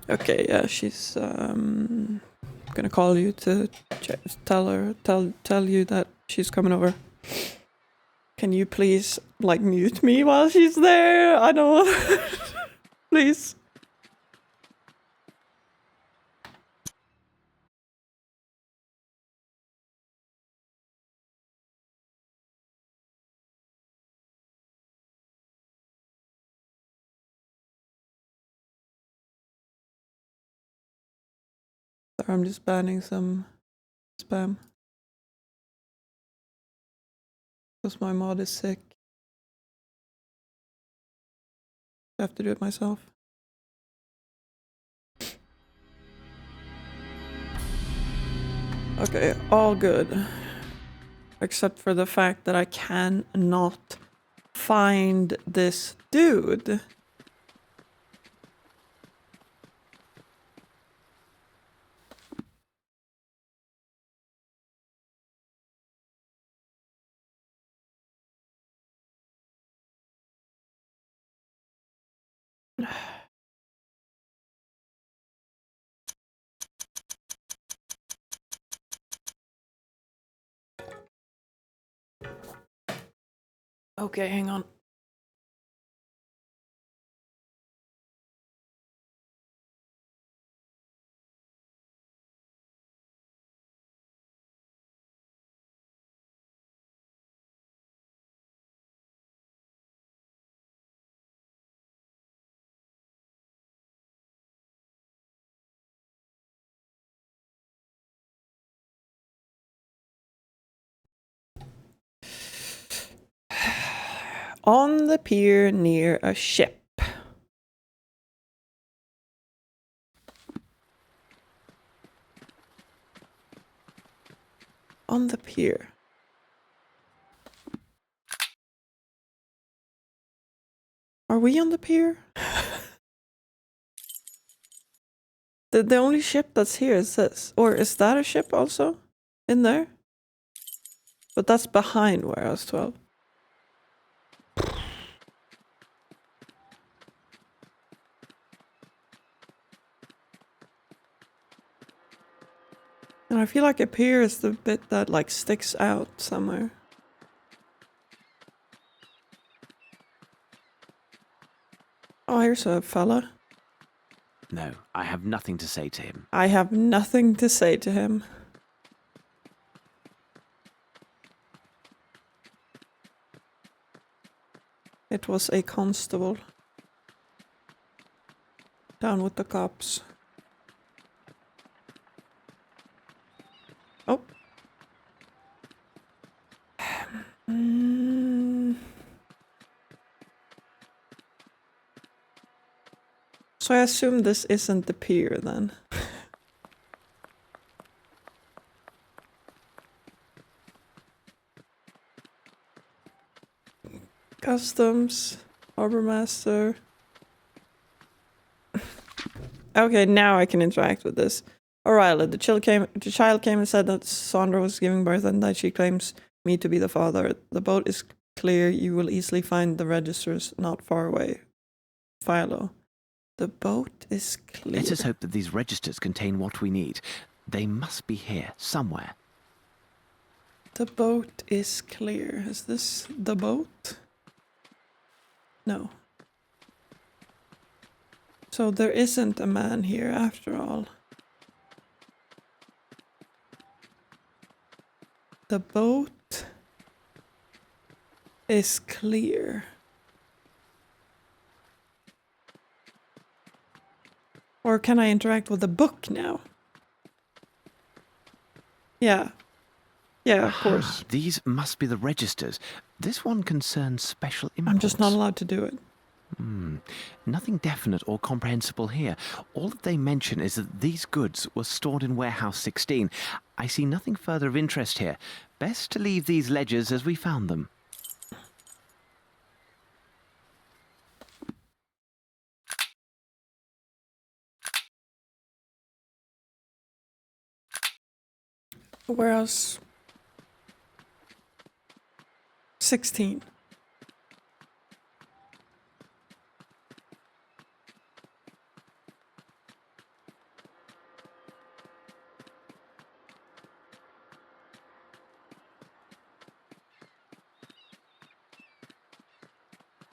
Okay, yeah, she's gonna call you to tell you that she's coming over. Can you please like mute me while she's there? I don't want please. Sorry, I'm just banning some spam. Because my mod is sick. I have to do it myself. Okay, all good. Except for the fact that I cannot find this dude. Okay, hang on. On the pier near a ship. On the pier. Are we on the pier? The only ship that's here is this. Or is that a ship also? In there? But that's behind Warehouse 12. And I feel like up here is the bit that like sticks out somewhere. Oh, here's a fella. No, I have nothing to say to him. I have nothing to say to him. It was a constable. Down with the cops. Oh. So I assume this isn't the pier then. Customs, harbor master. Okay, now I can interact with this. O'Reilly, the child came and said that Sandra was giving birth and that she claims me to be the father. The boat is clear. You will easily find the registers not far away. Philo. The boat is clear. Let us hope that these registers contain what we need. They must be here, somewhere. The boat is clear. Is this the boat? No. So there isn't a man here after all. The boat is clear. Or can I interact with the book now? Yeah. Yeah, of course. These must be the registers. This one concerns special imports. I'm just not allowed to do it. Nothing definite or comprehensible here. All that they mention is that these goods were stored in warehouse 16. I see nothing further of interest here. Best to leave these ledgers as we found them. Whereas 16.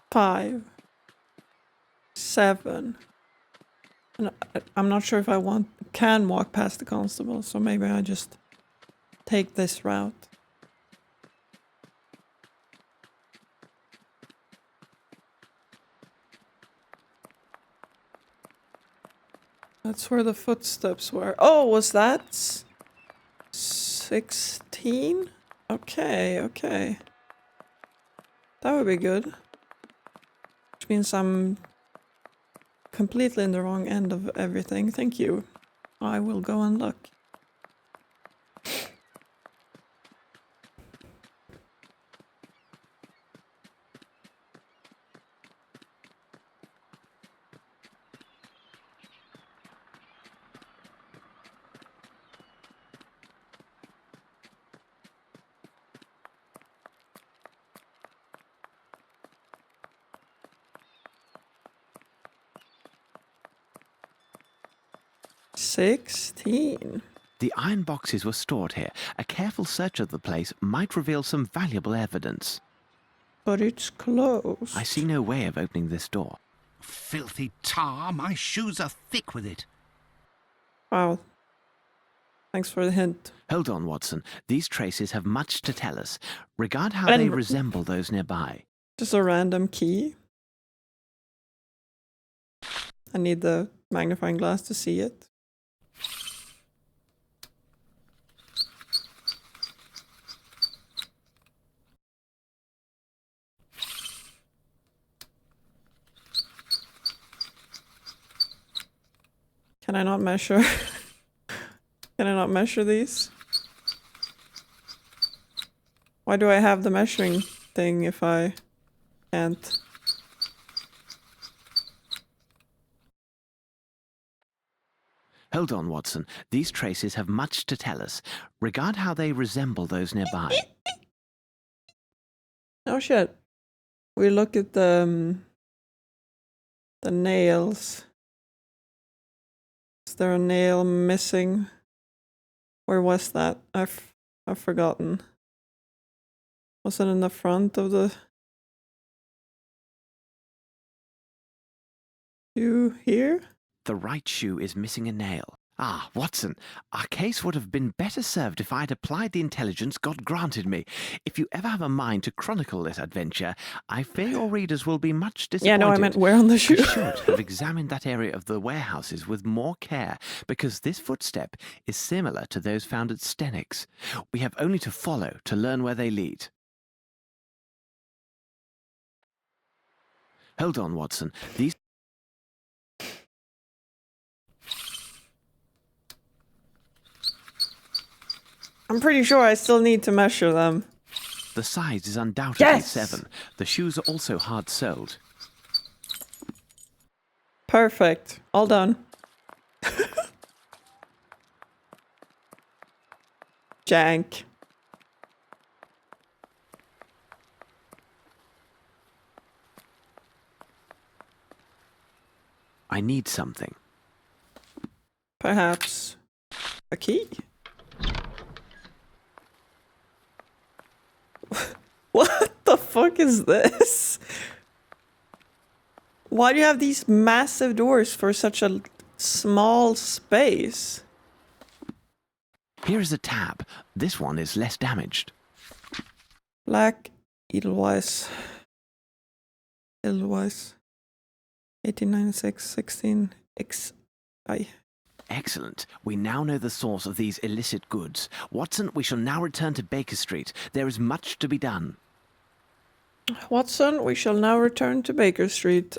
Five. 7. And I'm not sure if I can walk past the constable, so maybe I just take this route. That's where the footsteps were. Oh, was that 16? Okay, okay. That would be good. Which means I'm completely in the wrong end of everything. Thank you. I will go and look. $16. The iron boxes were stored here. A careful search of the place might reveal some valuable evidence. But it's closed. I see no way of opening this door. Filthy tar, my shoes are thick with it. Wow. Thanks for the hint. Hold on, Watson. These traces have much to tell us. Regard how they resemble those nearby. Just a random key. I need the magnifying glass to see it. Can I not measure? Can I not measure these? Why do I have the measuring thing if I can't? Hold on, Watson. These traces have much to tell us. Regard how they resemble those nearby. Oh shit. We look at the nails. Is there a nail missing? Where was that? I've forgotten. Was it in the front of the... shoe here? The right shoe is missing a nail. Ah, Watson, our case would have been better served if I had applied the intelligence God granted me. If you ever have a mind to chronicle this adventure, I fear your readers will be much disappointed. Yeah, no, I meant where on the shoe. You should have examined that area of the warehouses with more care, because this footstep is similar to those found at Stennick's. We have only to follow to learn where they lead. Hold on, Watson. These... I'm pretty sure I still need to measure them. The size is undoubtedly Yes! 7. The shoes are also hard-soled. Perfect. All done. Jank. I need something. Perhaps a key? What the fuck is this? Why do you have these massive doors for such a small space? Here is a tab. This one is less damaged. Black Edelweiss. 1896, 16 XI. Excellent. We now know the source of these illicit goods. Watson, we shall now return to Baker Street. There is much to be done. Watson, we shall now return to Baker Street.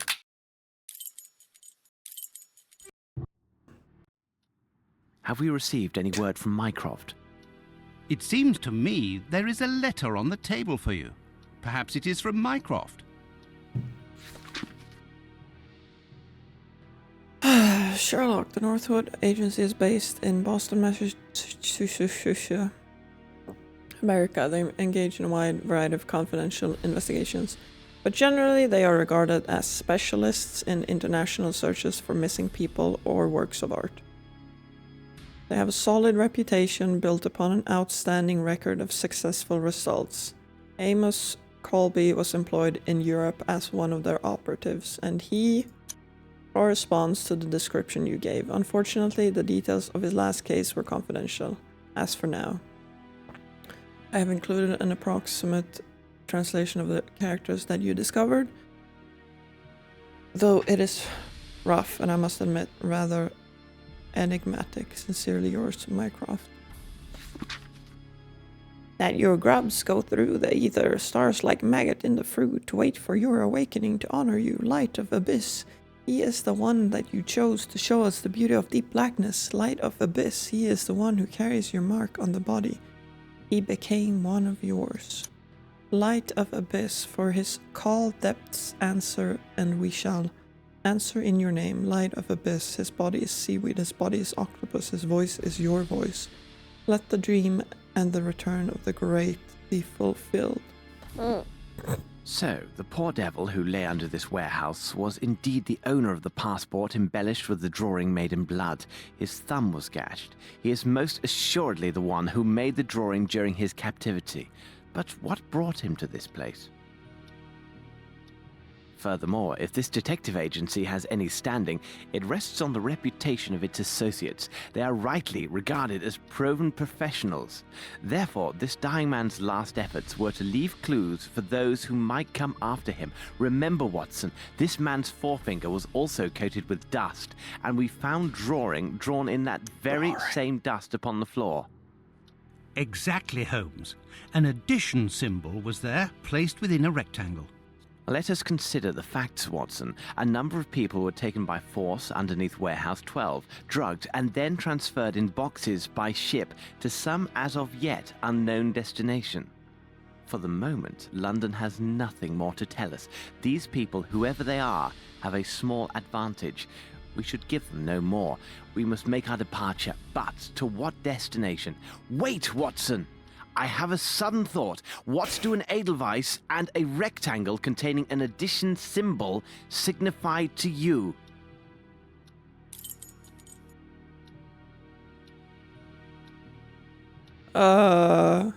Have we received any word from Mycroft? It seems to me there is a letter on the table for you. Perhaps it is from Mycroft. Sherlock, the Northwood Agency is based in Boston, Massachusetts, America. They engage in a wide variety of confidential investigations, but generally they are regarded as specialists in international searches for missing people or works of art. They have a solid reputation built upon an outstanding record of successful results. Amos Colby was employed in Europe as one of their operatives, and he corresponds to the description you gave. Unfortunately, the details of his last case were confidential, as for now. I have included an approximate translation of the characters that you discovered, though it is rough and I must admit rather enigmatic. Sincerely yours, Mycroft. That your grubs go through the ether, stars like maggot in the fruit, to wait for your awakening to honor you, light of abyss. He is the one that you chose to show us the beauty of deep blackness, light of abyss. He is the one who carries your mark on the body. He became one of yours. Light of abyss, for his call depths answer, and we shall answer in your name. Light of abyss, his body is seaweed, his body is octopus, his voice is your voice. Let the dream and the return of the great be fulfilled. So, the poor devil who lay under this warehouse was indeed the owner of the passport embellished with the drawing made in blood. His thumb was gashed. He is most assuredly the one who made the drawing during his captivity. But what brought him to this place? Furthermore, if this detective agency has any standing, it rests on the reputation of its associates. They are rightly regarded as proven professionals. Therefore, this dying man's last efforts were to leave clues for those who might come after him. Remember, Watson, this man's forefinger was also coated with dust, and we found drawing drawn in that very same dust upon the floor. Exactly, Holmes. An addition symbol was there, placed within a rectangle. Let us consider the facts, Watson. A number of people were taken by force underneath Warehouse 12, drugged, and then transferred in boxes by ship to some as of yet unknown destination. For the moment, London has nothing more to tell us. These people, whoever they are, have a small advantage. We should give them no more. We must make our departure, but to what destination? Wait, Watson! I have a sudden thought. What do an Edelweiss and a rectangle containing an addition symbol signify to you? I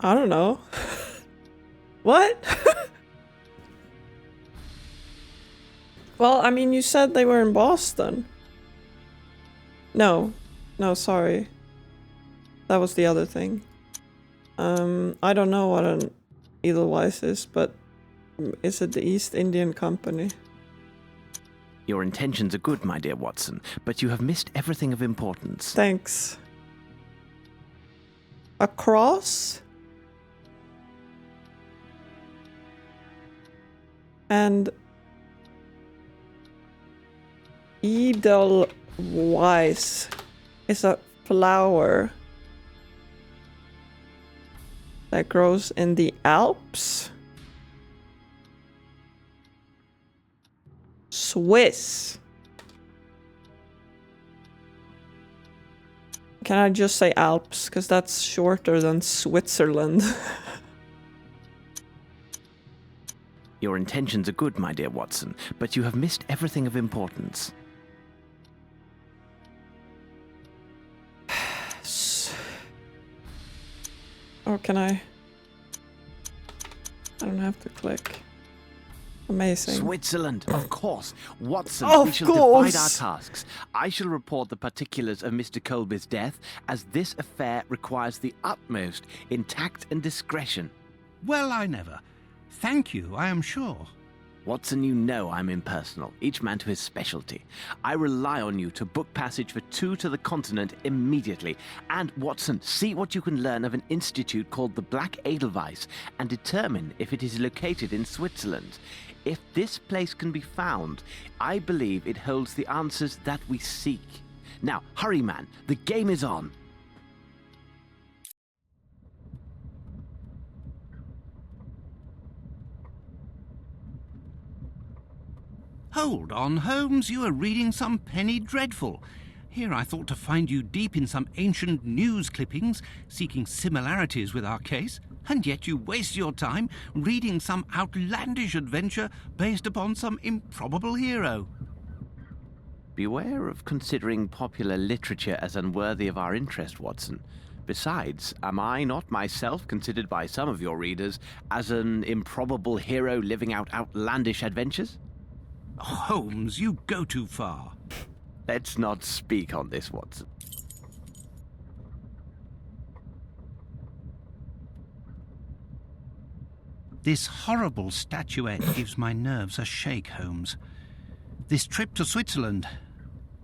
don't know. What? Well, I mean, you said they were in Boston. No, sorry. That was the other thing. I don't know what an Edelweiss is, but is it the East Indian Company? Your intentions are good, my dear Watson, but you have missed everything of importance. Thanks. A cross? And Edelweiss is a flower that grows in the Alps? Swiss. Can I just say Alps? Because that's shorter than Switzerland. Your intentions are good, my dear Watson, but you have missed everything of importance. Or can I don't have to click. Amazing. Switzerland, of course. Watson, Of we shall course. divide our tasks. I shall report the particulars of Mr. Colby's death, as this affair requires the utmost in tact and discretion. Well, I never. Thank you, I am sure. Watson, you know I'm impersonal, each man to his specialty. I rely on you to book passage for 2 to the continent immediately. And, Watson, see what you can learn of an institute called the Black Edelweiss and determine if it is located in Switzerland. If this place can be found, I believe it holds the answers that we seek. Now, hurry, man, the game is on. Hold on, Holmes, you are reading some penny dreadful. Here I thought to find you deep in some ancient news clippings, seeking similarities with our case, and yet you waste your time reading some outlandish adventure based upon some improbable hero. Beware of considering popular literature as unworthy of our interest, Watson. Besides, am I not myself considered by some of your readers as an improbable hero living out outlandish adventures? Holmes, you go too far. Let's not speak on this, Watson. This horrible statuette gives my nerves a shake, Holmes. This trip to Switzerland,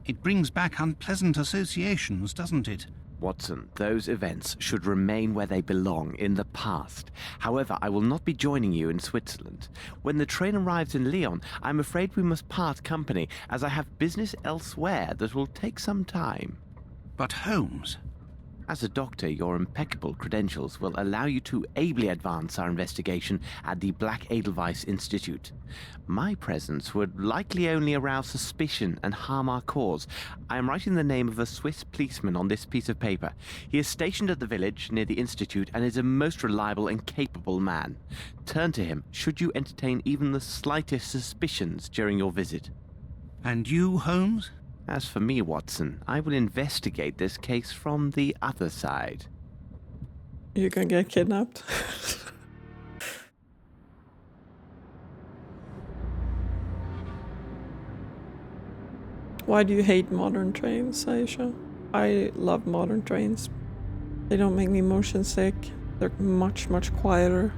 it brings back unpleasant associations, doesn't it? Watson, those events should remain where they belong, in the past. However, I will not be joining you in Switzerland. When the train arrives in Lyon, I'm afraid we must part company, as I have business elsewhere that will take some time. But Holmes... As a doctor, your impeccable credentials will allow you to ably advance our investigation at the Black Edelweiss Institute. My presence would likely only arouse suspicion and harm our cause. I am writing the name of a Swiss policeman on this piece of paper. He is stationed at the village near the institute and is a most reliable and capable man. Turn to him should you entertain even the slightest suspicions during your visit. And you, Holmes? As for me, Watson, I will investigate this case from the other side. You gonna get kidnapped? Why do you hate modern trains, Aisha? I love modern trains. They don't make me motion sick. They're much, much quieter.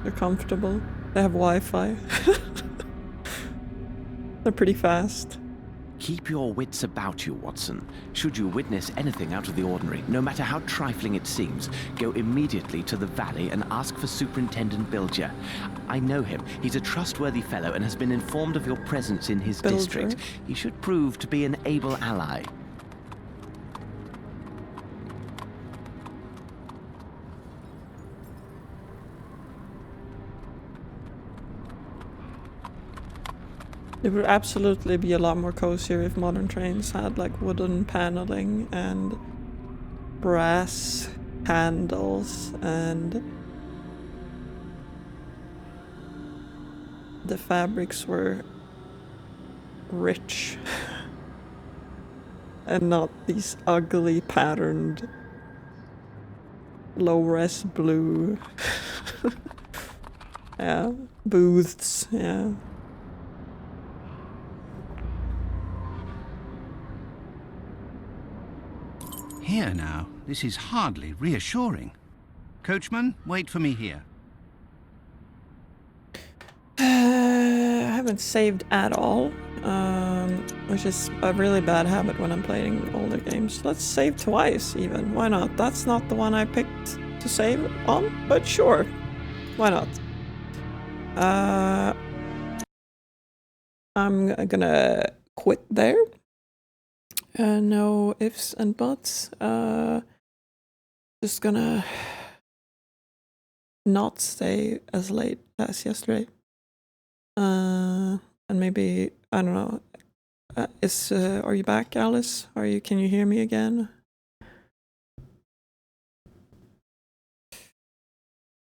They're comfortable. They have Wi-Fi. They're pretty fast. Keep your wits about you, Watson. Should you witness anything out of the ordinary, no matter how trifling it seems, go immediately to the valley and ask for Superintendent Bilger. I know him. He's a trustworthy fellow and has been informed of your presence in his district. He should prove to be an able ally. It would absolutely be a lot more cozier if modern trains had like wooden paneling and brass handles and the fabrics were rich. And not these ugly patterned low-res blue yeah, booths, yeah. Here now, this is hardly reassuring. Coachman, wait for me here. I haven't saved at all, which is a really bad habit when I'm playing older games. Let's save twice even, why not? That's not the one I picked to save on, but sure, why not? I'm gonna quit there. No ifs and buts. Just gonna not stay as late as yesterday. And maybe, I don't know. Are you back, Alice? Can you hear me again?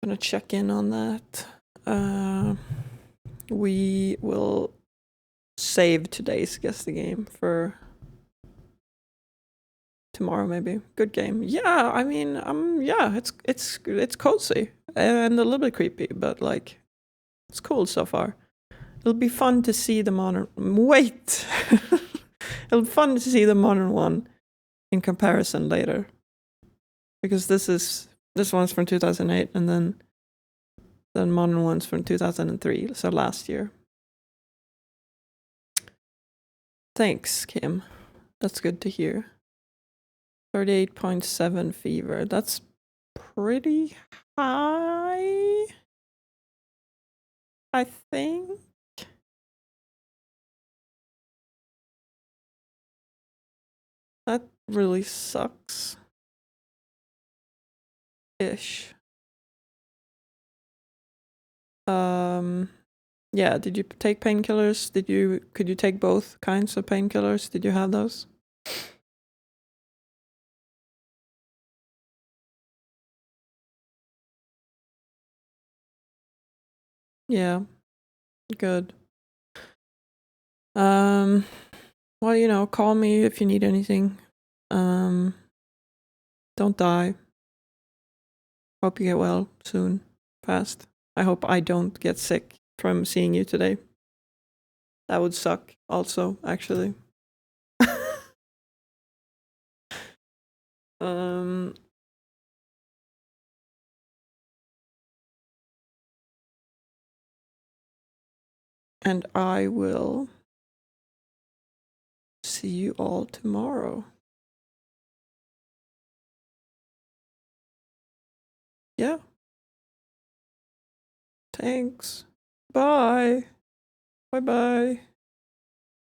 Gonna check in on that. We will save today's Guess the Game for tomorrow, maybe. Good game. Yeah, I mean, yeah, it's cozy and a little bit creepy, but like, it's cool so far. It'll be fun to see the modern. Wait, it'll be fun to see the modern one in comparison later, because this one's from 2008, and then the modern one's from 2003, so last year. Thanks, Kim. That's good to hear. 38.7 fever. That's pretty high, I think. That really sucks. Ish. Yeah, did you take painkillers? Could you take both kinds of painkillers? Did you have those? Yeah. Good. Well, you know, call me if you need anything. Don't die. Hope you get well soon. Fast. I hope I don't get sick from seeing you today. That would suck also, actually. And I will see you all tomorrow. Yeah. Thanks. Bye. Bye-bye.